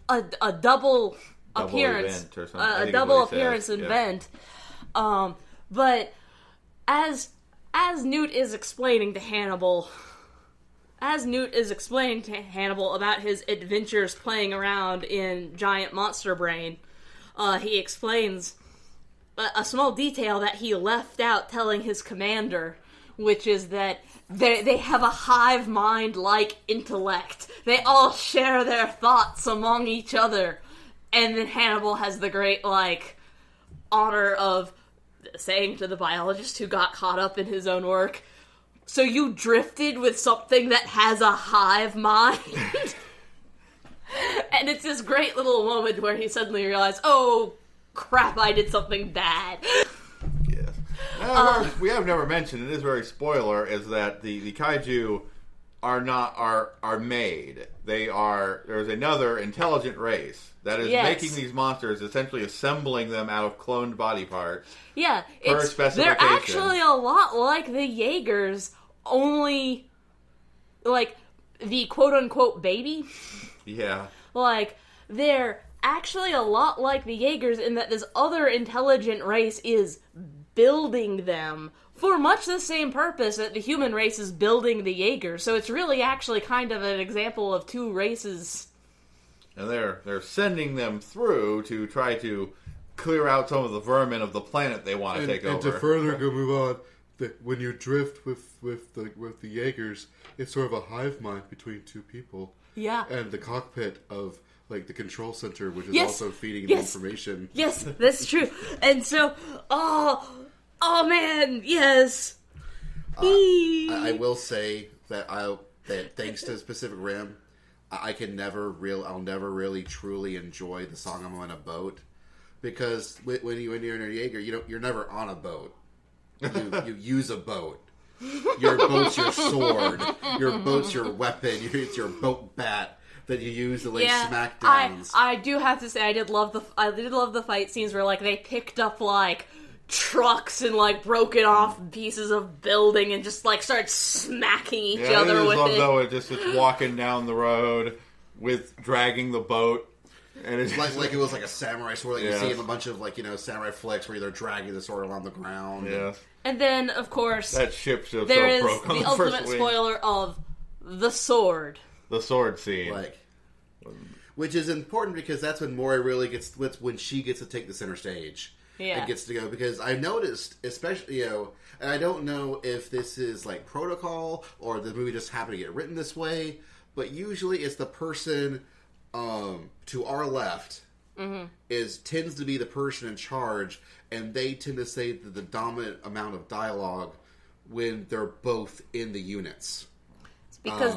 a double appearance, event or something. A double appearance event. But as Newt is explaining to Hannibal, about his adventures playing around in giant monster brain, he explains a small detail that he left out telling his commander, which is that they have a hive mind-like intellect. They all share their thoughts among each other. And then Hannibal has the great, honor of saying to the biologist who got caught up in his own work, so you drifted with something that has a hive mind? And it's this great little moment where he suddenly realized, oh, crap, I did something bad. We have never mentioned, it is very spoiler, is that the kaiju are made. There's another intelligent race that is making these monsters, essentially assembling them out of cloned body parts. Yeah, per specification. They're actually a lot like the Jaegers, only the quote-unquote baby. Yeah. They're actually a lot like the Jaegers in that this other intelligent race is building them for much the same purpose that the human race is building the Jaeger. So it's really actually kind of an example of two races. And they're sending them through to try to clear out some of the vermin of the planet they want to take over. And to further move on, when you drift with the Jaegers, it's sort of a hive mind between two people. Yeah. And the cockpit of the control center, which is also feeding the information. Yes, that's true. And so, oh man, yes. I will say that thanks to Pacific Rim, I'll never really truly enjoy the song "I'm on a Boat," because when you're in a Jaeger, you're never on a boat. You use a boat. Your boat's your sword. Your boat's your weapon. It's your boat bat that you use to smackdowns. I do have to say I did love the fight scenes where they picked up trucks and broken off pieces of building and just started smacking each other with it. Though it's walking down the road with dragging the boat. And it's like it was like a samurai sword that you see in a bunch of samurai flicks where they're dragging the sword along the ground. Yeah. And then, of course, that ship just there is broke on the ultimate spoiler of the sword. The sword scene. Which is important because that's when Mori really when she gets to take the center stage. Yeah. And gets to go. Because I noticed, especially, and I don't know if this is like protocol or the movie just happened to get written this way, but usually it's the person to our left tends to be the person in charge, and they tend to say the dominant amount of dialogue when they're both in the units. It's because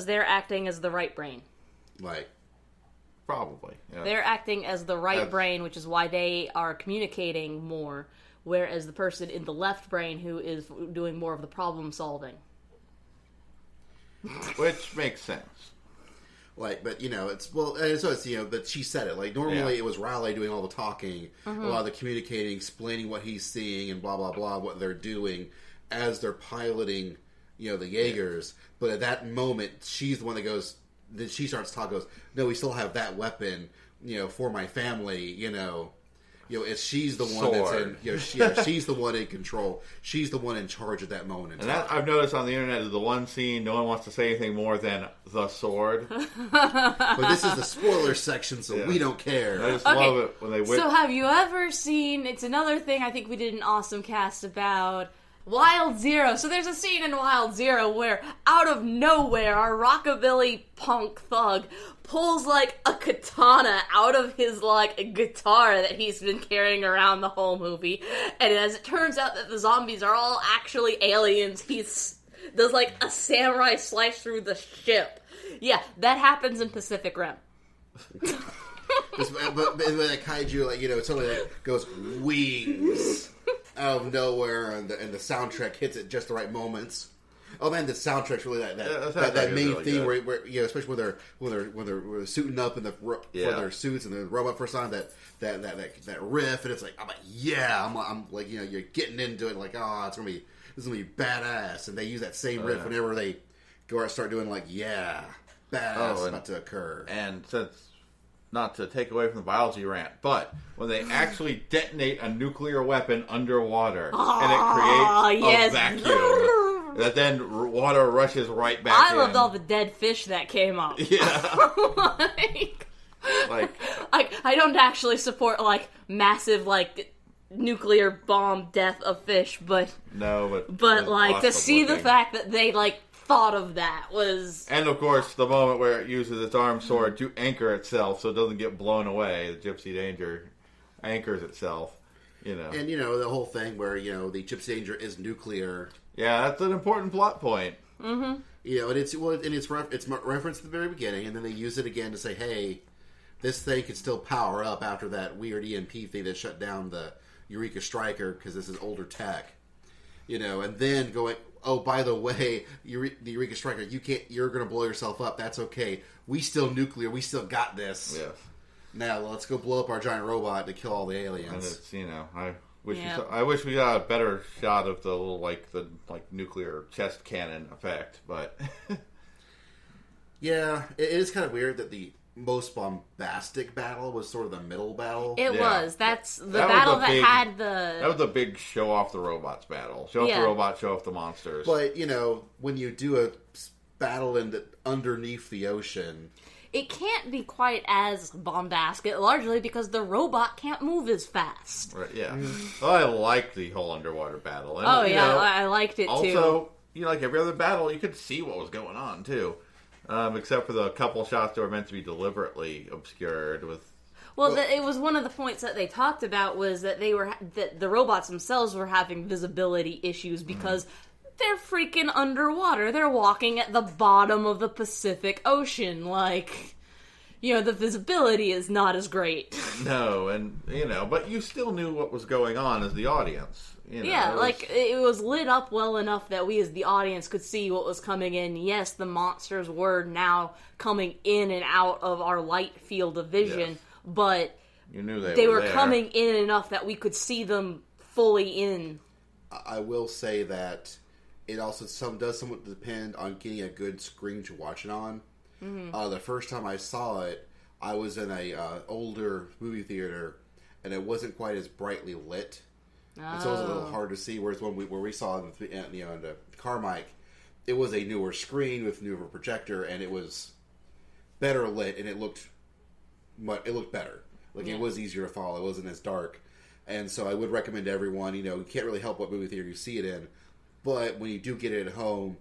they're acting as the right brain. Probably. Yeah. They're acting as the right brain, which is why they are communicating more, whereas the person in the left brain who is doing more of the problem solving. Which makes sense. But she said it. Normally it was Raleigh doing all the talking, a lot of the communicating, explaining what he's seeing and blah, blah, blah, what they're doing as they're piloting, the Jaegers. But at that moment, she's the one that goes, then she starts talking, goes, no, we still have that weapon, for my family, she's the one that's in, she's the one in control. She's the one in charge at that moment in time. And that, I've noticed on the internet, is the one scene no one wants to say anything more than the sword. But this is the spoiler section, so we don't care. I just love it when they whip. So have you ever seen, it's another thing I think we did an OSMcast about, Wild Zero. So there's a scene in Wild Zero where, out of nowhere, our rockabilly punk thug pulls, a katana out of his, guitar that he's been carrying around the whole movie. And as it turns out that the zombies are all actually aliens, he does, a samurai slice through the ship. Yeah, that happens in Pacific Rim. But a kaiju, something that goes wings out of nowhere, and the soundtrack hits at just the right moments. Oh man, the soundtrack's really that main really theme where especially when they're suiting up in for their suits and the robot first time that riff, and it's I'm you're getting into it this is gonna be badass, and they use that same riff whenever they go out and start doing badass about to occur. And since, not to take away from the biology rant, but when they actually detonate a nuclear weapon underwater and it creates a vacuum that then water rushes right back in. I loved all the dead fish that came up. Yeah. I don't actually support massive nuclear bomb death of fish, but to see the fact that they thought of that was... And of course, the moment where it uses its arm sword to anchor itself so it doesn't get blown away. The Gypsy Danger anchors itself, And, the whole thing where, the Gypsy Danger is nuclear. Yeah, that's an important plot point. Mm-hmm. And it's referenced at the very beginning, and then they use it again to say, hey, this thing can still power up after that weird EMP thing that shut down the Eureka Striker because this is older tech. And then going... Oh, by the way, the Eureka Striker, you're going to blow yourself up. That's okay. We still nuclear. We still got this. Yes. Now, let's go blow up our giant robot to kill all the aliens. And it's, I wish we got a better shot of the little, nuclear chest cannon effect, but... Yeah, it is kind of weird that the most bombastic battle was sort of the middle battle. It was. That's the battle that had the... That was the big show off the robots battle. Show off the robots, show off the monsters. But, when you do a battle underneath the ocean... It can't be quite as bombastic, largely because the robot can't move as fast. Right, yeah. Well, I liked the whole underwater battle. And, I liked it, too. Also, like every other battle, you could see what was going on, too. Except for the couple shots that were meant to be deliberately obscured with... Well, it was one of the points that they talked about was that that the robots themselves were having visibility issues because they're freaking underwater. They're walking at the bottom of the Pacific Ocean. The visibility is not as great. No, and, but you still knew what was going on as the audience. It was lit up well enough that we as the audience could see what was coming in. Yes, the monsters were now coming in and out of our light field of vision, but you knew they were coming in enough that we could see them fully in. I will say that it also does somewhat depend on getting a good screen to watch it on. The first time I saw it, I was in a older movie theater, and it wasn't quite as brightly lit. And so it was a little hard to see. Whereas where we saw it in the Carmike, it was a newer screen with newer projector, and it was better lit, and it looked better. Like it was easier to follow. It wasn't as dark, and so I would recommend to everyone. You can't really help what movie theater you see it in, but when you do get it at home,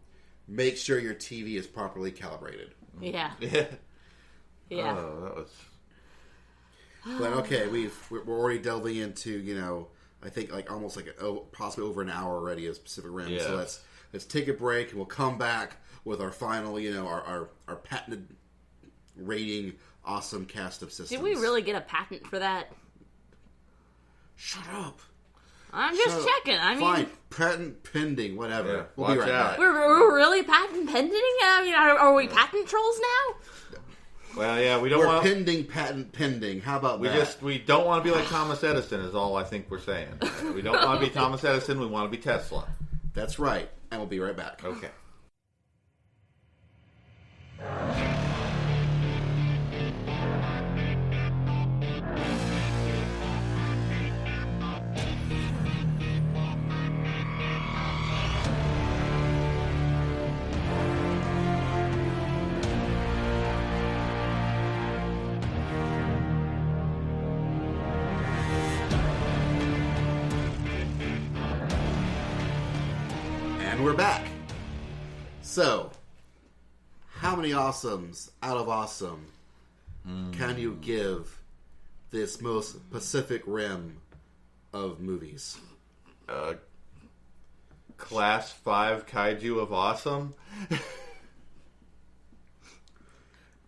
make sure your TV is properly calibrated. Yeah. Yeah. Oh, that was. But okay, we're already delving into I think almost possibly over an hour already of Pacific Rim. Yeah. So let's take a break and we'll come back with our final our patented rating awesome cast of systems. Did we really get a patent for that? Shut up. I'm just checking. I mean, fine, patent pending, whatever. Yeah, we'll be right out. back. We're really patent pending. I mean, are we patent trolls now? Well, yeah, we don't We're want pending, patent pending. How about that? We don't want to be like Thomas Edison. Is all I think we're saying. We don't want to be Thomas Edison. We want to be Tesla. That's right, and we'll be right back. Okay. And we're back. So, how many awesomes out of awesome can you give this most Pacific Rim of movies? Class 5 kaiju of awesome.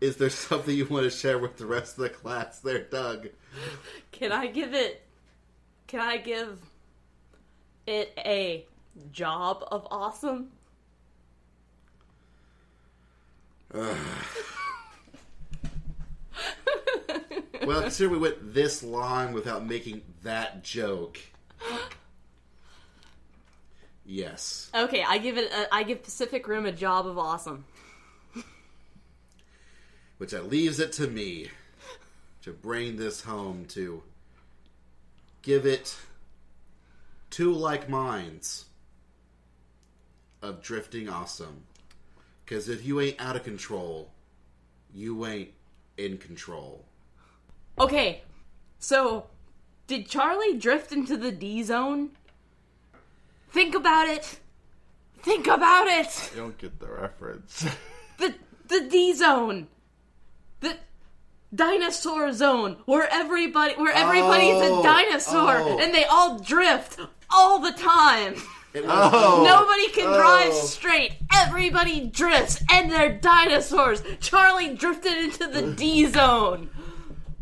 Is there something you want to share with the rest of the class there, Doug? Can I give it a job of awesome? Well, consider we went this long without making that joke. Yes. Okay, I give Pacific Rim a job of awesome. Which leaves it to me to bring this home, to give it 2 like minds of drifting awesome. Because if you ain't out of control, you ain't in control. Okay, so did Charlie drift into the D zone? Think about it. Think about it. I don't get the reference. The D zone. The dinosaur zone where everybody's a dinosaur and they all drift all the time. Nobody can drive straight. Everybody drifts and they're dinosaurs. Charlie drifted into the D zone.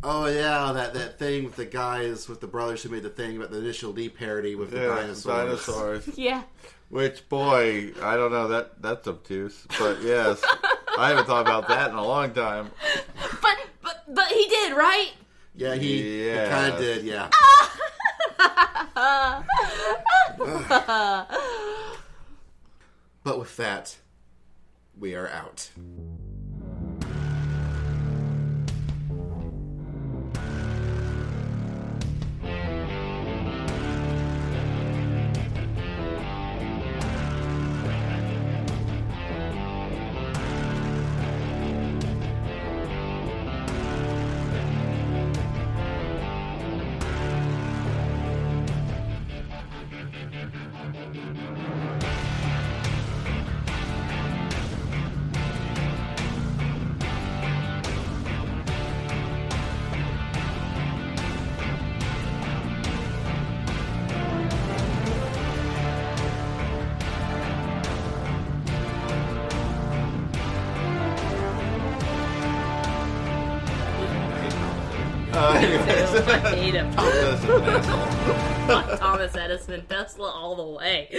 Oh yeah, that thing with the guys, with the brothers who made the thing about the Initial D parody with the dinosaurs. Yeah. Which, boy, I don't know, that's obtuse. But yes, I haven't thought about that in a long time. But he did, right? Yeah, he kind of did, yeah. But with that, we are out. I hate him. Thomas Edison, an asshole. Thomas Edison, Tesla all the way.